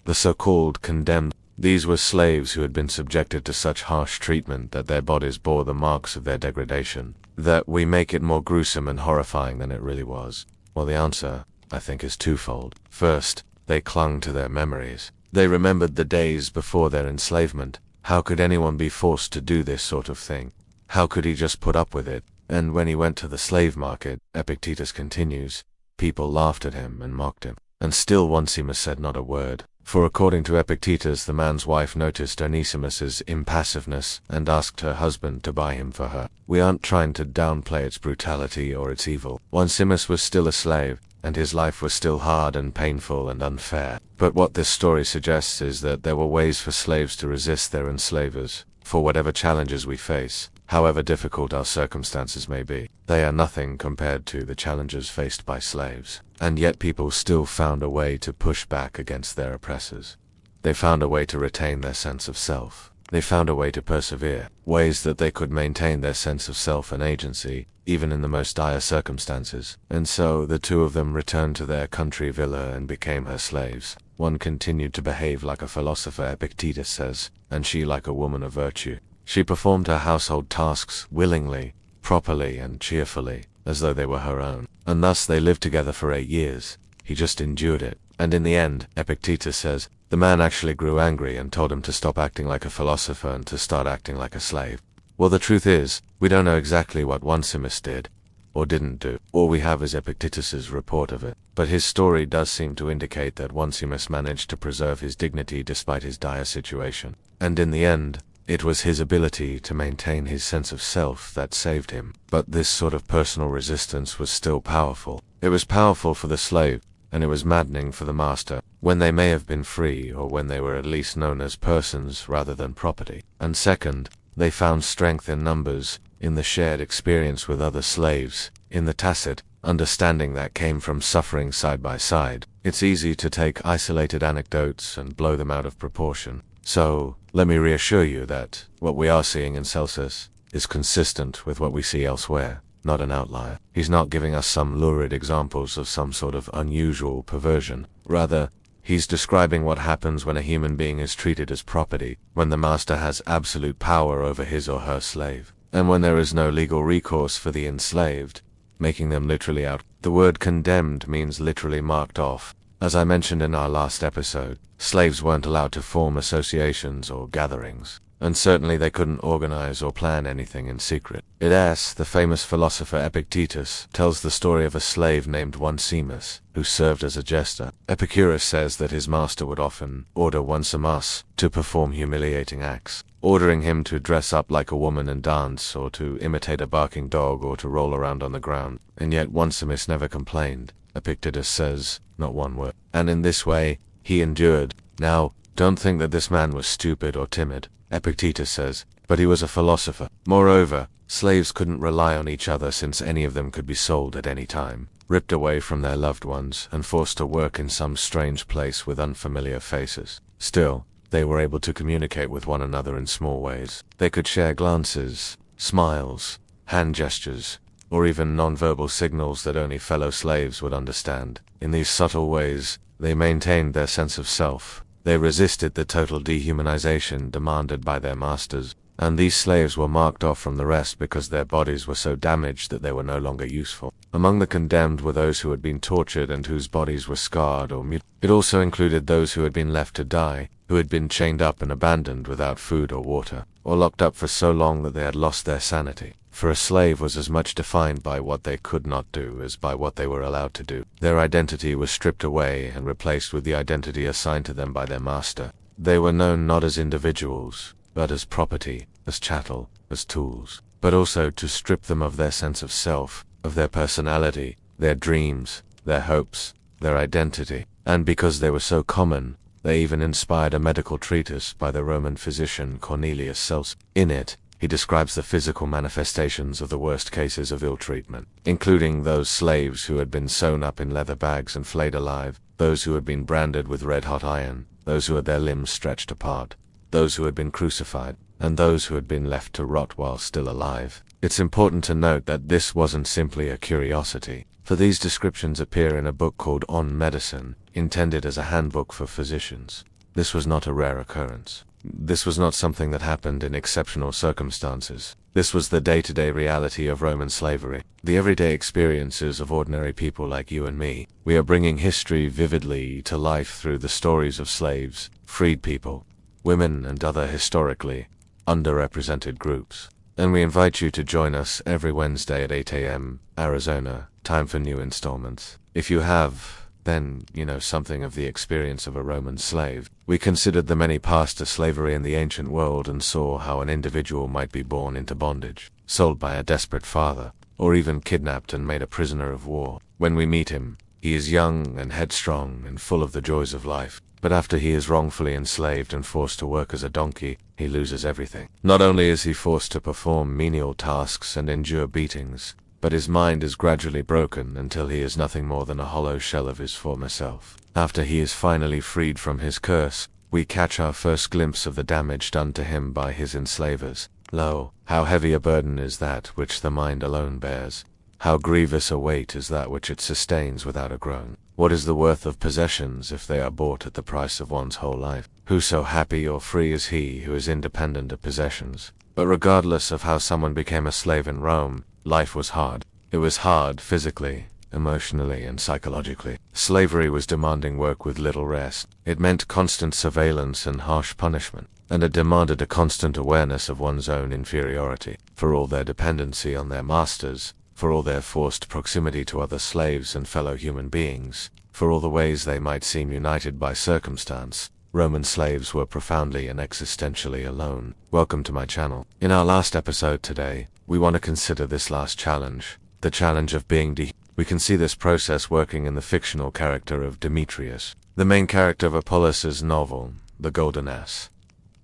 The so-called condemned. These were slaves who had been subjected to such harsh treatment that their bodies bore the marks of their degradation, that we make it more gruesome and horrifying than it really was. Well, the answer, I think, is twofold. First, they clung to their memories. They remembered the days before their enslavement. How could anyone be forced to do this sort of thing? How could he just put up with it? And when he went to the slave market, Epictetus continues, people laughed at him and mocked him. And still Onesimus said not a word. For according to Epictetus, the man's wife noticed Onesimus's impassiveness and asked her husband to buy him for her. We aren't trying to downplay its brutality or its evil. Onesimus was still a slave, and his life was still hard and painful and unfair. But what this story suggests is that there were ways for slaves to resist their enslavers. For whatever challenges we face, however difficult our circumstances may be, they are nothing compared to the challenges faced by slaves. And yet people still found a way to push back against their oppressors. They found a way to retain their sense of self. They found a way to persevere, ways that they could maintain their sense of self and agency, even in the most dire circumstances. And so the two of them returned to their country villa and became her slaves. One continued to behave like a philosopher, Epictetus says, and she like a woman of virtue. She performed her household tasks willingly, properly, and cheerfully, as though they were her own. And thus they lived together for 8 years. He just endured it. And in the end, Epictetus says, the man actually grew angry and told him to stop acting like a philosopher and to start acting like a slave. Well, the truth is, we don't know exactly what Onesimus did, or didn't do. All we have is Epictetus's report of it. But his story does seem to indicate that Onesimus managed to preserve his dignity despite his dire situation. And in the end, it was his ability to maintain his sense of self that saved him. But this sort of personal resistance was still powerful. It was powerful for the slave, and it was maddening for the master, when they may have been free or when they were at least known as persons rather than property. And second, they found strength in numbers, in the shared experience with other slaves, in the tacit understanding that came from suffering side by side. It's easy to take isolated anecdotes and blow them out of proportion. So, let me reassure you that what we are seeing in Celsus is consistent with what we see elsewhere, not an outlier. He's not giving us some lurid examples of some sort of unusual perversion. Rather, he's describing what happens when a human being is treated as property, when the master has absolute power over his or her slave, and when there is no legal recourse for the enslaved, making them literally out. The word condemned means literally marked off. As I mentioned in our last episode, slaves weren't allowed to form associations or gatherings, and certainly they couldn't organize or plan anything in secret. The famous philosopher Epictetus, tells the story of a slave named Onesimus, who served as a jester. Epicurus says that his master would often order Onesimus to perform humiliating acts, ordering him to dress up like a woman and dance, or to imitate a barking dog, or to roll around on the ground. And yet Onesimus never complained. Epictetus says, not one word. And in this way, he endured. Now, don't think that this man was stupid or timid, Epictetus says, but he was a philosopher. Moreover, slaves couldn't rely on each other since any of them could be sold at any time, ripped away from their loved ones, and forced to work in some strange place with unfamiliar faces. Still, they were able to communicate with one another in small ways. They could share glances, smiles, hand gestures, or even non-verbal signals that only fellow slaves would understand. In these subtle ways, they maintained their sense of self. They resisted the total dehumanization demanded by their masters, and these slaves were marked off from the rest because their bodies were so damaged that they were no longer useful. Among the condemned were those who had been tortured and whose bodies were scarred or mutilated. It also included those who had been left to die, who had been chained up and abandoned without food or water, or locked up for so long that they had lost their sanity. For a slave was as much defined by what they could not do as by what they were allowed to do. Their identity was stripped away and replaced with the identity assigned to them by their master. They were known not as individuals, but as property, as chattel, as tools, but also to strip them of their sense of self, of their personality, their dreams, their hopes, their identity. And because they were so common, they even inspired a medical treatise by the Roman physician Cornelius Celsus. In it, he describes the physical manifestations of the worst cases of ill treatment, including those slaves who had been sewn up in leather bags and flayed alive, those who had been branded with red-hot iron, those who had their limbs stretched apart, those who had been crucified, and those who had been left to rot while still alive. It's important to note that this wasn't simply a curiosity, for these descriptions appear in a book called On Medicine, intended as a handbook for physicians. This was not a rare occurrence. This was not something that happened in exceptional circumstances. This was the day-to-day reality of Roman slavery, the everyday experiences of ordinary people like you and me. We are bringing history vividly to life through the stories of slaves, freed people, women, and other historically underrepresented groups. And we invite you to join us every Wednesday at 8 a.m. Arizona time for new installments. If you have, then you know something of the experience of a Roman slave. We considered the many paths to slavery in the ancient world and saw how an individual might be born into bondage, sold by a desperate father, or even kidnapped and made a prisoner of war. When we meet him, he is young and headstrong and full of the joys of life. But after he is wrongfully enslaved and forced to work as a donkey, he loses everything. Not only is he forced to perform menial tasks and endure beatings, but his mind is gradually broken until he is nothing more than a hollow shell of his former self. After he is finally freed from his curse, we catch our first glimpse of the damage done to him by his enslavers. Lo, how heavy a burden is that which the mind alone bears! How grievous a weight is that which it sustains without a groan! What is the worth of possessions if they are bought at the price of one's whole life? Who so happy or free is he who is independent of possessions? But regardless of how someone became a slave in Rome, life was hard. It was hard physically, emotionally, and psychologically. Slavery was demanding work with little rest. It meant constant surveillance and harsh punishment, and it demanded a constant awareness of one's own inferiority. For all their dependency on their masters, for all their forced proximity to other slaves and fellow human beings, for all the ways they might seem united by circumstance, Roman slaves were profoundly and existentially alone. Welcome to my channel. In our last episode today, we want to consider this last challenge, the challenge of being We can see this process working in the fictional character of Demetrius, the main character of Apollos' novel, The Golden Ass.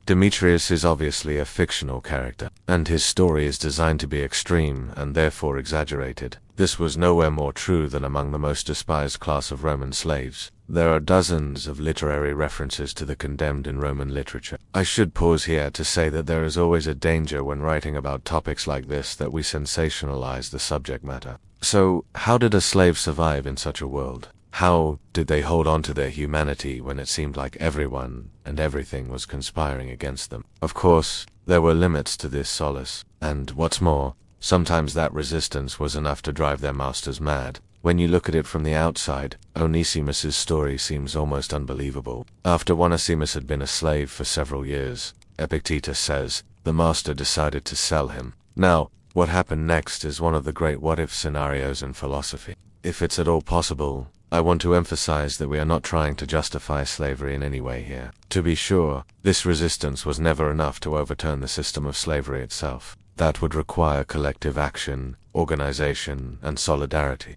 Demetrius is obviously a fictional character, and his story is designed to be extreme and therefore exaggerated. This was nowhere more true than among the most despised class of Roman slaves. There are dozens of literary references to the condemned in Roman literature. I should pause here to say that there is always a danger when writing about topics like this that we sensationalize the subject matter. So, how did a slave survive in such a world? How did they hold on to their humanity when it seemed like everyone and everything was conspiring against them? Of course, there were limits to this solace, and what's more, sometimes that resistance was enough to drive their masters mad. When you look at it from the outside, Onesimus's story seems almost unbelievable. After Onesimus had been a slave for several years, Epictetus says, the master decided to sell him. Now, what happened next is one of the great what-if scenarios in philosophy. If it's at all possible, I want to emphasize that we are not trying to justify slavery in any way here. To be sure, this resistance was never enough to overturn the system of slavery itself. That would require collective action, organization, and solidarity.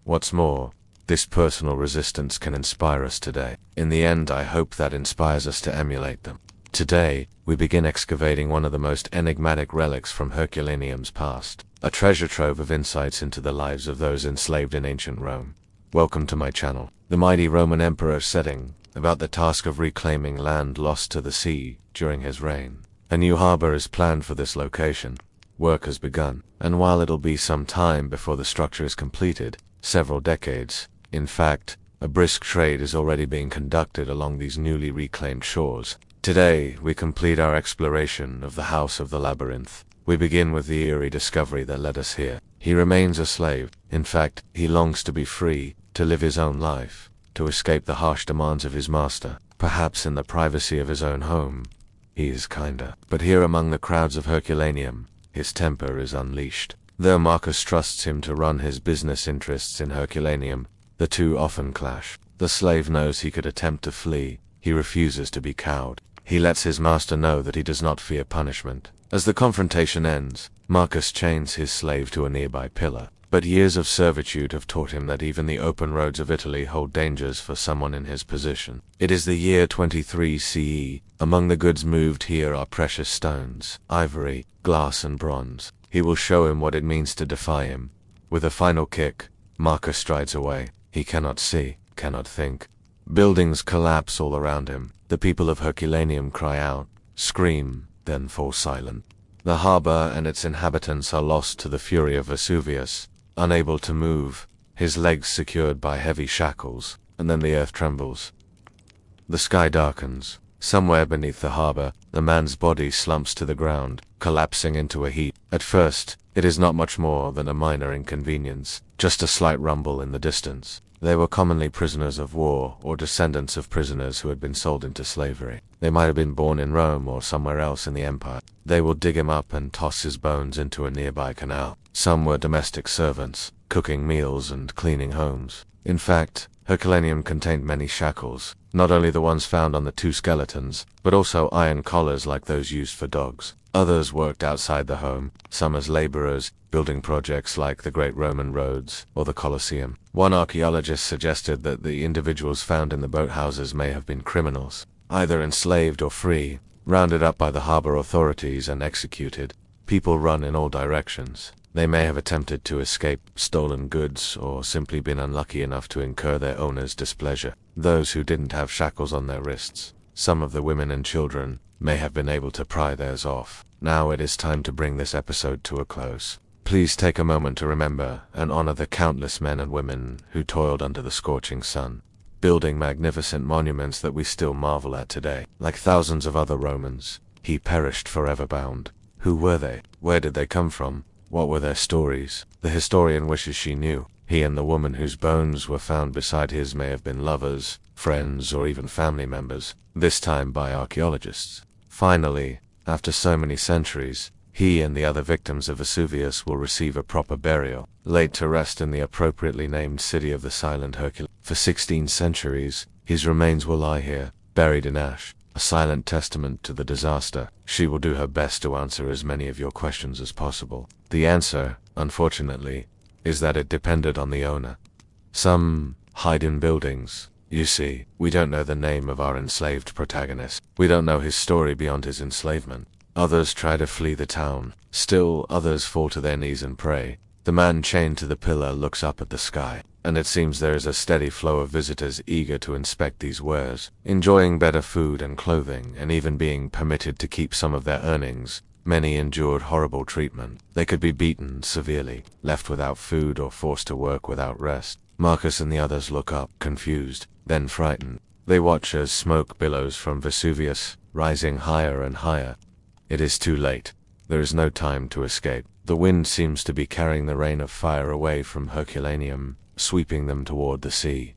What's more, this personal resistance can inspire us today. In the end, I hope that inspires us to emulate them. Today, we begin excavating one of the most enigmatic relics from Herculaneum's past, a treasure trove of insights into the lives of those enslaved in ancient Rome. Welcome to my channel. The mighty Roman emperor setting about the task of reclaiming land lost to the sea during his reign. A new harbor is planned for this location. Work has begun, and while it'll be some time before the structure is completed, several decades, in fact, a brisk trade is already being conducted along these newly reclaimed shores. Today, we complete our exploration of the House of the Labyrinth. We begin with the eerie discovery that led us here. He remains a slave. In fact, he longs to be free, to live his own life, to escape the harsh demands of his master. Perhaps in the privacy of his own home, he is kinder. But here among the crowds of Herculaneum, his temper is unleashed. Though Marcus trusts him to run his business interests in Herculaneum, the two often clash. The slave knows he could attempt to flee. he refuses to be cowed. He lets his master know that he does not fear punishment. As the confrontation ends, Marcus chains his slave to a nearby pillar. But years of servitude have taught him that even the open roads of Italy hold dangers for someone in his position. It is the year 23 CE. Among the goods moved here are precious stones, ivory, glass and bronze. He will show him what it means to defy him. With a final kick, Marcus strides away. He cannot see, cannot think. Buildings collapse all around him. The people of Herculaneum cry out, scream, then fall silent. The harbor and its inhabitants are lost to the fury of Vesuvius, unable to move, his legs secured by heavy shackles, and then the earth trembles. The sky darkens. Somewhere beneath the harbor, the man's body slumps to the ground, collapsing into a heap. At first, it is not much more than a minor inconvenience, just a slight rumble in the distance. They were commonly prisoners of war or descendants of prisoners who had been sold into slavery. They might have been born in Rome or somewhere else in the empire. They will dig him up and toss his bones into a nearby canal. Some were domestic servants, cooking meals and cleaning homes. In fact, Herculaneum contained many shackles, not only the ones found on the two skeletons, but also iron collars like those used for dogs. Others worked outside the home, some as laborers, building projects like the Great Roman Roads or the Colosseum. One archaeologist suggested that the individuals found in the boathouses may have been criminals, either enslaved or free, rounded up by the harbor authorities and executed. People run in all directions. They may have attempted to escape stolen goods or simply been unlucky enough to incur their owner's displeasure. Those who didn't have shackles on their wrists, some of the women and children, may have been able to pry theirs off. Now it is time to bring this episode to a close. Please take a moment to remember and honor the countless men and women who toiled under the scorching sun, building magnificent monuments that we still marvel at today. Like thousands of other Romans, he perished forever bound. Who were they? Where did they come from? What were their stories? The historian wishes she knew. He and the woman whose bones were found beside his may have been lovers, friends, or even family members, this time by archaeologists. Finally, after so many centuries, he and the other victims of Vesuvius will receive a proper burial, laid to rest in the appropriately named city of the silent Hercules. For 16 centuries, his remains will lie here, buried in ash, a silent testament to the disaster. She will do her best to answer as many of your questions as possible. The answer, unfortunately, is that it depended on the owner. Some hide in buildings. You see, we don't know the name of our enslaved protagonist. We don't know his story beyond his enslavement. Others try to flee the town. Still, others fall to their knees and pray. The man chained to the pillar looks up at the sky, and it seems there is a steady flow of visitors eager to inspect these wares, enjoying better food and clothing, and even being permitted to keep some of their earnings. Many endured horrible treatment. They could be beaten severely, left without food, or forced to work without rest. Marcus and the others look up, confused, then frightened. They watch as smoke billows from Vesuvius, rising higher and higher. It is too late. There is no time to escape. The wind seems to be carrying the rain of fire away from Herculaneum, sweeping them toward the sea.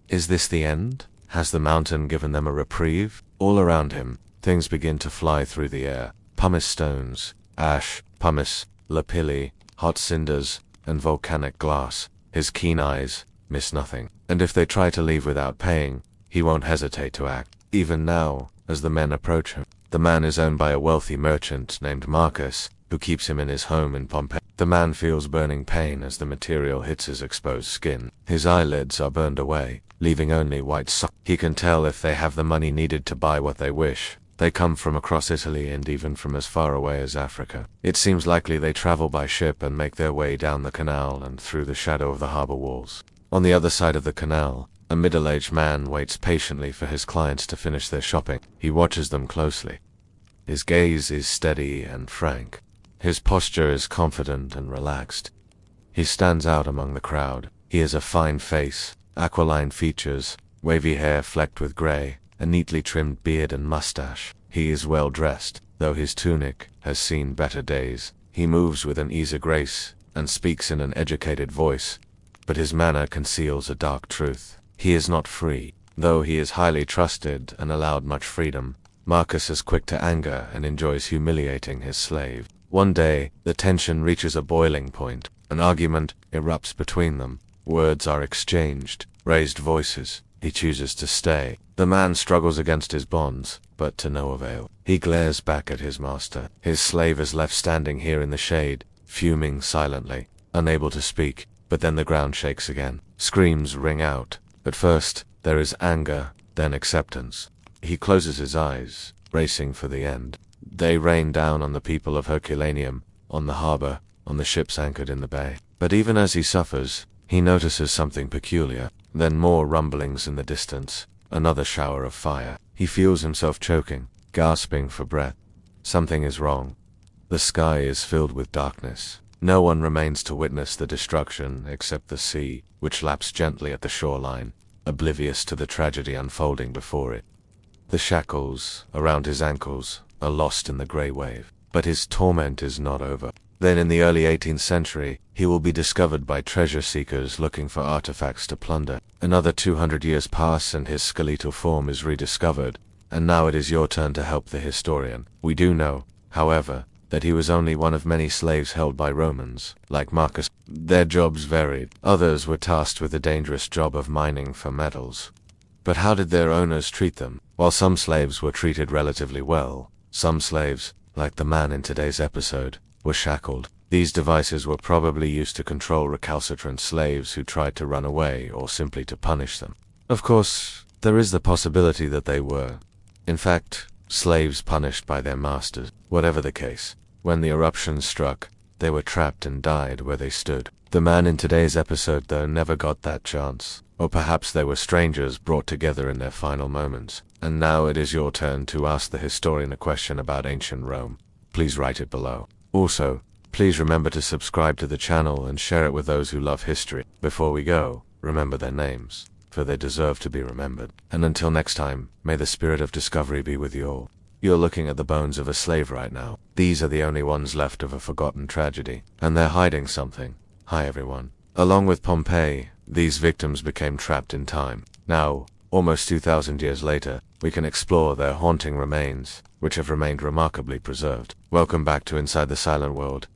Is this the end? Has the mountain given them a reprieve? All around him, things begin to fly through the air. Pumice stones, ash, pumice, lapilli, hot cinders, and volcanic glass. His keen eyes miss nothing. And if they try to leave without paying, he won't hesitate to act. Even now, as the men approach him, the man is owned by a wealthy merchant named Marcus, who keeps him in his home in Pompeii. The man feels burning pain as the material hits his exposed skin. His eyelids are burned away, leaving only white sock. He can tell if they have the money needed to buy what they wish. They come from across Italy and even from as far away as Africa. It seems likely they travel by ship and make their way down the canal and through the shadow of the harbor walls. On the other side of the canal, a middle-aged man waits patiently for his clients to finish their shopping. He watches them closely. His gaze is steady and frank. His posture is confident and relaxed. He stands out among the crowd. He has a fine face, aquiline features, wavy hair flecked with gray, a neatly trimmed beard and mustache. He is well dressed, though his tunic has seen better days. He moves with an easy grace and speaks in an educated voice, but his manner conceals a dark truth. He is not free. Though he is highly trusted and allowed much freedom, Marcus is quick to anger and enjoys humiliating his slave. One day, the tension reaches a boiling point. An argument erupts between them. Words are exchanged, raised voices, He chooses to stay. The man struggles against his bonds, but to no avail. He glares back at his master. His slave is left standing here in the shade, fuming silently, unable to speak. But then the ground shakes again. Screams ring out. At first, there is anger, then acceptance. He closes his eyes, racing for the end. They rain down on the people of Herculaneum, on the harbor, on the ships anchored in the bay. But even as he suffers, he notices something peculiar. Then more rumblings in the distance, another shower of fire. He feels himself choking, gasping for breath. Something is wrong. The sky is filled with darkness. No one remains to witness the destruction except the sea, which laps gently at the shoreline, oblivious to the tragedy unfolding before it. The shackles around his ankles are lost in the grey wave. But his torment is not over. Then in the early 18th century, he will be discovered by treasure seekers looking for artifacts to plunder. Another 200 years pass and his skeletal form is rediscovered, and now it is your turn to help the historian. We do know, however, that he was only one of many slaves held by Romans. Like Marcus, their jobs varied. Others were tasked with the dangerous job of mining for metals. But how did their owners treat them? While some slaves were treated relatively well, some slaves, like the man in today's episode, were shackled. These devices were probably used to control recalcitrant slaves who tried to run away or simply to punish them. Of course, there is the possibility that they were, in fact, slaves punished by their masters. Whatever the case, when the eruption struck, they were trapped and died where they stood. The man in today's episode, though, never got that chance. Or perhaps they were strangers brought together in their final moments. And now it is your turn to ask the historian a question about ancient Rome. Please write it below. Also, please remember to subscribe to the channel and share it with those who love history. Before we go, remember their names, for they deserve to be remembered. And until next time, may the spirit of discovery be with you all. You're looking at the bones of a slave right now. These are the only ones left of a forgotten tragedy, and they're hiding something. Hi everyone. Along with Pompeii, these victims became trapped in time. Now, almost 2,000 years later, we can explore their haunting remains, which have remained remarkably preserved. Welcome back to Inside the Silent World.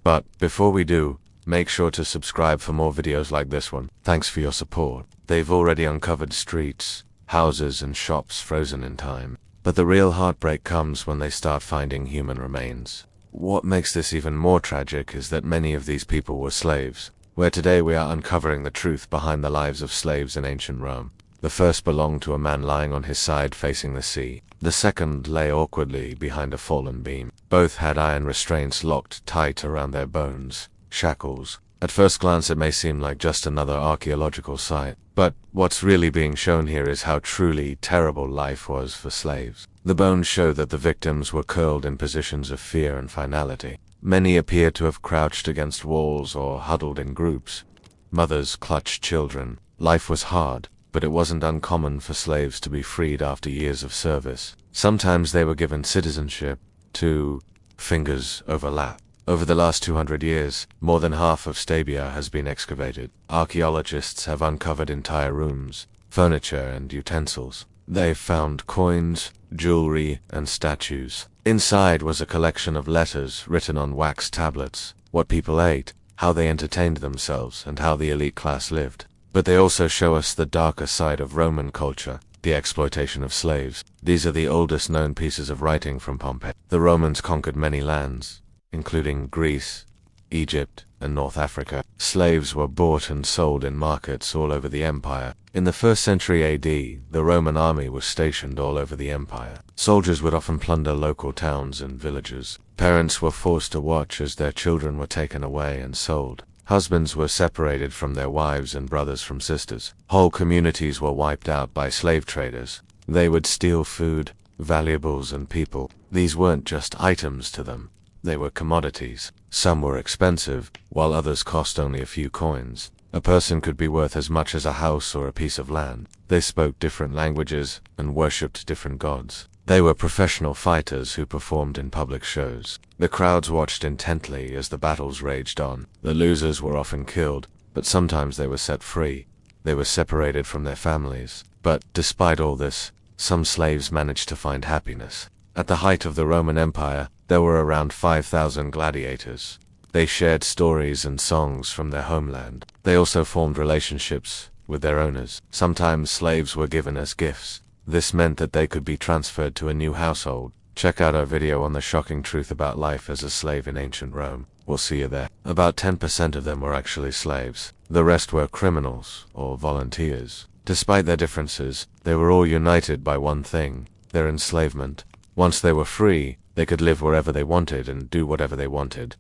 But before we do, make sure to subscribe for more videos like this one. Thanks for your support. They've already uncovered streets, houses, and shops frozen in time. But the real heartbreak comes when they start finding human remains. What makes this even more tragic is that many of these people were slaves, where today we are uncovering the truth behind the lives of slaves in ancient Rome. The first belonged to a man lying on his side facing the sea. The second lay awkwardly behind a fallen beam. Both had iron restraints locked tight around their bones, shackles. At first glance it may seem like just another archaeological site, but what's really being shown here is how truly terrible life was for slaves. The bones show that the victims were curled in positions of fear and finality. Many appear to have crouched against walls or huddled in groups. Mothers clutched children. Life was hard, but it wasn't uncommon for slaves to be freed after years of service. Sometimes they were given citizenship to fingers overlap. Over the last 200 years, more than half of Stabia has been excavated. Archaeologists have uncovered entire rooms, furniture, and utensils. They've found coins, jewelry, and statues. Inside was a collection of letters written on wax tablets, what people ate, how they entertained themselves, and how the elite class lived. But they also show us the darker side of Roman culture, the exploitation of slaves. These are the oldest known pieces of writing from Pompeii. The Romans conquered many lands, including Greece, Egypt, and North Africa. Slaves were bought and sold in markets all over the empire. In the 1st century AD, the Roman army was stationed all over the empire. Soldiers would often plunder local towns and villages. Parents were forced to watch as their children were taken away and sold. Husbands were separated from their wives and brothers from sisters. Whole communities were wiped out by slave traders. They would steal food, valuables, and people. These weren't just items to them. They were commodities. Some were expensive, while others cost only a few coins. A person could be worth as much as a house or a piece of land. They spoke different languages and worshipped different gods. They were professional fighters who performed in public shows. The crowds watched intently as the battles raged on. The losers were often killed, but sometimes they were set free. They were separated from their families. But despite all this, some slaves managed to find happiness. At the height of the Roman Empire, there were around 5,000 gladiators. They shared stories and songs from their homeland. They also formed relationships, with their owners. Sometimes slaves were given as gifts. This meant that they could be transferred to a new household. Check out our video on the shocking truth about life as a slave in ancient Rome. We'll see you there. About 10% of them were actually slaves. The rest were criminals or volunteers. Despite their differences, they were all united by one thing: their enslavement. Once they were free, they could live wherever they wanted and do whatever they wanted.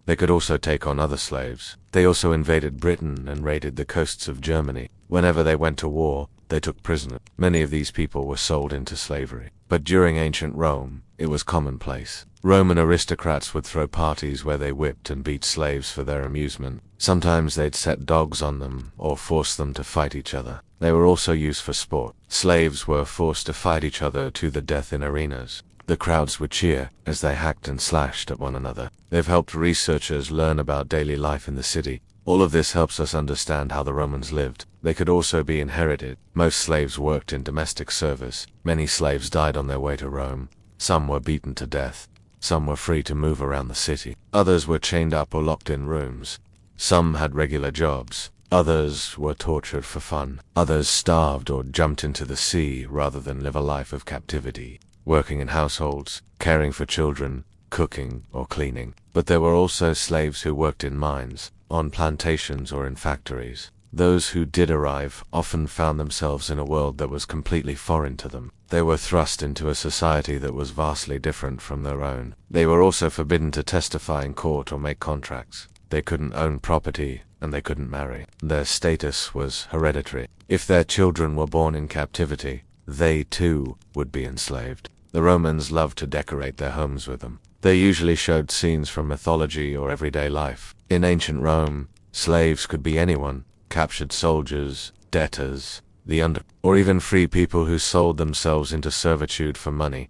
They could also take on other slaves. They also invaded Britain and raided the coasts of Germany. Whenever they went to war, they took prisoners. Many of these people were sold into slavery. But during ancient Rome, it was commonplace. Roman aristocrats would throw parties where they whipped and beat slaves for their amusement. Sometimes they'd set dogs on them or force them to fight each other. They were also used for sport. Slaves were forced to fight each other to the death in arenas. The crowds would cheer as they hacked and slashed at one another. They've helped researchers learn about daily life in the city. All of this helps us understand how the Romans lived. They could also be inherited. Most slaves worked in domestic service. Many slaves died on their way to Rome. Some were beaten to death. Some were free to move around the city. Others were chained up or locked in rooms. Some had regular jobs. Others were tortured for fun. Others starved or jumped into the sea rather than live a life of captivity, working in households, caring for children, cooking or cleaning. But there were also slaves who worked in mines, on plantations or in factories. Those who did arrive often found themselves in a world that was completely foreign to them. They were thrust into a society that was vastly different from their own. They were also forbidden to testify in court or make contracts. They couldn't own property, and they couldn't marry. Their status was hereditary. If their children were born in captivity, they too would be enslaved. The Romans loved to decorate their homes with them. They usually showed scenes from mythology or everyday life. In ancient Rome, slaves could be anyone: captured soldiers, debtors, or even free people who sold themselves into servitude for money.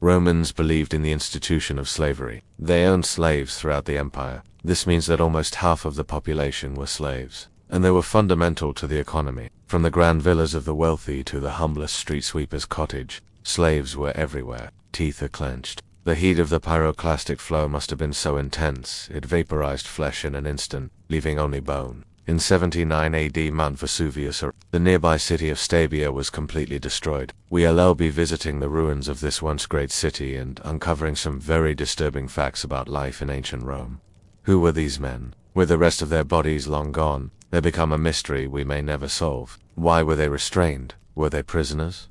Romans believed in the institution of slavery. They owned slaves throughout the empire. This means that almost half of the population were slaves, and they were fundamental to the economy. From the grand villas of the wealthy to the humblest street sweeper's cottage, slaves were everywhere. Teeth are clenched. The heat of the pyroclastic flow must have been so intense, it vaporized flesh in an instant, leaving only bone. In 79 AD, Mount Vesuvius, the nearby city of Stabia, was completely destroyed. We'll be visiting the ruins of this once great city and uncovering some very disturbing facts about life in ancient Rome. Who were these men? With the rest of their bodies long gone, they become a mystery we may never solve. Why were they restrained? Were they prisoners?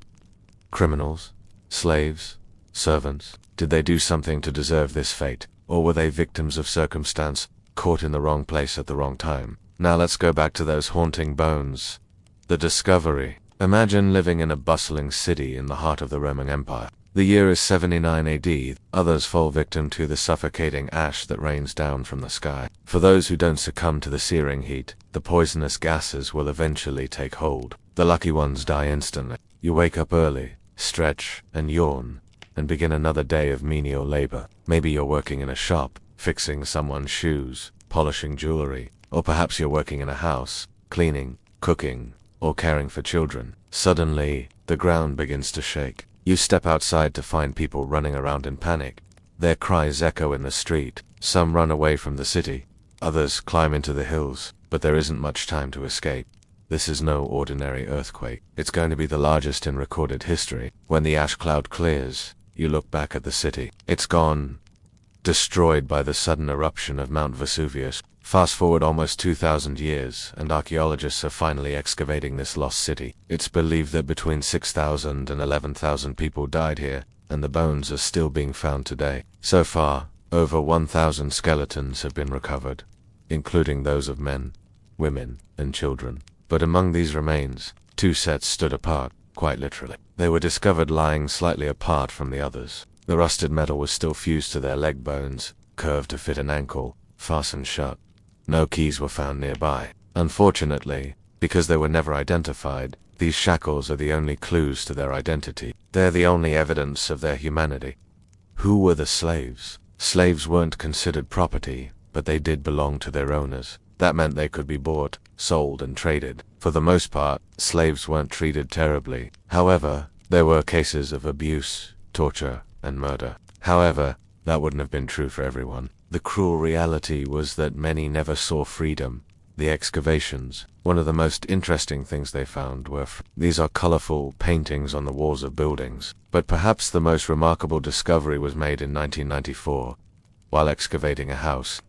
Criminals? Slaves? Servants? Did they do something to deserve this fate? Or were they victims of circumstance, caught in the wrong place at the wrong time? Now let's go back to those haunting bones. The discovery. Imagine living in a bustling city in the heart of the Roman Empire. The year is 79 AD. Others fall victim to the suffocating ash that rains down from the sky. For those who don't succumb to the searing heat, the poisonous gases will eventually take hold. The lucky ones die instantly. You wake up early, stretch and yawn, and begin another day of menial labor. Maybe you're working in a shop, fixing someone's shoes, polishing jewelry, or perhaps you're working in a house, cleaning, cooking, or caring for children. Suddenly, the ground begins to shake. You step outside to find people running around in panic. Their cries echo in the street. Some run away from the city. Others climb into the hills, but there isn't much time to escape. This is no ordinary earthquake. It's going to be the largest in recorded history. When the ash cloud clears, you look back at the city. It's gone, destroyed by the sudden eruption of Mount Vesuvius. Fast forward almost 2,000 years, and archaeologists are finally excavating this lost city. It's believed that between 6,000 and 11,000 people died here, and the bones are still being found today. So far, over 1,000 skeletons have been recovered, including those of men, women, and children. But among these remains, two sets stood apart, quite literally. They were discovered lying slightly apart from the others. The rusted metal was still fused to their leg bones, curved to fit an ankle, fastened shut. No keys were found nearby. Unfortunately, because they were never identified, these shackles are the only clues to their identity. They're the only evidence of their humanity. Who were the slaves? Slaves weren't considered property, but they did belong to their owners. That meant they could be bought, sold, and traded. For the most part, slaves weren't treated terribly. However, there were cases of abuse, torture, and murder. However, that wouldn't have been true for everyone. The cruel reality was that many never saw freedom, the excavations. One of the most interesting things they found were these are colorful paintings on the walls of buildings. But perhaps the most remarkable discovery was made in 1994. While excavating a house,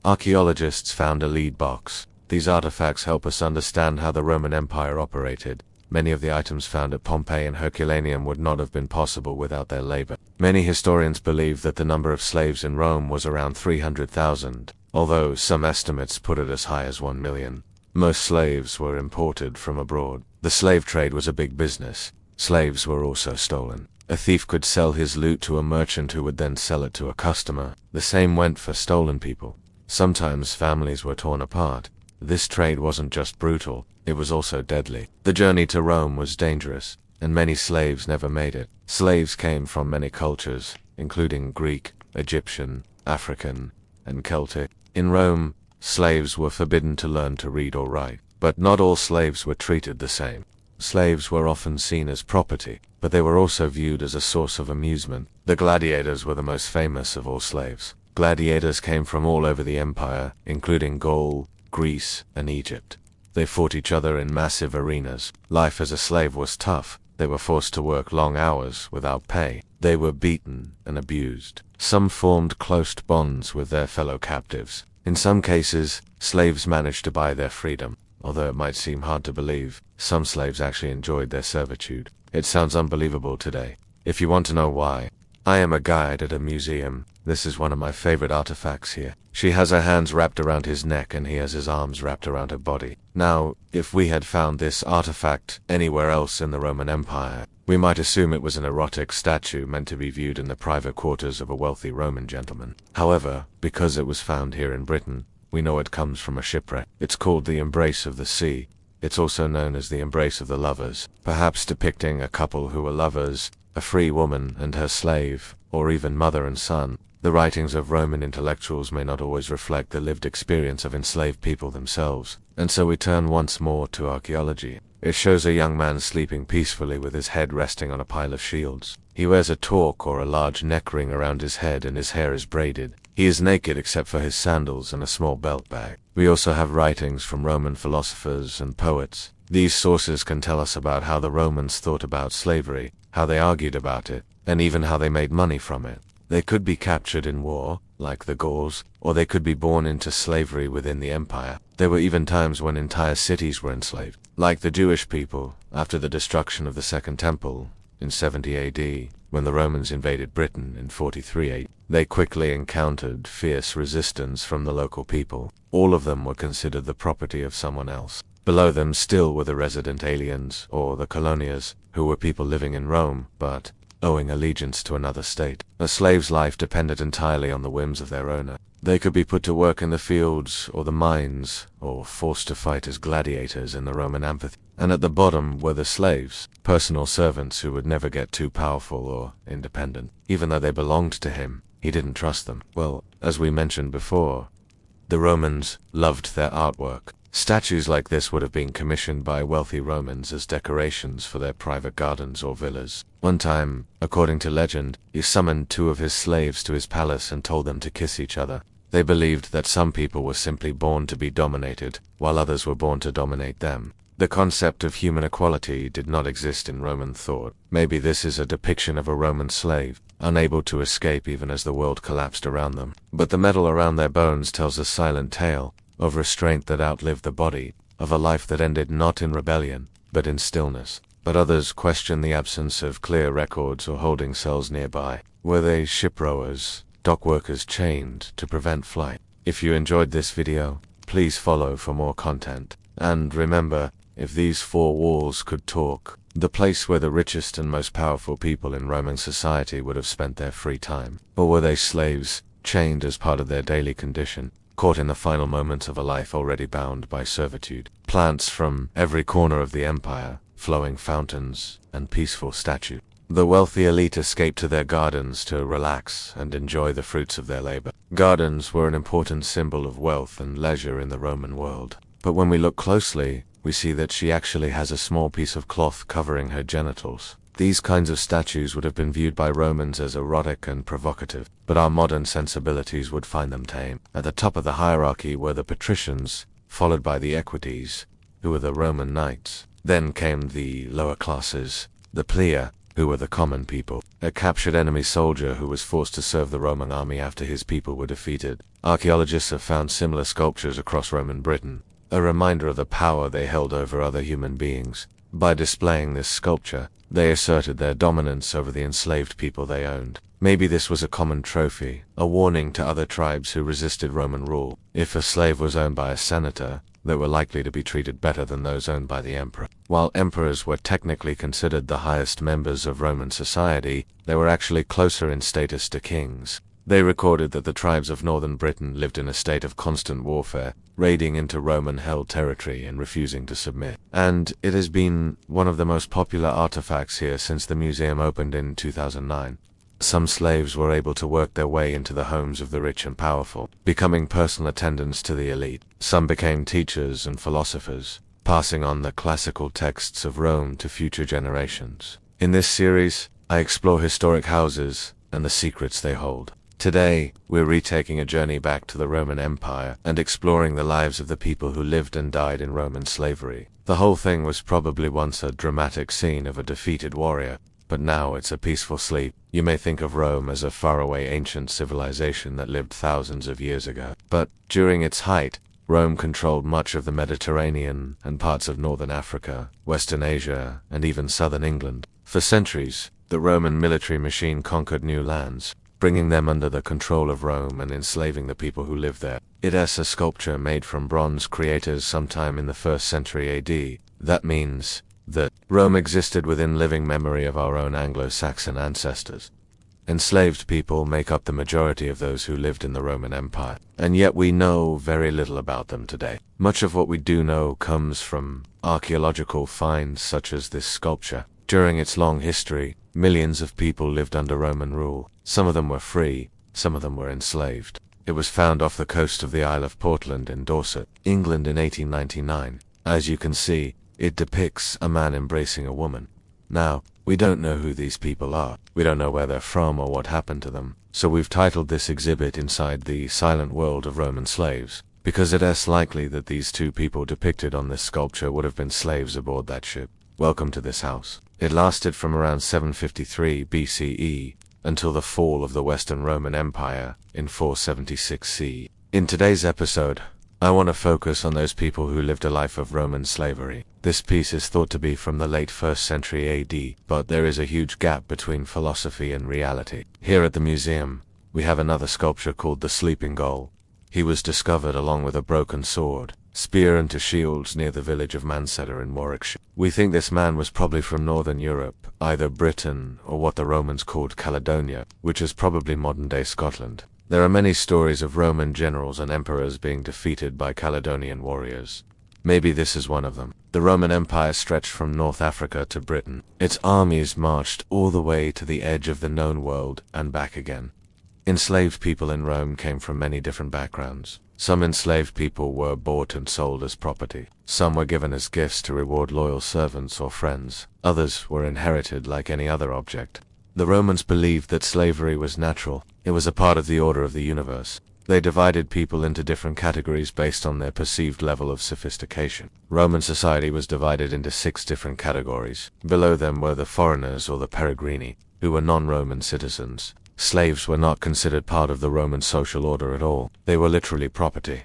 archaeologists found a lead box. These artifacts help us understand how the Roman Empire operated. Many of the items found at Pompeii and Herculaneum would not have been possible without their labor. Many historians believe that the number of slaves in Rome was around 300,000, although some estimates put it as high as 1 million. Most slaves were imported from abroad. The slave trade was a big business. Slaves were also stolen. A thief could sell his loot to a merchant who would then sell it to a customer. The same went for stolen people. Sometimes families were torn apart. This trade wasn't just brutal, it was also deadly. The journey to Rome was dangerous, and many slaves never made it. Slaves came from many cultures, including Greek, Egyptian, African, and Celtic. In Rome, slaves were forbidden to learn to read or write, but not all slaves were treated the same. Slaves were often seen as property, but they were also viewed as a source of amusement. The gladiators were the most famous of all slaves. Gladiators came from all over the empire, including Gaul, Greece, and Egypt. They fought each other in massive arenas. Life as a slave was tough. They were forced to work long hours without pay. They were beaten and abused. Some formed close bonds with their fellow captives. In some cases, slaves managed to buy their freedom. Although it might seem hard to believe, some slaves actually enjoyed their servitude. It sounds unbelievable today. If you want to know why, I am a guide at a museum. This is one of my favorite artifacts here. She has her hands wrapped around his neck and he has his arms wrapped around her body. Now, if we had found this artifact anywhere else in the Roman Empire, we might assume it was an erotic statue meant to be viewed in the private quarters of a wealthy Roman gentleman. However, because it was found here in Britain, we know it comes from a shipwreck. It's called the Embrace of the Sea. It's also known as the Embrace of the Lovers, perhaps depicting a couple who were lovers, a free woman and her slave, or even mother and son. The writings of Roman intellectuals may not always reflect the lived experience of enslaved people themselves, and so we turn once more to archaeology. It shows a young man sleeping peacefully with his head resting on a pile of shields. He wears a torque or a large neck ring around his head and his hair is braided. He is naked except for his sandals and a small belt bag. We also have writings from Roman philosophers and poets. These sources can tell us about how the Romans thought about slavery, how they argued about it, and even how they made money from it. They could be captured in war, like the Gauls, or they could be born into slavery within the empire. There were even times when entire cities were enslaved, like the Jewish people after the destruction of the Second Temple in 70 AD, when the Romans invaded Britain in 43 AD. They quickly encountered fierce resistance from the local people. All of them were considered the property of someone else. Below them still were the resident aliens, or the colonias, who were people living in Rome, but owing allegiance to another state. A slave's life depended entirely on the whims of their owner. They could be put to work in the fields or the mines, or forced to fight as gladiators in the Roman amphitheater. And at the bottom were the slaves, personal servants who would never get too powerful or independent. Even though they belonged to him, he didn't trust them. Well, as we mentioned before, the Romans loved their artwork. Statues like this would have been commissioned by wealthy Romans as decorations for their private gardens or villas. One time, according to legend, he summoned 2 of his slaves to his palace and told them to kiss each other. They believed that some people were simply born to be dominated, while others were born to dominate them. The concept of human equality did not exist in Roman thought. Maybe this is a depiction of a Roman slave, unable to escape even as the world collapsed around them. But the metal around their bones tells a silent tale of restraint that outlived the body, of a life that ended not in rebellion, but in stillness. But others question the absence of clear records or holding cells nearby. Were they ship rowers, dock workers chained to prevent flight? If you enjoyed this video, please follow for more content. And remember, if these 4 walls could talk, the place where the richest and most powerful people in Roman society would have spent their free time. Or were they slaves, chained as part of their daily condition, caught in the final moments of a life already bound by servitude? Plants from every corner of the empire, flowing fountains, and peaceful statues. The wealthy elite escaped to their gardens to relax and enjoy the fruits of their labor. Gardens were an important symbol of wealth and leisure in the Roman world. But when we look closely, we see that she actually has a small piece of cloth covering her genitals. These kinds of statues would have been viewed by Romans as erotic and provocative, but our modern sensibilities would find them tame. At the top of the hierarchy were the patricians, followed by the equites, who were the Roman knights. Then came the lower classes, the plea, who were the common people, a captured enemy soldier who was forced to serve the Roman army after his people were defeated. Archaeologists have found similar sculptures across Roman Britain, a reminder of the power they held over other human beings. By displaying this sculpture, they asserted their dominance over the enslaved people they owned. Maybe this was a common trophy, a warning to other tribes who resisted Roman rule. If a slave was owned by a senator, they were likely to be treated better than those owned by the emperor. While emperors were technically considered the highest members of Roman society, they were actually closer in status to kings. They recorded that the tribes of northern Britain lived in a state of constant warfare, raiding into Roman-held territory and refusing to submit. And it has been one of the most popular artifacts here since the museum opened in 2009. Some slaves were able to work their way into the homes of the rich and powerful, becoming personal attendants to the elite. Some became teachers and philosophers, passing on the classical texts of Rome to future generations. In this series, I explore historic houses and the secrets they hold. Today, we're retaking a journey back to the Roman Empire and exploring the lives of the people who lived and died in Roman slavery. The whole thing was probably once a dramatic scene of a defeated warrior, but now it's a peaceful sleep. You may think of Rome as a faraway ancient civilization that lived thousands of years ago. But during its height, Rome controlled much of the Mediterranean and parts of northern Africa, Western Asia, and even southern England. For centuries, the Roman military machine conquered new lands, bringing them under the control of Rome and enslaving the people who lived there. It is a sculpture made from bronze creators sometime in the 1st century AD. That means that Rome existed within living memory of our own Anglo-Saxon ancestors. Enslaved people make up the majority of those who lived in the Roman Empire, and yet we know very little about them today. Much of what we do know comes from archaeological finds such as this sculpture. During its long history, millions of people lived under Roman rule. Some of them were free, some of them were enslaved. It was found off the coast of the Isle of Portland in Dorset, England in 1899. As you can see, it depicts a man embracing a woman. Now, we don't know who these people are. We don't know where they're from or what happened to them. So we've titled this exhibit Inside the Silent World of Roman Slaves, because it is likely that these two people depicted on this sculpture would have been slaves aboard that ship. Welcome to this house. It lasted from around 753 BCE until the fall of the Western Roman Empire in 476 CE. In today's episode, I want to focus on those people who lived a life of Roman slavery. This piece is thought to be from the late 1st century AD, but there is a huge gap between philosophy and reality. Here at the museum, we have another sculpture called the Sleeping Gull. He was discovered along with a broken sword, spear and two shields near the village of Mansetta in Warwickshire. We think this man was probably from northern Europe, either Britain or what the Romans called Caledonia, which is probably modern-day Scotland. There are many stories of Roman generals and emperors being defeated by Caledonian warriors. Maybe this is one of them. The Roman Empire stretched from North Africa to Britain. Its armies marched all the way to the edge of the known world and back again. Enslaved people in Rome came from many different backgrounds. Some enslaved people were bought and sold as property. Some were given as gifts to reward loyal servants or friends. Others were inherited like any other object. The Romans believed that slavery was natural. It was a part of the order of the universe. They divided people into different categories based on their perceived level of sophistication. Roman society was divided into 6 different categories. Below them were the foreigners or the peregrini, who were non-Roman citizens. Slaves were not considered part of the Roman social order at all. They were literally property.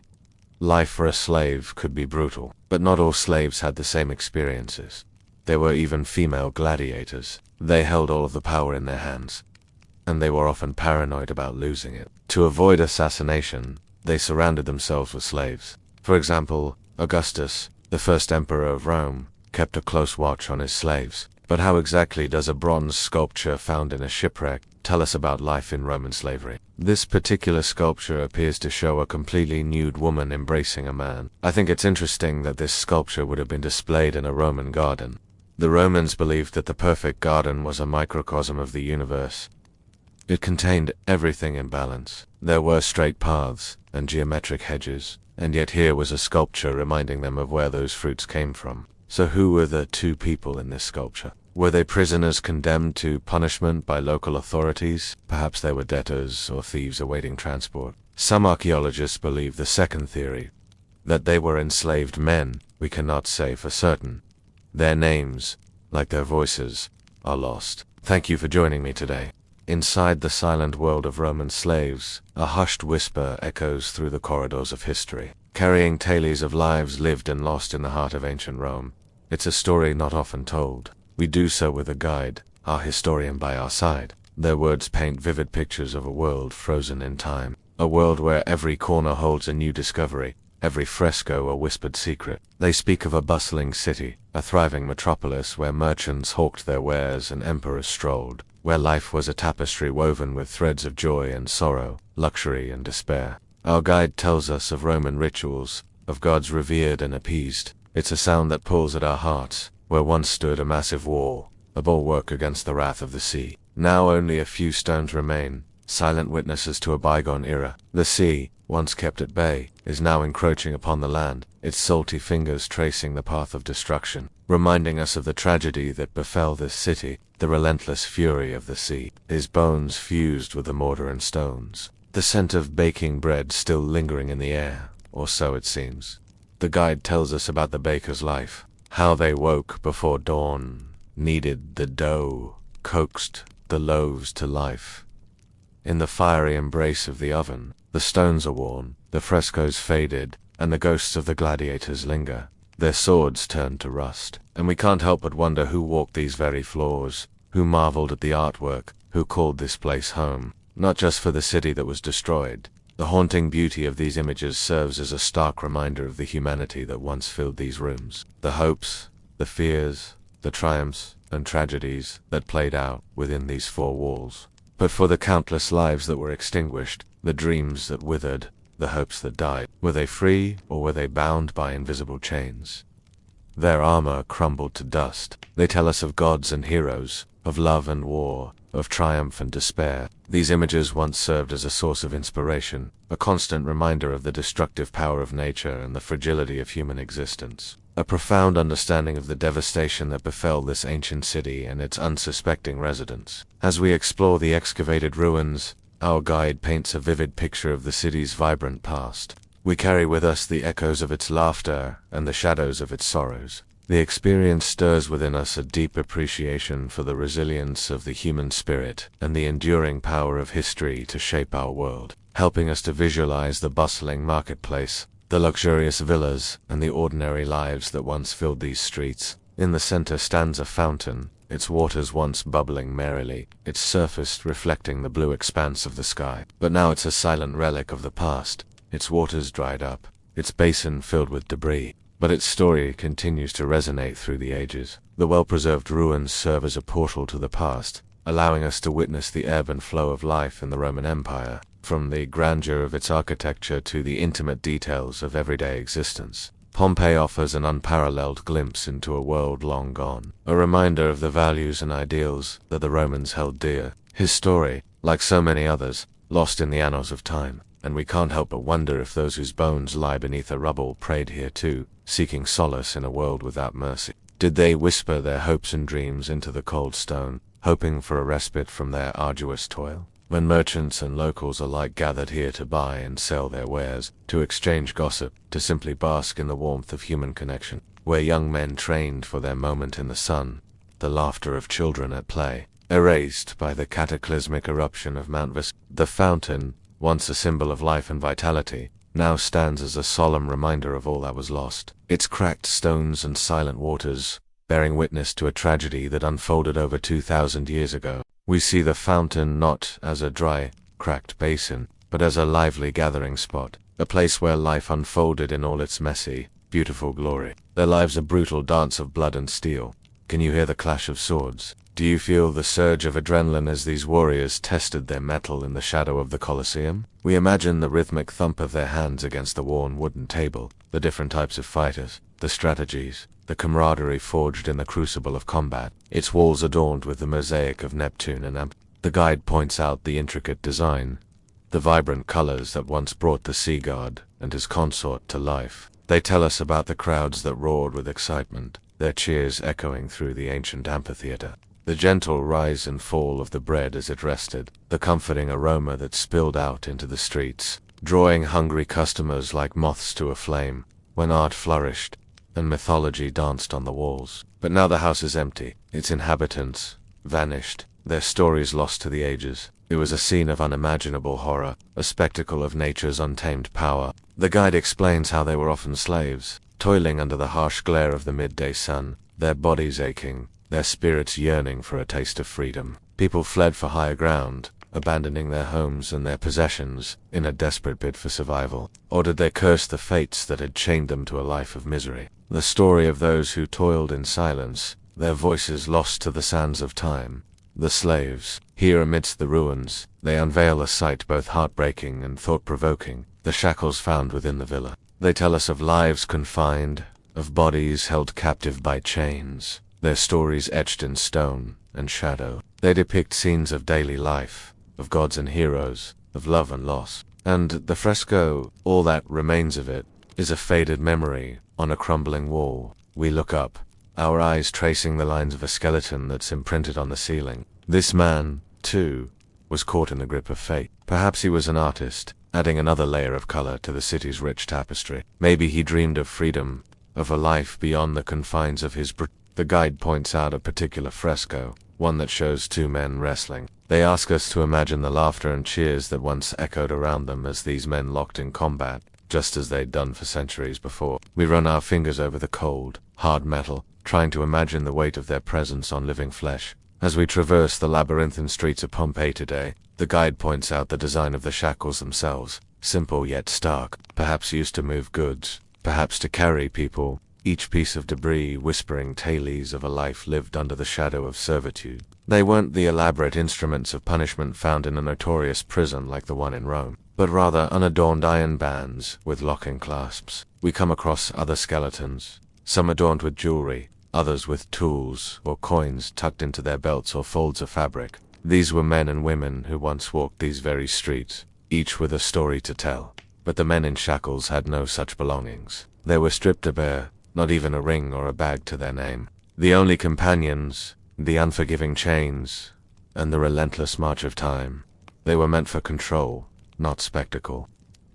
Life for a slave could be brutal, but not all slaves had the same experiences. There were even female gladiators. They held all of the power in their hands, and they were often paranoid about losing it. To avoid assassination, they surrounded themselves with slaves. For example, Augustus, the first emperor of Rome, kept a close watch on his slaves. But how exactly does a bronze sculpture found in a shipwreck tell us about life in Roman slavery? This particular sculpture appears to show a completely nude woman embracing a man. I think it's interesting that this sculpture would have been displayed in a Roman garden. The Romans believed that the perfect garden was a microcosm of the universe. It contained everything in balance. There were straight paths and geometric hedges, and yet here was a sculpture reminding them of where those fruits came from. So who were the two people in this sculpture? Were they prisoners condemned to punishment by local authorities? Perhaps they were debtors or thieves awaiting transport. Some archaeologists believe the second theory, That they were enslaved men, we cannot say for certain. Their names, like their voices, are lost. Thank you for joining me today. Inside the silent world of Roman slaves, a hushed whisper echoes through the corridors of history, carrying tales of lives lived and lost in the heart of ancient Rome. It's a story not often told. We do so with a guide, our historian by our side. Their words paint vivid pictures of a world frozen in time, a world where every corner holds a new discovery, every fresco a whispered secret. They speak of a bustling city, a thriving metropolis where merchants hawked their wares and emperors strolled, where life was a tapestry woven with threads of joy and sorrow, luxury and despair. Our guide tells us of Roman rituals, of gods revered and appeased. It's a sound that pulls at our hearts, where once stood a massive wall, a bulwark against the wrath of the sea. Now only a few stones remain, silent witnesses to a bygone era. The sea, once kept at bay, is now encroaching upon the land, its salty fingers tracing the path of destruction, reminding us of the tragedy that befell this city, the relentless fury of the sea, his bones fused with the mortar and stones, the scent of baking bread still lingering in the air, or so it seems. The guide tells us about the baker's life, how they woke before dawn, kneaded the dough, coaxed the loaves to life. In the fiery embrace of the oven, the stones are worn, the frescoes faded, and the ghosts of the gladiators linger. Their swords turn to rust, and we can't help but wonder who walked these very floors, who marveled at the artwork, who called this place home, not just for the city that was destroyed. The haunting beauty of these images serves as a stark reminder of the humanity that once filled these rooms, the hopes, the fears, the triumphs and tragedies that played out within these four walls. But for the countless lives that were extinguished, the dreams that withered, the hopes that died, were they free or were they bound by invisible chains? Their armor crumbled to dust. They tell us of gods and heroes, of love and war, of triumph and despair. These images once served as a source of inspiration, a constant reminder of the destructive power of nature and the fragility of human existence. A profound understanding of the devastation that befell this ancient city and its unsuspecting residents. As we explore the excavated ruins, our guide paints a vivid picture of the city's vibrant past. We carry with us the echoes of its laughter and the shadows of its sorrows. The experience stirs within us a deep appreciation for the resilience of the human spirit and the enduring power of history to shape our world, helping us to visualize the bustling marketplace, the luxurious villas, and the ordinary lives that once filled these streets. In the center stands a fountain, its waters once bubbling merrily, its surface reflecting the blue expanse of the sky. But now it's a silent relic of the past, its waters dried up, its basin filled with debris. But its story continues to resonate through the ages. The well-preserved ruins serve as a portal to the past, allowing us to witness the ebb and flow of life in the Roman Empire, from the grandeur of its architecture to the intimate details of everyday existence. Pompeii offers an unparalleled glimpse into a world long gone, a reminder of the values and ideals that the Romans held dear. His story, like so many others, lost in the annals of time, and we can't help but wonder if those whose bones lie beneath the rubble prayed here too, seeking solace in a world without mercy. Did they whisper their hopes and dreams into the cold stone, hoping for a respite from their arduous toil? When merchants and locals alike gathered here to buy and sell their wares, to exchange gossip, to simply bask in the warmth of human connection, where young men trained for their moment in the sun, the laughter of children at play, erased by the cataclysmic eruption of Mount Vesuvius. The fountain, once a symbol of life and vitality, now stands as a solemn reminder of all that was lost. Its cracked stones and silent waters, bearing witness to a tragedy that unfolded over 2,000 years ago. We see the fountain not as a dry, cracked basin, but as a lively gathering spot, a place where life unfolded in all its messy, beautiful glory. Their lives a brutal dance of blood and steel. Can you hear the clash of swords? Do you feel the surge of adrenaline as these warriors tested their mettle in the shadow of the Colosseum? We imagine the rhythmic thump of their hands against the worn wooden table, the different types of fighters, the strategies, the camaraderie forged in the crucible of combat, its walls adorned with the mosaic of Neptune and Amp. The guide points out the intricate design, the vibrant colors that once brought the sea god and his consort to life. They tell us about the crowds that roared with excitement, their cheers echoing through the ancient amphitheater. The gentle rise and fall of the bread as it rested, the comforting aroma that spilled out into the streets, drawing hungry customers like moths to a flame. when art flourished and mythology danced on the walls. But now the house is empty, its inhabitants vanished, their stories lost to the ages. It was a scene of unimaginable horror, a spectacle of nature's untamed power. The guide explains how they were often slaves, toiling under the harsh glare of the midday sun, their bodies aching, their spirits yearning for a taste of freedom. People fled for higher ground, abandoning their homes and their possessions in a desperate bid for survival. Or did they curse the fates that had chained them to a life of misery? The story of those who toiled in silence, their voices lost to the sands of time. The slaves, here amidst the ruins, they unveil a sight both heartbreaking and thought-provoking, the shackles found within the villa. They tell us of lives confined, of bodies held captive by chains, their stories etched in stone and shadow. They depict scenes of daily life, of gods and heroes, of love and loss. And the fresco, all that remains of it, is a faded memory on a crumbling wall. We look up, our eyes tracing the lines of a skeleton that's imprinted on the ceiling. This man, too, was caught in the grip of fate. Perhaps he was an artist, adding another layer of color to the city's rich tapestry. Maybe he dreamed of freedom, of a life beyond the confines of his The guide points out a particular fresco, one that shows two men wrestling. They ask us to imagine the laughter and cheers that once echoed around them as these men locked in combat, just as they'd done for centuries before. We run our fingers over the cold, hard metal, trying to imagine the weight of their presence on living flesh. As we traverse the labyrinthine streets of Pompeii today, the guide points out the design of the shackles themselves, simple yet stark, perhaps used to move goods, perhaps to carry people, each piece of debris whispering tales of a life lived under the shadow of servitude. They weren't the elaborate instruments of punishment found in a notorious prison like the one in Rome, but rather unadorned iron bands with locking clasps. We come across other skeletons, some adorned with jewelry, others with tools or coins tucked into their belts or folds of fabric. These were men and women who once walked these very streets, each with a story to tell. But the men in shackles had no such belongings. They were stripped bare, not even a ring or a bag to their name. The only companions, the unforgiving chains, and the relentless march of time. They were meant for control, not spectacle.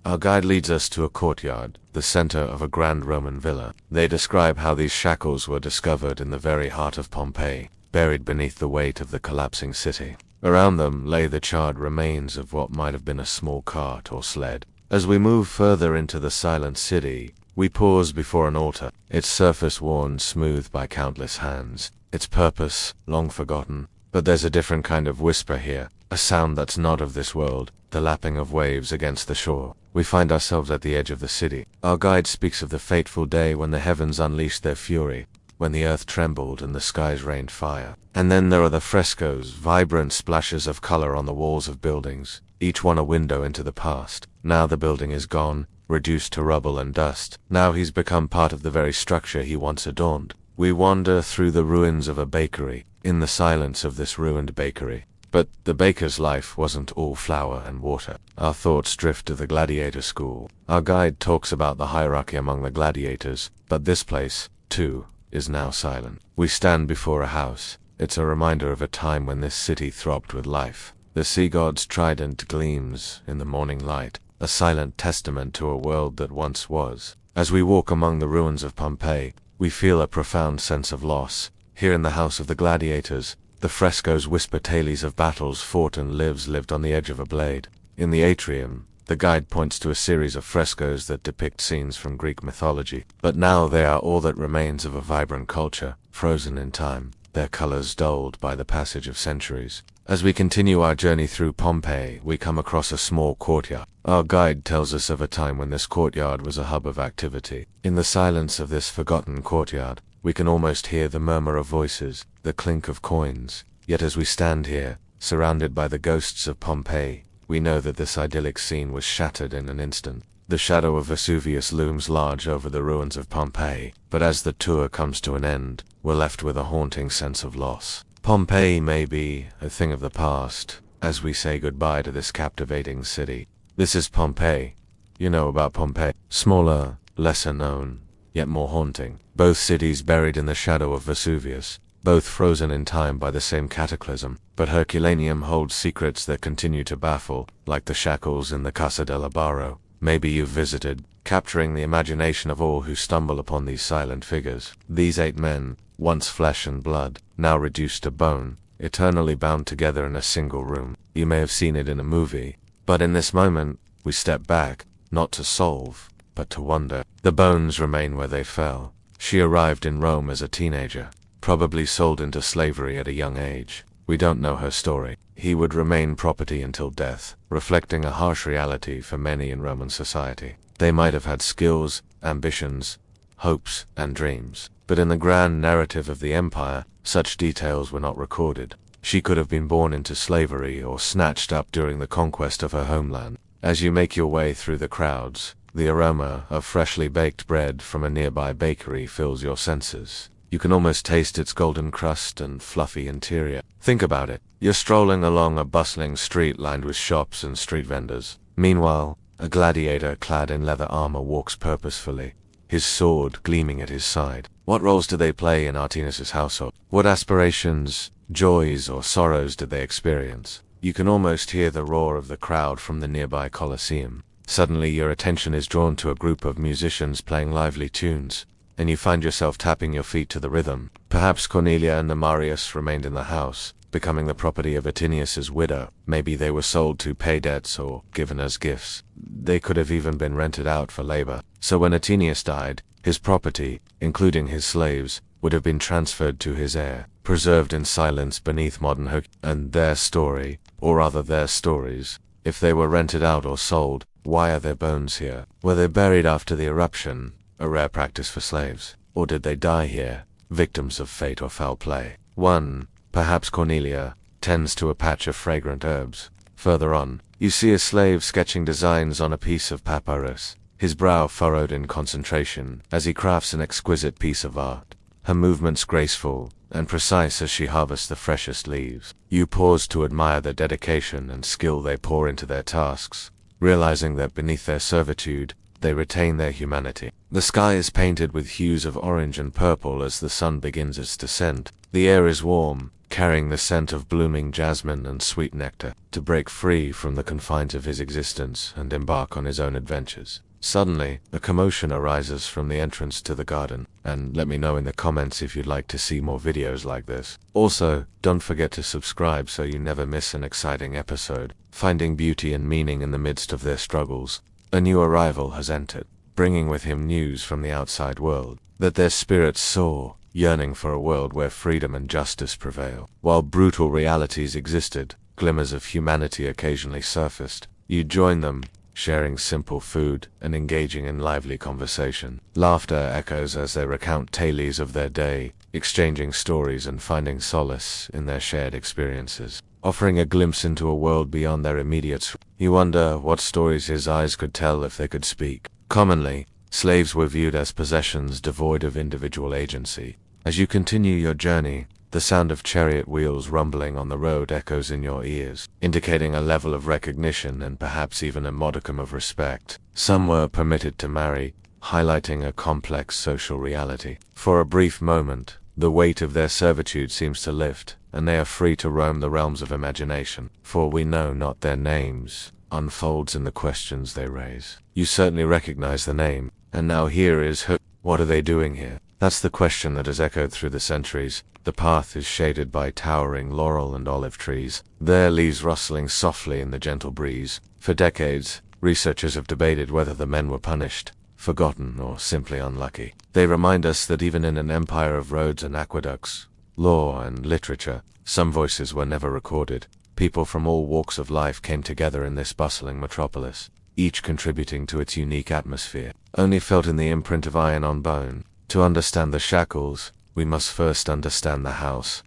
Our guide leads us to a courtyard, the center of a grand Roman villa. They describe how these shackles were discovered in the very heart of Pompeii, buried beneath the weight of the collapsing city. Around them lay the charred remains of what might have been a small cart or sled. As we move further into the silent city, we pause before an altar, its surface worn smooth by countless hands, its purpose long forgotten. But there's a different kind of whisper here, a sound that's not of this world, the lapping of waves against the shore. We find ourselves at the edge of the city. Our guide speaks of the fateful day when the heavens unleashed their fury, when the earth trembled and the skies rained fire. And then there are the frescoes, vibrant splashes of color on the walls of buildings, each one a window into the past. Now the building is gone, reduced to rubble and dust. Now he's become part of the very structure he once adorned. We wander through the ruins of a bakery, in the silence of this ruined bakery. But the baker's life wasn't all flour and water. Our thoughts drift to the gladiator school. Our guide talks about the hierarchy among the gladiators, but this place, too, is now silent. We stand before a house. It's a reminder of a time when this city throbbed with life. The sea god's trident gleams in the morning light, a silent testament to a world that once was. As we walk among the ruins of Pompeii, we feel a profound sense of loss. Here in the house of the gladiators, the frescoes whisper tales of battles fought and lives lived on the edge of a blade. In the atrium, the guide points to a series of frescoes that depict scenes from Greek mythology. But now they are all that remains of a vibrant culture, frozen in time, their colors dulled by the passage of centuries. As we continue our journey through Pompeii, we come across a small courtyard. Our guide tells us of a time when this courtyard was a hub of activity. In the silence of this forgotten courtyard, we can almost hear the murmur of voices, the clink of coins. Yet as we stand here, surrounded by the ghosts of Pompeii, we know that this idyllic scene was shattered in an instant. The shadow of Vesuvius looms large over the ruins of Pompeii, but as the tour comes to an end, we're left with a haunting sense of loss. Pompeii may be a thing of the past, as we say goodbye to this captivating city. This is Pompeii. You know about Pompeii. Smaller, lesser known, yet more haunting. Both cities buried in the shadow of Vesuvius, both frozen in time by the same cataclysm. But Herculaneum holds secrets that continue to baffle, like the shackles in the Casa della Barro. maybe you've visited, capturing the imagination of all who stumble upon these silent figures. These 8 men, once flesh and blood, now reduced to bone, eternally bound together in a single room. You may have seen it in a movie, but in this moment, we step back, not to solve, but to wonder. The bones remain where they fell. She arrived in Rome as a teenager, probably sold into slavery at a young age. We don't know her story. He would remain property until death, reflecting a harsh reality for many in Roman society. They might have had skills, ambitions, hopes, and dreams, but in the grand narrative of the empire, such details were not recorded. She could have been born into slavery or snatched up during the conquest of her homeland. As you make your way through the crowds, the aroma of freshly baked bread from a nearby bakery fills your senses. You can almost taste its golden crust and fluffy interior. Think about it. You're strolling along a bustling street lined with shops and street vendors. Meanwhile, a gladiator clad in leather armor walks purposefully, his sword gleaming at his side. What roles do they play in Artinus's household? What aspirations, joys, or sorrows did they experience? You can almost hear the roar of the crowd from the nearby Colosseum. Suddenly your attention is drawn to a group of musicians playing lively tunes, and you find yourself tapping your feet to the rhythm. Perhaps Cornelia and Marius remained in the house, becoming the property of Atinius's widow. Maybe they were sold to pay debts or given as gifts. They could have even been rented out for labor. So when Atinius died, his property, including his slaves, would have been transferred to his heir, preserved in silence beneath modern hook. And their story, or rather their stories, if they were rented out or sold, why are their bones here? Were they buried after the eruption, a rare practice for slaves? Or did they die here, victims of fate or foul play? One, perhaps Cornelia, tends to a patch of fragrant herbs. Further on, you see a slave sketching designs on a piece of papyrus, his brow furrowed in concentration as he crafts an exquisite piece of art, her movements graceful and precise as she harvests the freshest leaves. You pause to admire the dedication and skill they pour into their tasks, realizing that beneath their servitude, they retain their humanity. The sky is painted with hues of orange and purple as the sun begins its descent. The air is warm, carrying the scent of blooming jasmine and sweet nectar. To break free from the confines of his existence and embark on his own adventures. Suddenly, a commotion arises from the entrance to the garden, and let me know in the comments if you'd like to see more videos like this. Also, don't forget to subscribe so you never miss an exciting episode. Finding beauty and meaning in the midst of their struggles, a new arrival has entered, bringing with him news from the outside world, that their spirits soar, yearning for a world where freedom and justice prevail. While brutal realities existed, glimmers of humanity occasionally surfaced. You join them, sharing simple food and engaging in lively conversation. Laughter echoes as they recount tales of their day, exchanging stories and finding solace in their shared experiences. Offering a glimpse into a world beyond their immediate. You wonder what stories his eyes could tell if they could speak. Commonly, slaves were viewed as possessions devoid of individual agency. As you continue your journey, the sound of chariot wheels rumbling on the road echoes in your ears, indicating a level of recognition and perhaps even a modicum of respect. Some were permitted to marry, highlighting a complex social reality. For a brief moment, the weight of their servitude seems to lift, and they are free to roam the realms of imagination. For we know not their names, unfolds in the questions they raise. You certainly recognize the name, and now here is her. What are they doing here? That's the question that has echoed through the centuries. The path is shaded by towering laurel and olive trees, their leaves rustling softly in the gentle breeze. For decades, researchers have debated whether the men were punished, forgotten, or simply unlucky. They remind us that even in an empire of roads and aqueducts, law and literature, some voices were never recorded. People from all walks of life came together in this bustling metropolis, each contributing to its unique atmosphere, only felt in the imprint of iron on bone. To understand the shackles, we must first understand the house.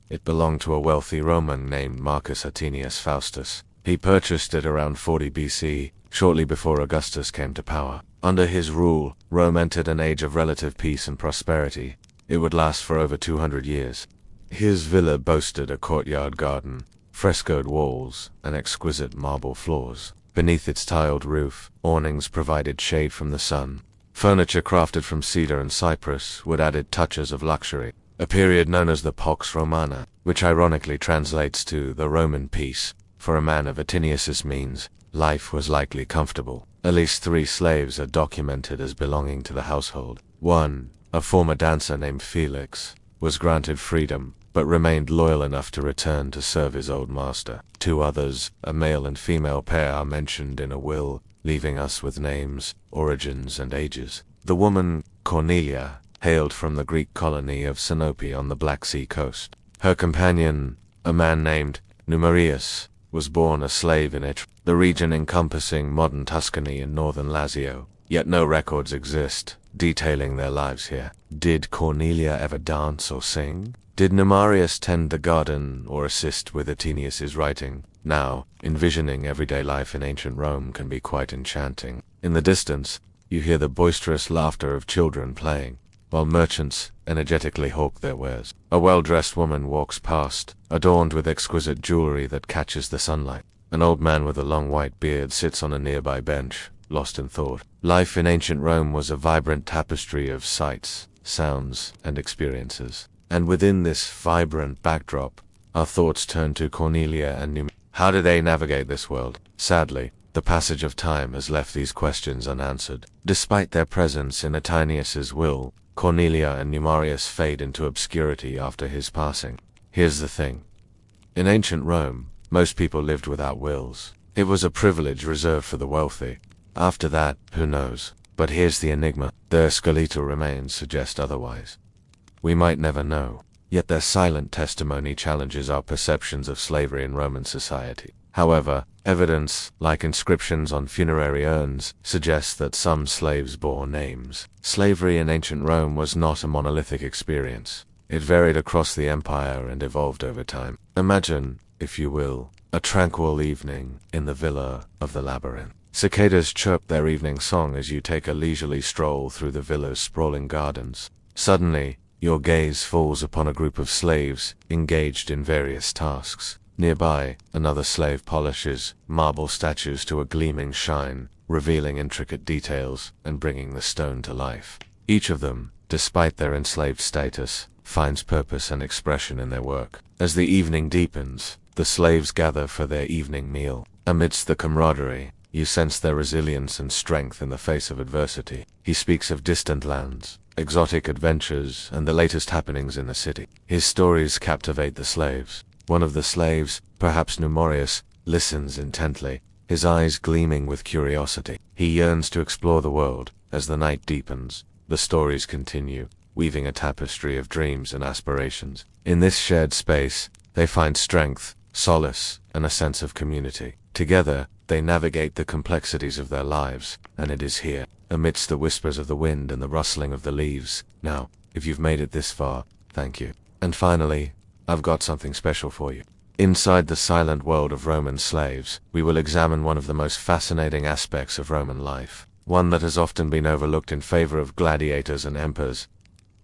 It belonged to a wealthy Roman named Marcus Atinius Faustus. He purchased it around 40 BC, shortly before Augustus came to power. Under his rule, Rome entered an age of relative peace and prosperity. It would last for over 200 years. His villa boasted a courtyard garden, frescoed walls, and exquisite marble floors. Beneath its tiled roof, awnings provided shade from the sun. Furniture crafted from cedar and cypress would added touches of luxury, a period known as the Pax Romana, which ironically translates to the Roman peace. For a man of Atinius's means, life was likely comfortable. At least 3 slaves are documented as belonging to the household. One, a former dancer named Felix, was granted freedom, but remained loyal enough to return to serve his old master. 2 others, a male and female pair, are mentioned in a will, leaving us with names, origins, and ages. The woman, Cornelia, hailed from the Greek colony of Sinope on the Black Sea coast. Her companion, a man named Numerius, was born a slave in Itri, the region encompassing modern Tuscany and northern Lazio, yet no records exist detailing their lives here. Did Cornelia ever dance or sing? Did Numerius tend the garden or assist with Atenius's writing? Now, envisioning everyday life in ancient Rome can be quite enchanting. In the distance, you hear the boisterous laughter of children playing, while merchants energetically hawk their wares. A well-dressed woman walks past, adorned with exquisite jewelry that catches the sunlight. An old man with a long white beard sits on a nearby bench, lost in thought. Life in ancient Rome was a vibrant tapestry of sights, sounds, and experiences. And within this vibrant backdrop, our thoughts turn to Cornelia and Numerius. How did they navigate this world? Sadly, the passage of time has left these questions unanswered. Despite their presence in Atinius's will, Cornelia and Numerius fade into obscurity after his passing. Here's the thing. In ancient Rome, most people lived without wills. It was a privilege reserved for the wealthy. After that, who knows? But here's the enigma. Their skeletal remains suggest otherwise. We might never know. Yet their silent testimony challenges our perceptions of slavery in Roman society. However, evidence, like inscriptions on funerary urns, suggests that some slaves bore names. Slavery in ancient Rome was not a monolithic experience. It varied across the empire and evolved over time. Imagine, if you will, a tranquil evening in the villa of the labyrinth. Cicadas chirp their evening song as you take a leisurely stroll through the villa's sprawling gardens. Suddenly, your gaze falls upon a group of slaves engaged in various tasks. Nearby, another slave polishes marble statues to a gleaming shine, revealing intricate details and bringing the stone to life. Each of them, despite their enslaved status, finds purpose and expression in their work. As the evening deepens, the slaves gather for their evening meal. Amidst the camaraderie, you sense their resilience and strength in the face of adversity. He speaks of distant lands, exotic adventures, and the latest happenings in the city. His stories captivate the slaves. One of the slaves, perhaps Numerius, listens intently, his eyes gleaming with curiosity. He yearns to explore the world. As the night deepens, the stories continue, weaving a tapestry of dreams and aspirations. In this shared space, they find strength, solace, and a sense of community. Together, they navigate the complexities of their lives, and it is here, amidst the whispers of the wind and the rustling of the leaves. Now, if you've made it this far, thank you. And finally, I've got something special for you. Inside the silent world of Roman slaves, we will examine one of the most fascinating aspects of Roman life, one that has often been overlooked in favor of gladiators and emperors.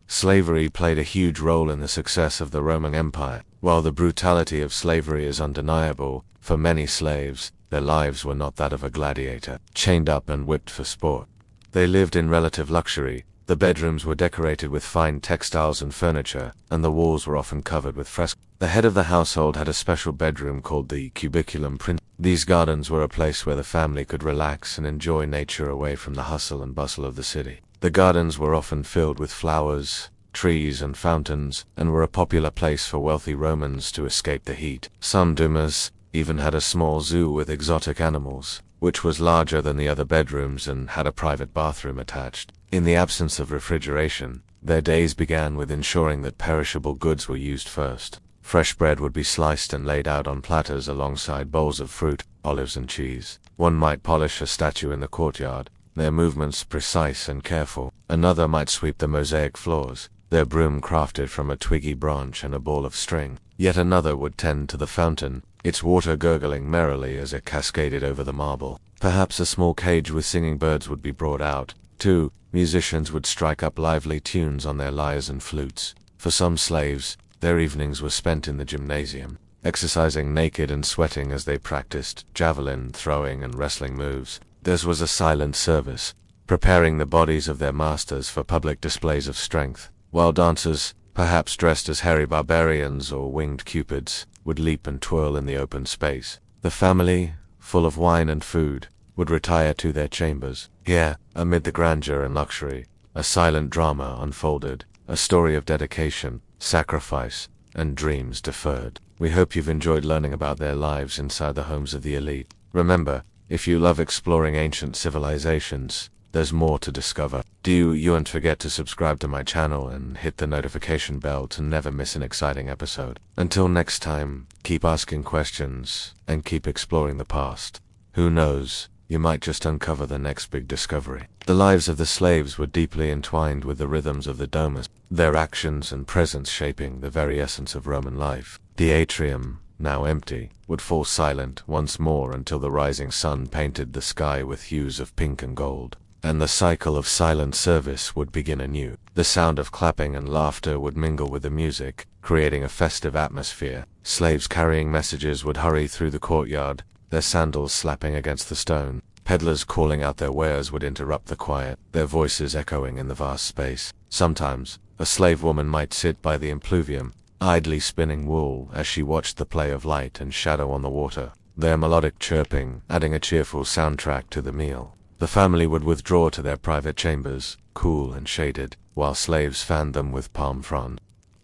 Slavery played a huge role in the success of the Roman Empire. While the brutality of slavery is undeniable, for many slaves, their lives were not that of a gladiator, chained up and whipped for sport. They lived in relative luxury. The bedrooms were decorated with fine textiles and furniture, and the walls were often covered with frescoes. The head of the household had a special bedroom called the cubiculum principum. These gardens were a place where the family could relax and enjoy nature away from the hustle and bustle of the city. The gardens were often filled with flowers, trees, and fountains, and were a popular place for wealthy Romans to escape the heat. Some dumas even had a small zoo with exotic animals, which was larger than the other bedrooms and had a private bathroom attached. In the absence of refrigeration, their days began with ensuring that perishable goods were used first. Fresh bread would be sliced and laid out on platters alongside bowls of fruit, olives, and cheese. One might polish a statue in the courtyard, their movements precise and careful. Another might sweep the mosaic floors, their broom crafted from a twiggy branch and a ball of string. Yet another would tend to the fountain, its water gurgling merrily as it cascaded over the marble. Perhaps a small cage with singing birds would be brought out. 2. Musicians would strike up lively tunes on their lyres and flutes. For some slaves, their evenings were spent in the gymnasium, exercising naked and sweating as they practiced javelin throwing and wrestling moves. Theirs was a silent service, preparing the bodies of their masters for public displays of strength, while dancers, perhaps dressed as hairy barbarians or winged cupids, would leap and twirl in the open space. The family, full of wine and food, would retire to their chambers. Here, amid the grandeur and luxury, a silent drama unfolded, a story of dedication, sacrifice, and dreams deferred. We hope you've enjoyed learning about their lives inside the homes of the elite. Remember, if you love exploring ancient civilizations, there's more to discover. Do you and forget to subscribe to my channel and hit the notification bell to never miss an exciting episode. Until next time, keep asking questions and keep exploring the past. Who knows, you might just uncover the next big discovery. The lives of the slaves were deeply entwined with the rhythms of the Domus, their actions and presence shaping the very essence of Roman life. The atrium, now empty, would fall silent once more until the rising sun painted the sky with hues of pink and gold, and the cycle of silent service would begin anew. The sound of clapping and laughter would mingle with the music, creating a festive atmosphere. Slaves carrying messages would hurry through the courtyard, their sandals slapping against the stone. Peddlers calling out their wares would interrupt the quiet, their voices echoing in the vast space. Sometimes, a slave woman might sit by the impluvium, idly spinning wool as she watched the play of light and shadow on the water, their melodic chirping adding a cheerful soundtrack to the meal. The family would withdraw to their private chambers, cool and shaded, while slaves fanned them with palm fronds.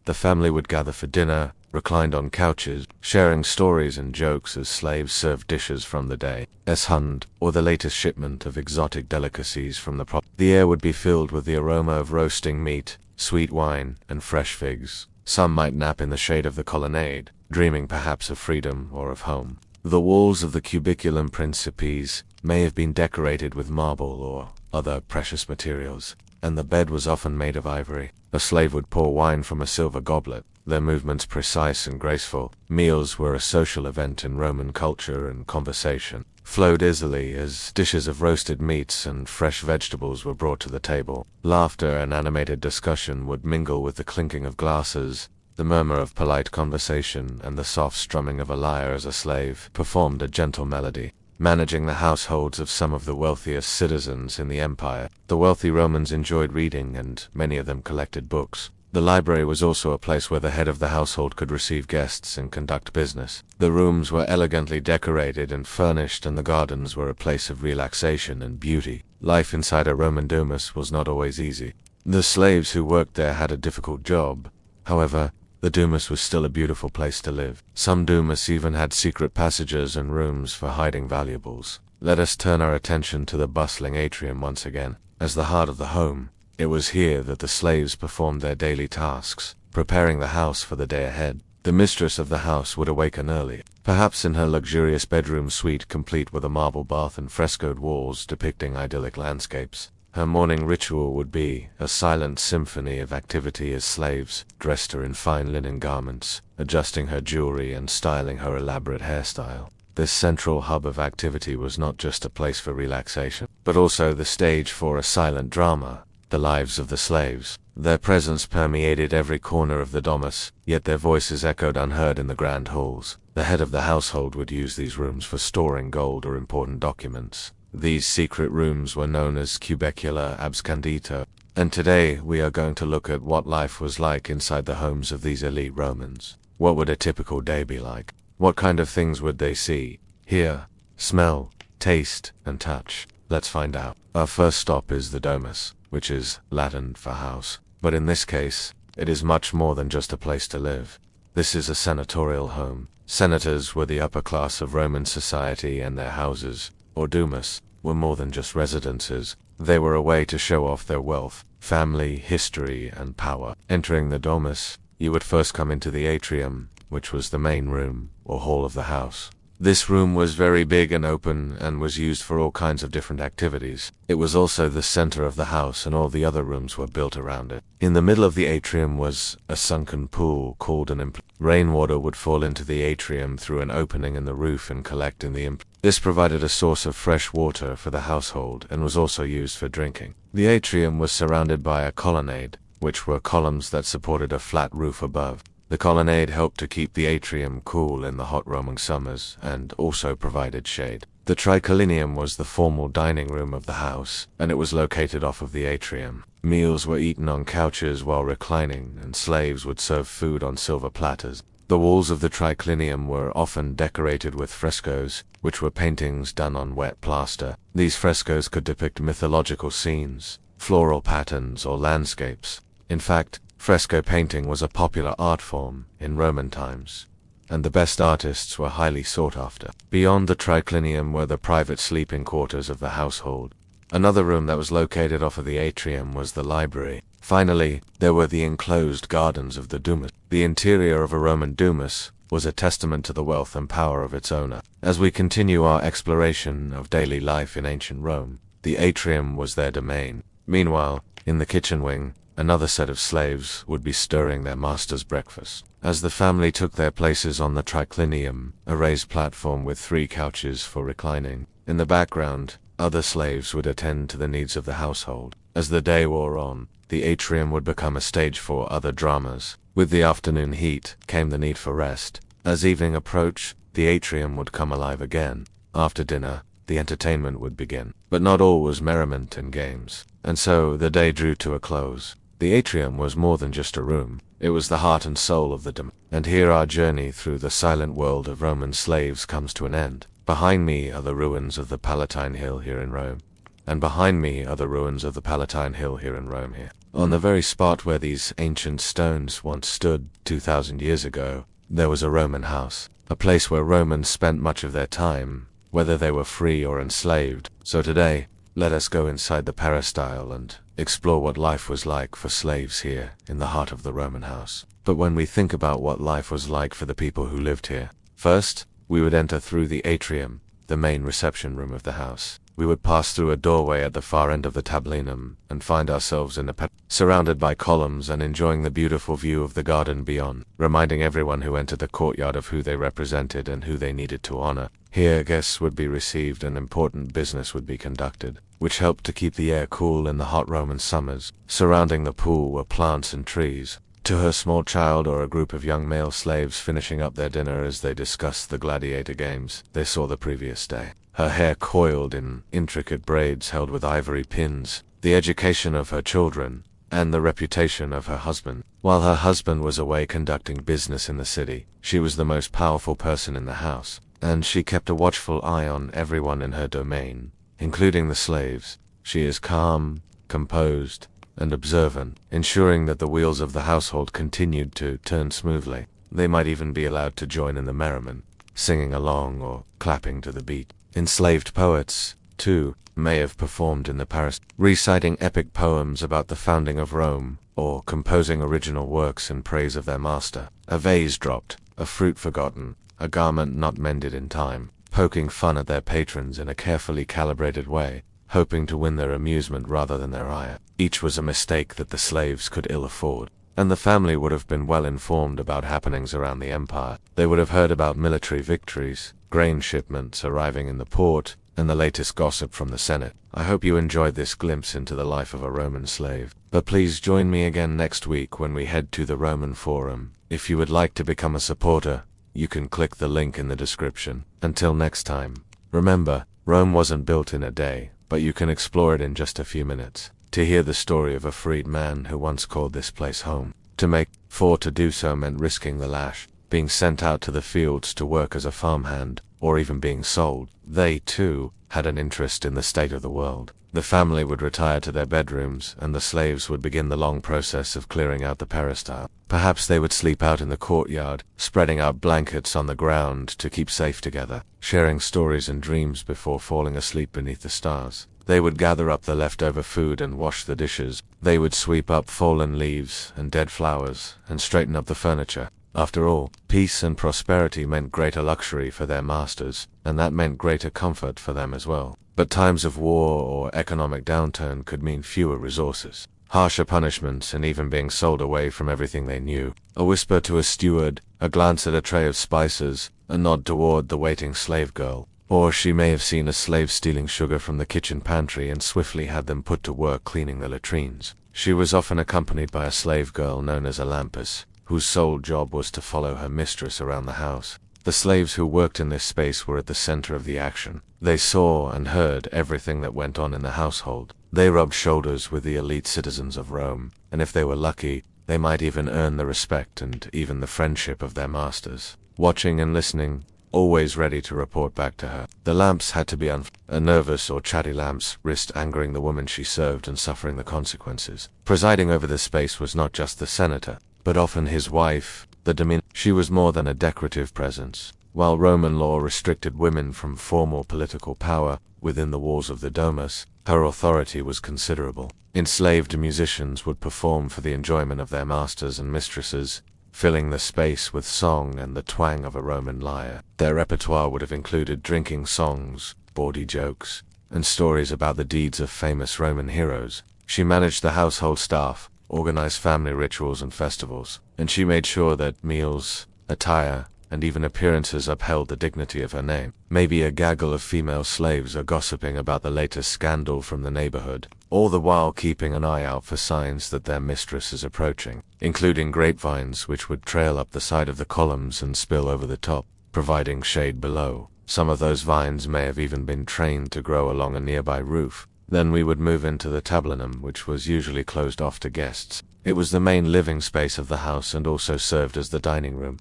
The family would gather for dinner, reclined on couches, sharing stories and jokes as slaves served dishes from the day, hunt, or the latest shipment of exotic delicacies from the The air would be filled with the aroma of roasting meat, sweet wine, and fresh figs. Some might nap in the shade of the colonnade, dreaming perhaps of freedom or of home. The walls of the cubiculum principes may have been decorated with marble or other precious materials, and the bed was often made of ivory. A slave would pour wine from a silver goblet, their movements precise and graceful. Meals were a social event in Roman culture, and conversation flowed easily as dishes of roasted meats and fresh vegetables were brought to the table. Laughter and animated discussion would mingle with the clinking of glasses, the murmur of polite conversation, and the soft strumming of a lyre as a slave performed a gentle melody. Managing the households of some of the wealthiest citizens in the empire, the wealthy Romans enjoyed reading, and many of them collected books. The library was also a place where the head of the household could receive guests and conduct business. The rooms were elegantly decorated and furnished, and the gardens were a place of relaxation and beauty. Life inside a Roman domus was not always easy. The slaves who worked there had a difficult job. However, the domus was still a beautiful place to live. Some domus even had secret passages and rooms for hiding valuables. Let us turn our attention to the bustling atrium once again. As the heart of the home, it was here that the slaves performed their daily tasks, preparing the house for the day ahead. The mistress of the house would awaken early, perhaps in her luxurious bedroom suite complete with a marble bath and frescoed walls depicting idyllic landscapes. Her morning ritual would be a silent symphony of activity as slaves dressed her in fine linen garments, adjusting her jewelry and styling her elaborate hairstyle. This central hub of activity was not just a place for relaxation, but also the stage for a silent drama, the lives of the slaves. Their presence permeated every corner of the domus, yet their voices echoed unheard in the grand halls. The head of the household would use these rooms for storing gold or important documents. These secret rooms were known as cubicula abscondita, and today we are going to look at what life was like inside the homes of these elite Romans. What would a typical day be like? What kind of things would they see, hear, smell, taste, and touch? Let's find out. Our first stop is the domus, which is Latin for house, but in this case, it is much more than just a place to live. This is a senatorial home. Senators were the upper class of Roman society, and their houses, or domus, were more than just residences. They were a way to show off their wealth, family, history, and power. Entering the domus, you would first come into the atrium, which was the main room, or hall of the house. This room was very big and open, and was used for all kinds of different activities. It was also the center of the house, and all the other rooms were built around it. In the middle of the atrium was a sunken pool called an Rainwater would fall into the atrium through an opening in the roof and collect in the This provided a source of fresh water for the household, and was also used for drinking. The atrium was surrounded by a colonnade, which were columns that supported a flat roof above. The colonnade helped to keep the atrium cool in the hot Roman summers, and also provided shade. The triclinium was the formal dining room of the house, and it was located off of the atrium. Meals were eaten on couches while reclining, and slaves would serve food on silver platters. The walls of the triclinium were often decorated with frescoes, which were paintings done on wet plaster. These frescoes could depict mythological scenes, floral patterns, or landscapes. In fact, fresco painting was a popular art form in Roman times, and the best artists were highly sought after. Beyond the triclinium were the private sleeping quarters of the household. Another room that was located off of the atrium was the library. Finally, there were the enclosed gardens of the Domus. The interior of a Roman domus was a testament to the wealth and power of its owner. As we continue our exploration of daily life in ancient Rome, the atrium was their domain. Meanwhile, in the kitchen wing, another set of slaves would be stirring their master's breakfast. As the family took their places on the triclinium, a raised platform with 3 couches for reclining, in the background, other slaves would attend to the needs of the household. As the day wore on, the atrium would become a stage for other dramas. With the afternoon heat came the need for rest. As evening approached, the atrium would come alive again. After dinner, the entertainment would begin. But not all was merriment and games. And so the day drew to a close. The atrium was more than just a room. It was the heart and soul of the domain. And here our journey through the silent world of Roman slaves comes to an end. Behind me are the ruins of the Palatine Hill here in Rome. And behind me are the ruins of the Palatine Hill here in Rome here. On the very spot where these ancient stones once stood 2,000 years ago, there was a Roman house. A place where Romans spent much of their time, whether they were free or enslaved. So today, let us go inside the peristyle and explore what life was like for slaves here in the heart of the Roman house. But when we think about what life was like for the people who lived here, first, we would enter through the atrium, the main reception room of the house. We would pass through a doorway at the far end of the tablinum and find ourselves in surrounded by columns and enjoying the beautiful view of the garden beyond, reminding everyone who entered the courtyard of who they represented and who they needed to honor. Here guests would be received and important business would be conducted, which helped to keep the air cool in the hot Roman summers. Surrounding the pool were plants and trees. To her small child or a group of young male slaves finishing up their dinner as they discussed the gladiator games they saw the previous day. Her hair coiled in intricate braids held with ivory pins, the education of her children, and the reputation of her husband. While her husband was away conducting business in the city, she was the most powerful person in the house, and she kept a watchful eye on everyone in her domain, including the slaves. She is calm, composed, and observant, ensuring that the wheels of the household continued to turn smoothly. They might even be allowed to join in the merriment, singing along or clapping to the beat. Enslaved poets, too, may have performed in the Paris, reciting epic poems about the founding of Rome, or composing original works in praise of their master. A vase dropped, a fruit forgotten, a garment not mended in time, poking fun at their patrons in a carefully calibrated way, hoping to win their amusement rather than their ire. Each was a mistake that the slaves could ill afford, and the family would have been well informed about happenings around the empire. They would have heard about military victories, grain shipments arriving in the port, and the latest gossip from the Senate. I hope you enjoyed this glimpse into the life of a Roman slave. But please join me again next week when we head to the Roman Forum. If you would like to become a supporter, you can click the link in the description. Until next time, remember, Rome wasn't built in a day, but you can explore it in just a few minutes. To hear the story of a freed man who once called this place home. To do so meant risking the lash, being sent out to the fields to work as a farmhand, or even being sold. They, too, had an interest in the state of the world. The family would retire to their bedrooms, and the slaves would begin the long process of clearing out the peristyle. Perhaps they would sleep out in the courtyard, spreading out blankets on the ground to keep safe together, sharing stories and dreams before falling asleep beneath the stars. They would gather up the leftover food and wash the dishes. They would sweep up fallen leaves and dead flowers and straighten up the furniture. After all, peace and prosperity meant greater luxury for their masters, and that meant greater comfort for them as well. But times of war or economic downturn could mean fewer resources, harsher punishments, and even being sold away from everything they knew. A whisper to a steward, a glance at a tray of spices, a nod toward the waiting slave girl. Or she may have seen a slave stealing sugar from the kitchen pantry and swiftly had them put to work cleaning the latrines. She was often accompanied by a slave girl known as a lampus, whose sole job was to follow her mistress around the house. The slaves who worked in this space were at the center of the action. They saw and heard everything that went on in the household. They rubbed shoulders with the elite citizens of Rome, and if they were lucky, They might even earn the respect and even the friendship of their masters. Watching and listening, always ready to report back to her. The lamps had to be a nervous or chatty lamps risked angering the woman she served and suffering the consequences. Presiding over this space was not just the senator, but often his wife, the Domina. She was more than a decorative presence. While Roman law restricted women from formal political power within the walls of the domus, her authority was considerable. Enslaved musicians would perform for the enjoyment of their masters and mistresses, filling the space with song and the twang of a Roman lyre. Their repertoire would have included drinking songs, bawdy jokes, and stories about the deeds of famous Roman heroes. She managed the household staff, organized family rituals and festivals, and she made sure that meals, attire, and even appearances upheld the dignity of her name. Maybe a gaggle of female slaves are gossiping about the latest scandal from the neighborhood, all the while keeping an eye out for signs that their mistress is approaching, including grapevines which would trail up the side of the columns and spill over the top, providing shade below. Some of those vines may have even been trained to grow along a nearby roof. Then we would move into the tablinum, which was usually closed off to guests. It was the main living space of the house and also served as the dining room.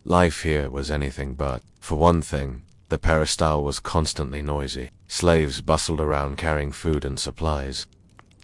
Life here was anything but. For one thing, the peristyle was constantly noisy. Slaves bustled around carrying food and supplies.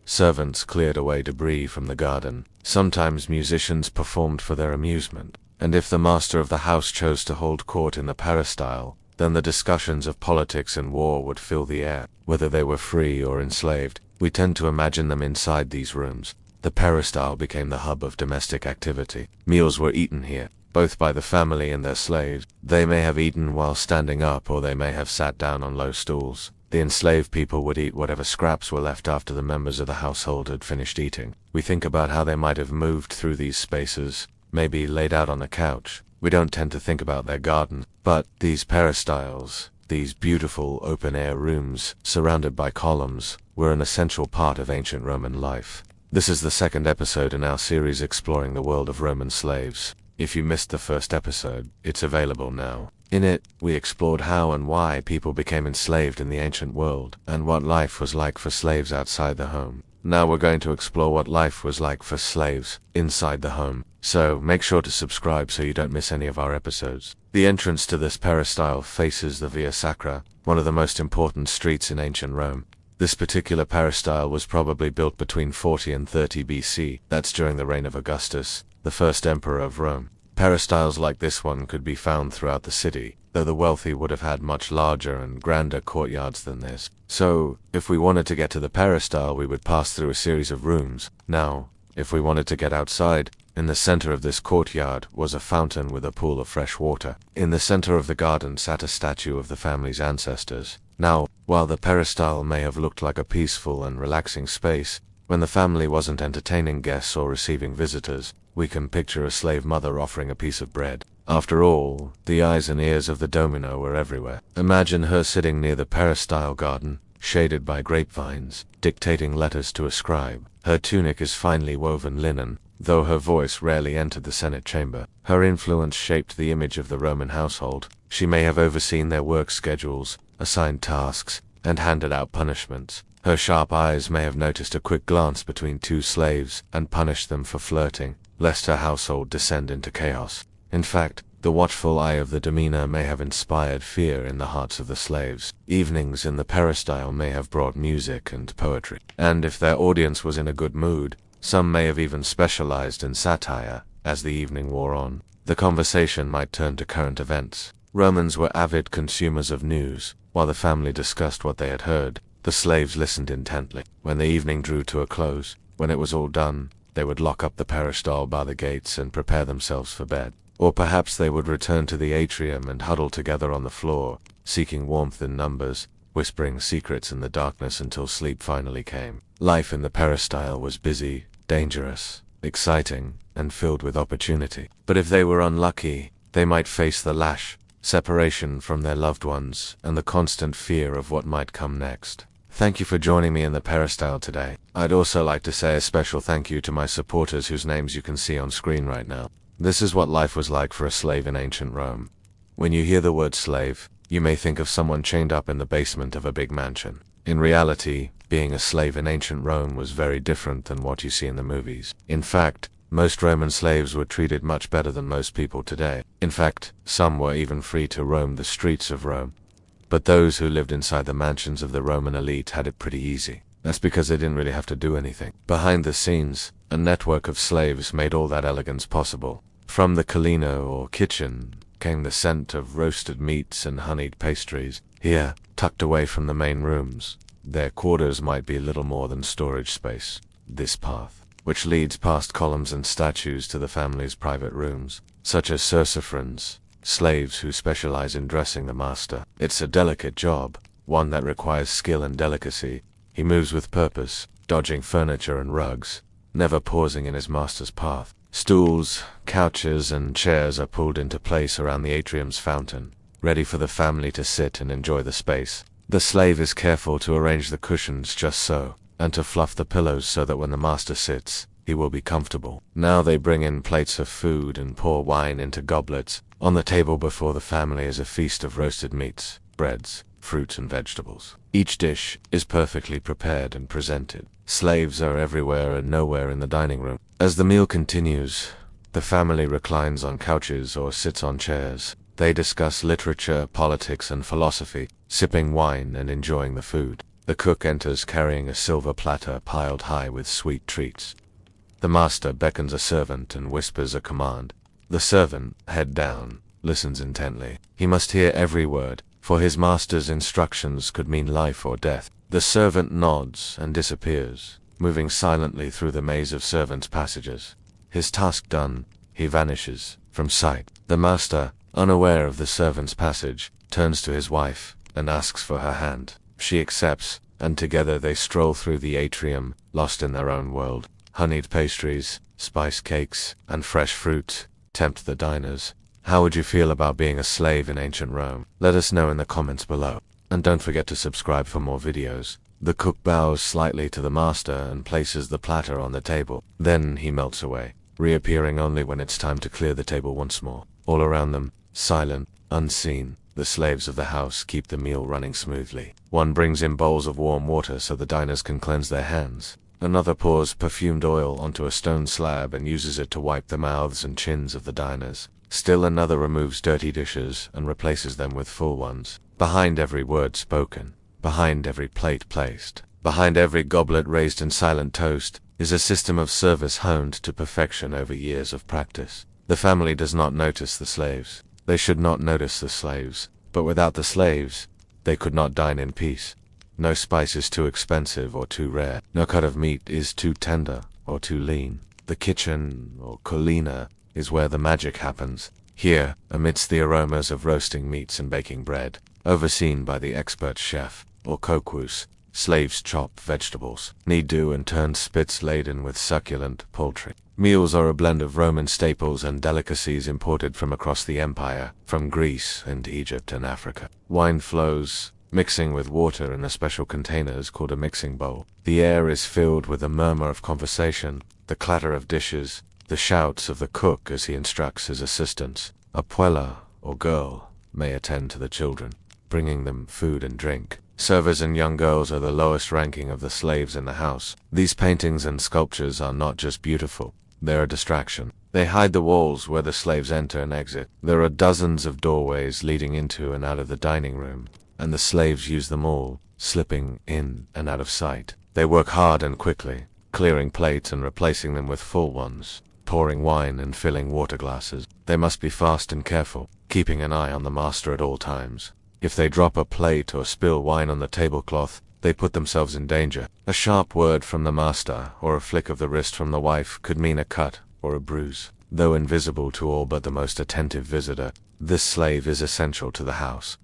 Servants cleared away debris from the garden. Sometimes musicians performed for their amusement. And if the master of the house chose to hold court in the peristyle, then the discussions of politics and war would fill the air. Whether they were free or enslaved, we tend to imagine them inside these rooms. The peristyle became the hub of domestic activity. Meals were eaten here, both by the family and their slaves. They may have eaten while standing up, or they may have sat down on low stools. The enslaved people would eat whatever scraps were left after the members of the household had finished eating. We think about how they might have moved through these spaces, maybe laid out on a couch. We don't tend to think about their garden, but these peristyles, these beautiful open-air rooms surrounded by columns, were an essential part of ancient Roman life. This is the second episode in our series exploring the world of Roman slaves. If you missed the first episode, it's available now. In it, we explored how and why people became enslaved in the ancient world, and what life was like for slaves outside the home. Now we're going to explore what life was like for slaves inside the home. So make sure to subscribe so you don't miss any of our episodes. The entrance to this peristyle faces the Via Sacra, one of the most important streets in ancient Rome. This particular peristyle was probably built between 40 and 30 BC. That's during the reign of Augustus, the first emperor of Rome. Peristyles like this one could be found throughout the city, though the wealthy would have had much larger and grander courtyards than this. So, if we wanted to get to the peristyle, we would pass through a series of rooms. Now, if we wanted to get outside, in the center of this courtyard was a fountain with a pool of fresh water. In the center of the garden sat a statue of the family's ancestors. Now, while the peristyle may have looked like a peaceful and relaxing space, when the family wasn't entertaining guests or receiving visitors, we can picture a slave mother offering a piece of bread. After all, the eyes and ears of the domino were everywhere. Imagine her sitting near the peristyle garden, shaded by grapevines, dictating letters to a scribe. Her tunic is finely woven linen, though her voice rarely entered the Senate chamber. Her influence shaped the image of the Roman household. She may have overseen their work schedules, assigned tasks, and handed out punishments. Her sharp eyes may have noticed a quick glance between two slaves and punished them for flirting, lest her household descend into chaos. In fact, the watchful eye of the Domina may have inspired fear in the hearts of the slaves. Evenings in the peristyle may have brought music and poetry, and if their audience was in a good mood, some may have even specialized in satire. As the evening wore on, the conversation might turn to current events. Romans were avid consumers of news. While the family discussed what they had heard, the slaves listened intently. When the evening drew to a close, when it was all done, they would lock up the peristyle by the gates and prepare themselves for bed. Or perhaps they would return to the atrium and huddle together on the floor, seeking warmth in numbers, whispering secrets in the darkness until sleep finally came. Life in the peristyle was busy, dangerous, exciting, and filled with opportunity. But if they were unlucky, they might face the lash, separation from their loved ones, and the constant fear of what might come next. Thank you for joining me in the peristyle today. I'd also like to say a special thank you to my supporters whose names you can see on screen right now. This is what life was like for a slave in ancient Rome. When you hear the word slave, you may think of someone chained up in the basement of a big mansion. In reality, being a slave in ancient Rome was very different than what you see in the movies. In fact, Most Roman slaves were treated much better than most people today. In fact, some were even free to roam the streets of Rome. But those who lived inside the mansions of the Roman elite had it pretty easy. That's because they didn't really have to do anything. Behind the scenes, a network of slaves made all that elegance possible. From the colina or kitchen came the scent of roasted meats and honeyed pastries. Here, tucked away from the main rooms, their quarters might be little more than storage space. This path, which leads past columns and statues to the family's private rooms, such as Sursophrons, slaves who specialize in dressing the master. It's a delicate job, one that requires skill and delicacy. He moves with purpose, dodging furniture and rugs, never pausing in his master's path. Stools, couches, and chairs are pulled into place around the atrium's fountain, ready for the family to sit and enjoy the space. The slave is careful to arrange the cushions just so, and to fluff the pillows so that when the master sits, he will be comfortable. Now they bring in plates of food and pour wine into goblets. On the table before the family is a feast of roasted meats, breads, fruits, and vegetables. Each dish is perfectly prepared and presented. Slaves are everywhere and nowhere in the dining room. As the meal continues, the family reclines on couches or sits on chairs. They discuss literature, politics, and philosophy, sipping wine and enjoying the food. The cook enters carrying a silver platter piled high with sweet treats. The master beckons a servant and whispers a command. The servant, head down, listens intently. He must hear every word, for his master's instructions could mean life or death. The servant nods and disappears, moving silently through the maze of servants' passages. His task done, he vanishes from sight. The master, unaware of the servant's passage, turns to his wife and asks for her hand. She accepts, and together they stroll through the atrium, lost in their own world. Honeyed pastries, spiced cakes, and fresh fruit tempt the diners. How would you feel about being a slave in ancient Rome? Let us know in the comments below. And don't forget to subscribe for more videos. The cook bows slightly to the master and places the platter on the table. Then he melts away, reappearing only when it's time to clear the table once more. All around them, silent, unseen, the slaves of the house keep the meal running smoothly. One brings in bowls of warm water so the diners can cleanse their hands. Another pours perfumed oil onto a stone slab and uses it to wipe the mouths and chins of the diners. Still another removes dirty dishes and replaces them with full ones. Behind every word spoken, behind every plate placed, behind every goblet raised in silent toast, is a system of service honed to perfection over years of practice. The family does not notice the slaves. They should not notice the slaves, but without the slaves, they could not dine in peace. No spice is too expensive or too rare. No cut of meat is too tender or too lean. The kitchen, or colina, is where the magic happens. Here, amidst the aromas of roasting meats and baking bread, overseen by the expert chef, or kokus, slaves chop vegetables, knead dough and turn spits laden with succulent poultry. Meals are a blend of Roman staples and delicacies imported from across the empire, from Greece and Egypt and Africa. Wine flows, mixing with water in a special containers called a mixing bowl. The air is filled with a murmur of conversation, the clatter of dishes, the shouts of the cook as he instructs his assistants. A puella, or girl, may attend to the children, bringing them food and drink. Servers and young girls are the lowest ranking of the slaves in the house. These paintings and sculptures are not just beautiful, they're a distraction. They hide the walls where the slaves enter and exit. There are dozens of doorways leading into and out of the dining room, and the slaves use them all, slipping in and out of sight. They work hard and quickly, clearing plates and replacing them with full ones, pouring wine and filling water glasses. They must be fast and careful, keeping an eye on the master at all times. If they drop a plate or spill wine on the tablecloth, they put themselves in danger. A sharp word from the master or a flick of the wrist from the wife could mean a cut or a bruise. Though invisible to all but the most attentive visitor, this slave is essential to the house.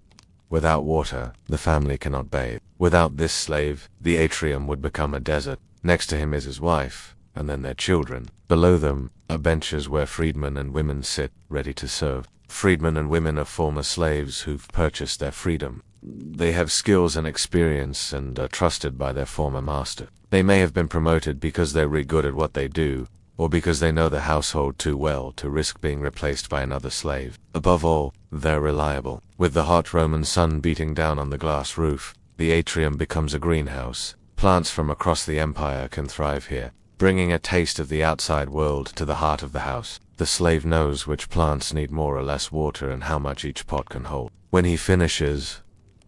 Without water, the family cannot bathe. Without this slave, the atrium would become a desert. Next to him is his wife, and then their children. Below them are benches where freedmen and women sit, ready to serve. Freedmen and women are former slaves who've purchased their freedom. They have skills and experience and are trusted by their former master. They may have been promoted because they're really good at what they do, or because they know the household too well to risk being replaced by another slave. Above all, they're reliable. With the hot Roman sun beating down on the glass roof, the atrium becomes a greenhouse. Plants from across the empire can thrive here, bringing a taste of the outside world to the heart of the house. The slave knows which plants need more or less water and how much each pot can hold. When he finishes,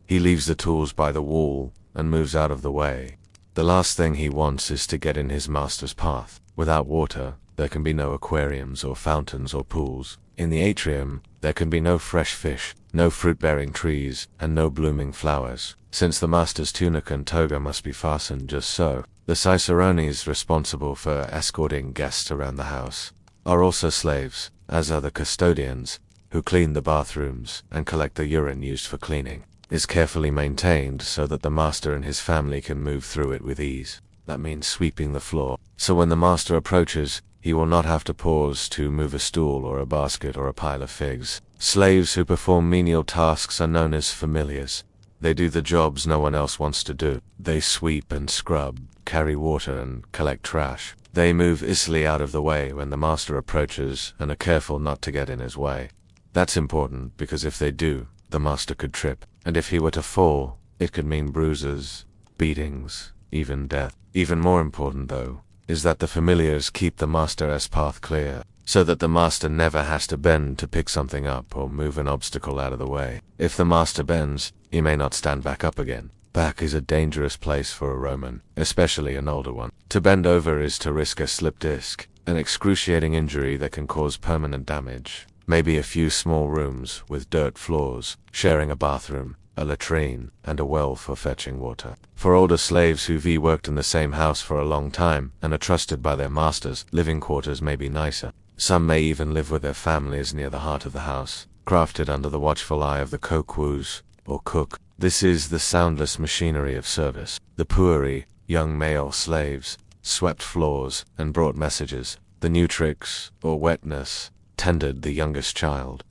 he leaves the tools by the wall and moves out of the way. The last thing he wants is to get in his master's path. Without water, there can be no aquariums or fountains or pools. In the atrium, there can be no fresh fish, no fruit-bearing trees, and no blooming flowers. Since the master's tunic and toga must be fastened just so, the cicerones responsible for escorting guests around the house are also slaves, as are the custodians, who clean the bathrooms and collect the urine used for cleaning. Is carefully maintained so that the master and his family can move through it with ease. That means sweeping the floor, so when the master approaches, he will not have to pause to move a stool or a basket or a pile of figs. Slaves who perform menial tasks are known as familiars. They do the jobs no one else wants to do. They sweep and scrub, carry water and collect trash. They move easily out of the way when the master approaches and are careful not to get in his way. That's important because if they do, the master could trip, and if he were to fall, it could mean bruises, beatings, even death. Even more important, though, is that the familiars keep the master's path clear, so that the master never has to bend to pick something up or move an obstacle out of the way. If the master bends, he may not stand back up again. Back is a dangerous place for a Roman, especially an older one. To bend over is to risk a slip disc, an excruciating injury that can cause permanent damage. Maybe a few small rooms with dirt floors, sharing a bathroom, a latrine, and a well for fetching water. For older slaves who've worked in the same house for a long time and are trusted by their masters, living quarters may be nicer. Some may even live with their families near the heart of the house, crafted under the watchful eye of the kokwous, or cook. This is the soundless machinery of service. The pueri, young male slaves, swept floors and brought messages. The nutrix, or wetness, tended the youngest child.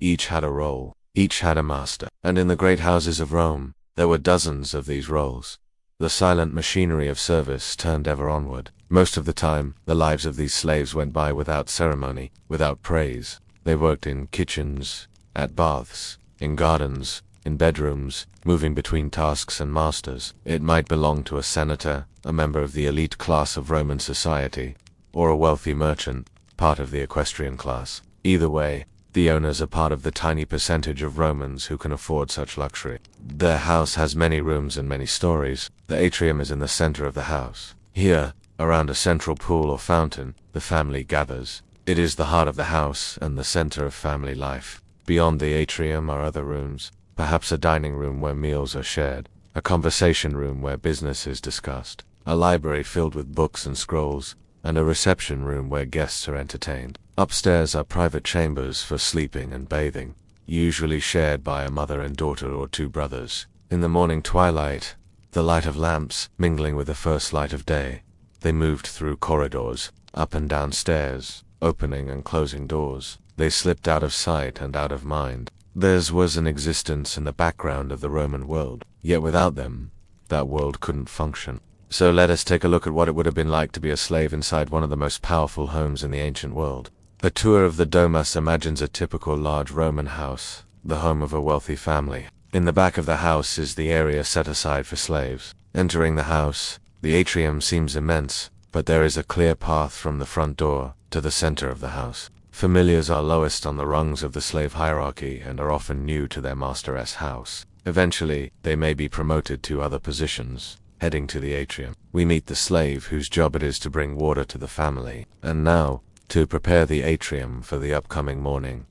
Each had a role. Each had a master. And in the great houses of Rome, there were dozens of these roles. The silent machinery of service turned ever onward. Most of the time, the lives of these slaves went by without ceremony, without praise. They worked in kitchens, at baths, in gardens, in bedrooms, moving between tasks and masters. It might belong to a senator, a member of the elite class of Roman society, or a wealthy merchant, part of the equestrian class. Either way, the owners are part of the tiny percentage of Romans who can afford such luxury. Their house has many rooms and many stories. The atrium is in the center of the house. Here, around a central pool or fountain, the family gathers. It is the heart of the house and the center of family life. Beyond the atrium are other rooms, perhaps a dining room where meals are shared, a conversation room where business is discussed, a library filled with books and scrolls, and a reception room where guests are entertained. Upstairs are private chambers for sleeping and bathing, usually shared by a mother and daughter or two brothers. In the morning twilight, the light of lamps mingling with the first light of day, they moved through corridors, up and down stairs, opening and closing doors. They slipped out of sight and out of mind. Theirs was an existence in the background of the Roman world, yet without them, that world couldn't function. So let us take a look at what it would have been like to be a slave inside one of the most powerful homes in the ancient world. A tour of the Domus imagines a typical large Roman house, the home of a wealthy family. In the back of the house is the area set aside for slaves. Entering the house, the atrium seems immense, but there is a clear path from the front door to the center of the house. Familiars are lowest on the rungs of the slave hierarchy and are often new to their master's house. Eventually, they may be promoted to other positions. Heading to the atrium, we meet the slave whose job it is to bring water to the family. And now, to prepare the atrium for the upcoming morning,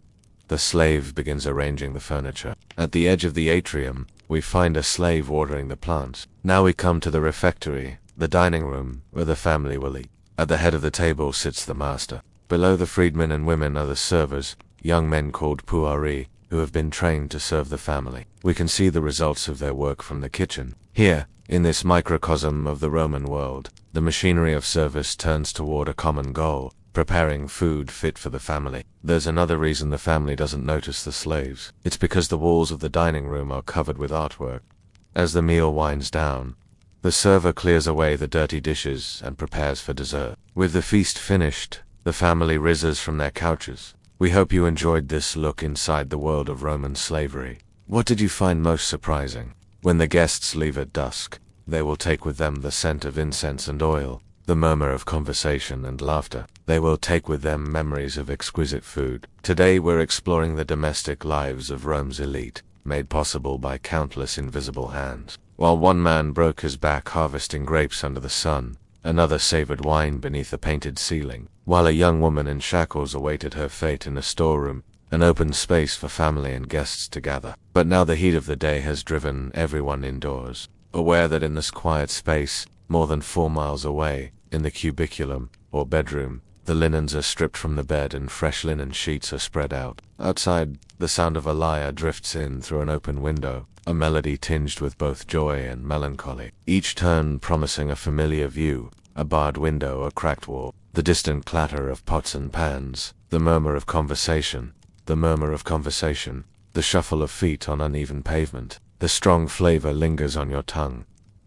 the slave begins arranging the furniture. At the edge of the atrium, we find a slave watering the plants. Now we come to the refectory, the dining room, where the family will eat. At the head of the table sits the master. Below the freedmen and women are the servers, young men called pueri, who have been trained to serve the family. We can see the results of their work from the kitchen. Here, in this microcosm of the Roman world, the machinery of service turns toward a common goal, preparing food fit for the family. There's another reason the family doesn't notice the slaves. It's because the walls of the dining room are covered with artwork. As the meal winds down, the server clears away the dirty dishes and prepares for dessert. With the feast finished, the family rises from their couches. We hope you enjoyed this look inside the world of Roman slavery. What did you find most surprising? When the guests leave at dusk, they will take with them the scent of incense and oil, the murmur of conversation and laughter. They will take with them memories of exquisite food. Today we're exploring the domestic lives of Rome's elite, made possible by countless invisible hands. While one man broke his back harvesting grapes under the sun, another savored wine beneath a painted ceiling, while a young woman in shackles awaited her fate in a storeroom, an open space for family and guests to gather. But now the heat of the day has driven everyone indoors, aware that in this quiet space, more than 4 miles away, in the cubiculum, or bedroom, the linens are stripped from the bed and fresh linen sheets are spread out. Outside, the sound of a lyre drifts in through an open window, a melody tinged with both joy and melancholy, each turn promising a familiar view, a barred window, a cracked wall, the distant clatter of pots and pans, the murmur of conversation, the shuffle of feet on uneven pavement. The strong flavor lingers on your tongue.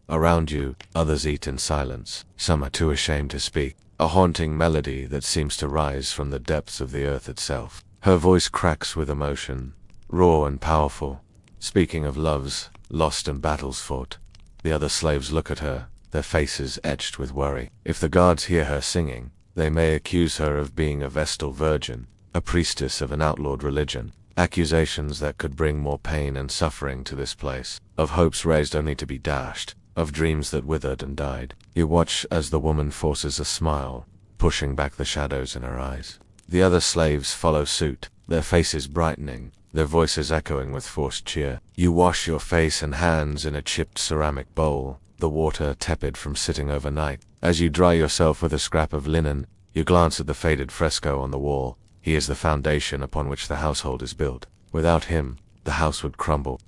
Around you, others eat in silence. Some are too ashamed to speak. A haunting melody that seems to rise from the depths of the earth itself. Her voice cracks with emotion, raw and powerful, speaking of loves lost and battles fought. The other slaves look at her, their faces etched with worry. If the guards hear her singing, they may accuse her of being a Vestal virgin, a priestess of an outlawed religion. Accusations that could bring more pain and suffering to this place, of hopes raised only to be dashed, of dreams that withered and died. You watch as the woman forces a smile, pushing back the shadows in her eyes. The other slaves follow suit, their faces brightening, their voices echoing with forced cheer. You wash your face and hands in a chipped ceramic bowl, the water tepid from sitting overnight. As you dry yourself with a scrap of linen, you glance at the faded fresco on the wall. He is the foundation upon which the household is built. Without him, the house would crumble.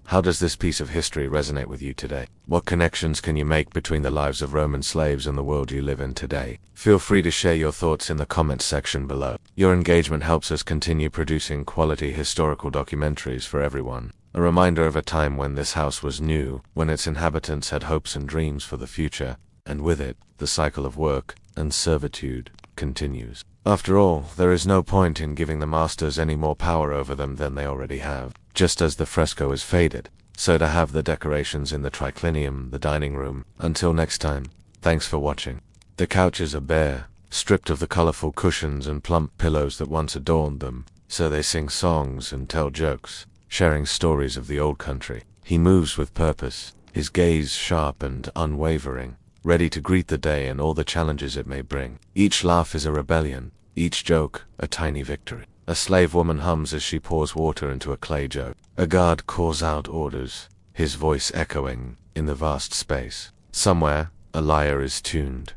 How does this piece of history resonate with you today? What connections can you make between the lives of Roman slaves and the world you live in today? Feel free to share your thoughts in the comments section below. Your engagement helps us continue producing quality historical documentaries for everyone. A reminder of a time when this house was new, when its inhabitants had hopes and dreams for the future, and with it, the cycle of work and servitude continues. After all, there is no point in giving the masters any more power over them than they already have. Just as the fresco is faded, so to have the decorations in the triclinium, the dining room. Until next time, thanks for watching. The couches are bare, stripped of the colorful cushions and plump pillows that once adorned them, so they sing songs and tell jokes, sharing stories of the old country. He moves with purpose, his gaze sharp and unwavering, ready to greet the day and all the challenges it may bring. Each laugh is a rebellion, each joke a tiny victory. A slave woman hums as she pours water into a clay jug. A guard calls out orders, his voice echoing in the vast space. Somewhere, a lyre is tuned,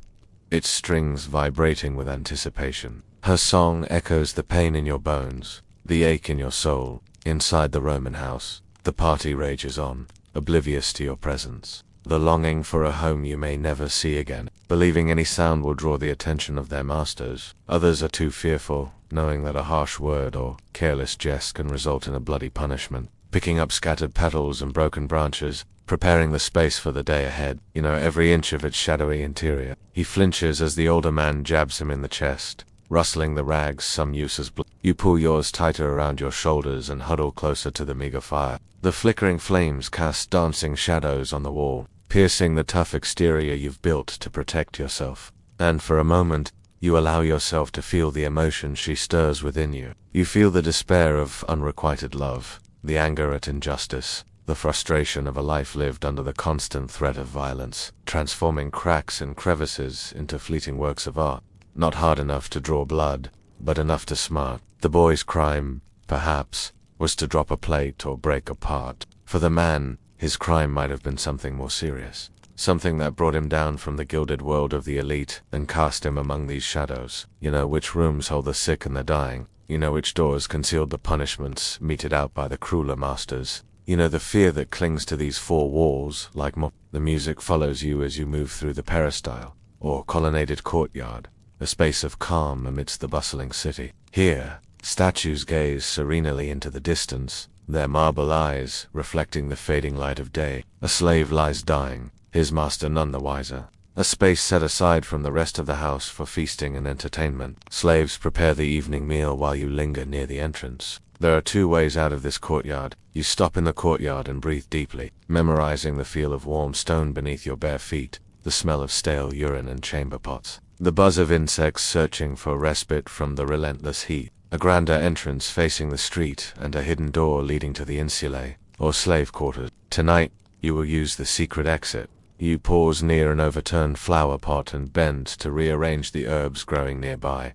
its strings vibrating with anticipation. Her song echoes the pain in your bones, the ache in your soul. Inside the Roman house, the party rages on, oblivious to your presence. The longing for a home you may never see again, believing any sound will draw the attention of their masters. Others are too fearful, knowing that a harsh word or careless jest can result in a bloody punishment. Picking up scattered petals and broken branches, preparing the space for the day ahead, every inch of its shadowy interior. He flinches as the older man jabs him in the chest, rustling the rags some use as blood. You pull yours tighter around your shoulders and huddle closer to the meager fire. The flickering flames cast dancing shadows on the wall, piercing the tough exterior you've built to protect yourself. And for a moment, you allow yourself to feel the emotion she stirs within you. You feel the despair of unrequited love, the anger at injustice, the frustration of a life lived under the constant threat of violence, transforming cracks and crevices into fleeting works of art. Not hard enough to draw blood, but enough to smart. The boy's crime, perhaps, was to drop a plate or break a pot. For the man, his crime might have been something more serious. Something that brought him down from the gilded world of the elite and cast him among these shadows. Which rooms hold the sick and the dying. Which doors concealed the punishments meted out by the crueler masters. The fear that clings to these four walls, like the music follows you as you move through the peristyle, or colonnaded courtyard, a space of calm amidst the bustling city. Here, statues gaze serenely into the distance, their marble eyes reflecting the fading light of day. A slave lies dying, his master none the wiser. A space set aside from the rest of the house for feasting and entertainment. Slaves prepare the evening meal while you linger near the entrance. There are 2 ways out of this courtyard. You stop in the courtyard and breathe deeply, memorizing the feel of warm stone beneath your bare feet. the smell of stale urine and chamber pots, the buzz of insects searching for respite from the relentless heat, a grander entrance facing the street, and a hidden door leading to the insulae, or slave quarters. Tonight, you will use the secret exit. You pause near an overturned flower pot and bend to rearrange the herbs growing nearby.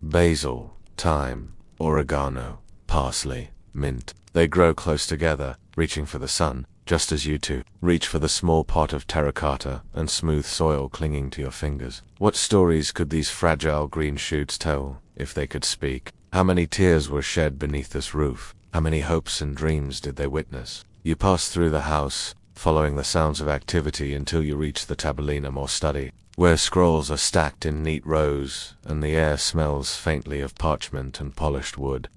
Basil, thyme, oregano, parsley, mint. They grow close together, reaching for the sun, just as you two reach for the small pot of terracotta and smooth soil clinging to your fingers. What stories could these fragile green shoots tell, if they could speak? How many tears were shed beneath this roof? How many hopes and dreams did they witness? You pass through the house, following the sounds of activity until you reach the tablinum or study, where scrolls are stacked in neat rows, and the air smells faintly of parchment and polished wood.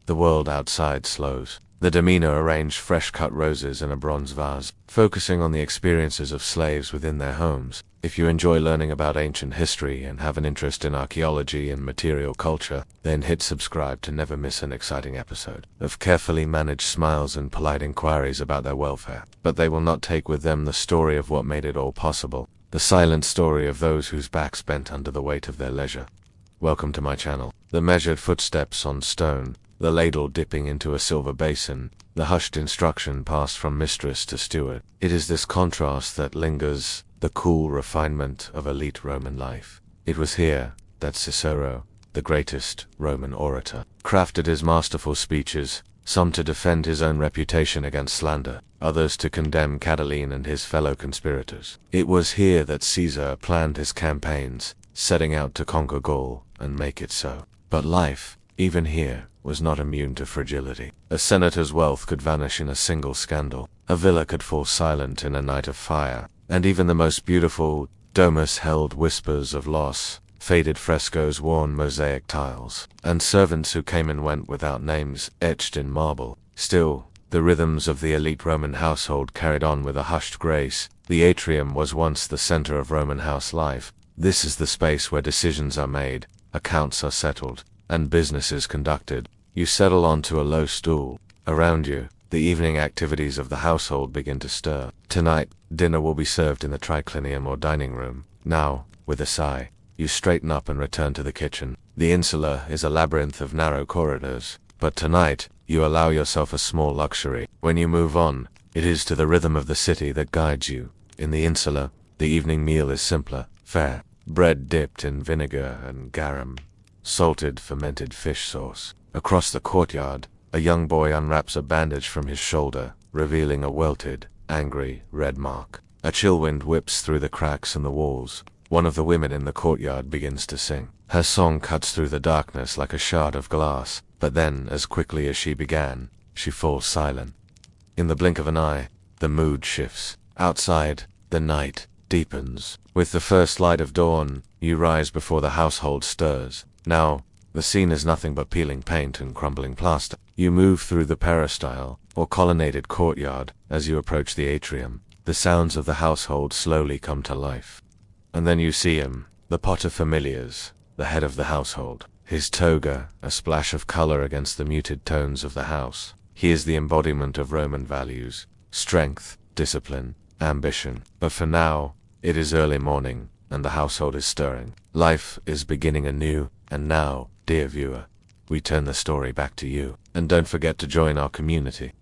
The world outside slows. The demeanor arranged fresh-cut roses in a bronze vase, focusing on the experiences of slaves within their homes. If you enjoy learning about ancient history and have an interest in archaeology and material culture, then hit subscribe to never miss an exciting episode of carefully managed smiles and polite inquiries about their welfare. But they will not take with them the story of what made it all possible, the silent story of those whose backs bent under the weight of their leisure. Welcome to my channel. The measured footsteps on stone, the ladle dipping into a silver basin, the hushed instruction passed from mistress to steward. It is this contrast that lingers, the cool refinement of elite Roman life. It was here that Cicero, the greatest Roman orator, crafted his masterful speeches, some to defend his own reputation against slander, others to condemn Catiline and his fellow conspirators. It was here that Caesar planned his campaigns, setting out to conquer Gaul and make it so. But life, even here, was not immune to fragility. A senator's wealth could vanish in a single scandal. A villa could fall silent in a night of fire. And even the most beautiful domus held whispers of loss, faded frescoes, worn mosaic tiles, and servants who came and went without names etched in marble. Still, the rhythms of the elite Roman household carried on with a hushed grace. The atrium was once the center of Roman house life. This is the space where decisions are made, accounts are settled, and business is conducted. You settle onto a low stool. Around you, the evening activities of the household begin to stir. Tonight, dinner will be served in the triclinium or dining room. Now, with a sigh, you straighten up and return to the kitchen. The insula is a labyrinth of narrow corridors, but tonight, you allow yourself a small luxury. When you move on, it is to the rhythm of the city that guides you. In the insula, the evening meal is simpler, fare. Bread dipped in vinegar and garum, salted fermented fish sauce. Across the courtyard, a young boy unwraps a bandage from his shoulder, revealing a welted, angry, red mark. A chill wind whips through the cracks in the walls. One of the women in the courtyard begins to sing. Her song cuts through the darkness like a shard of glass, but then, as quickly as she began, she falls silent. In the blink of an eye, the mood shifts. Outside, the night deepens. With the first light of dawn, you rise before the household stirs. Now, the scene is nothing but peeling paint and crumbling plaster. You move through the peristyle, or colonnaded courtyard, as you approach the atrium. The sounds of the household slowly come to life. And then you see him, the paterfamilias, the head of the household. His toga, a splash of color against the muted tones of the house. He is the embodiment of Roman values, strength, discipline, ambition. But for now, it is early morning, and the household is stirring. Life is beginning anew, and now, dear viewer, we turn the story back to you. And don't forget to join our community.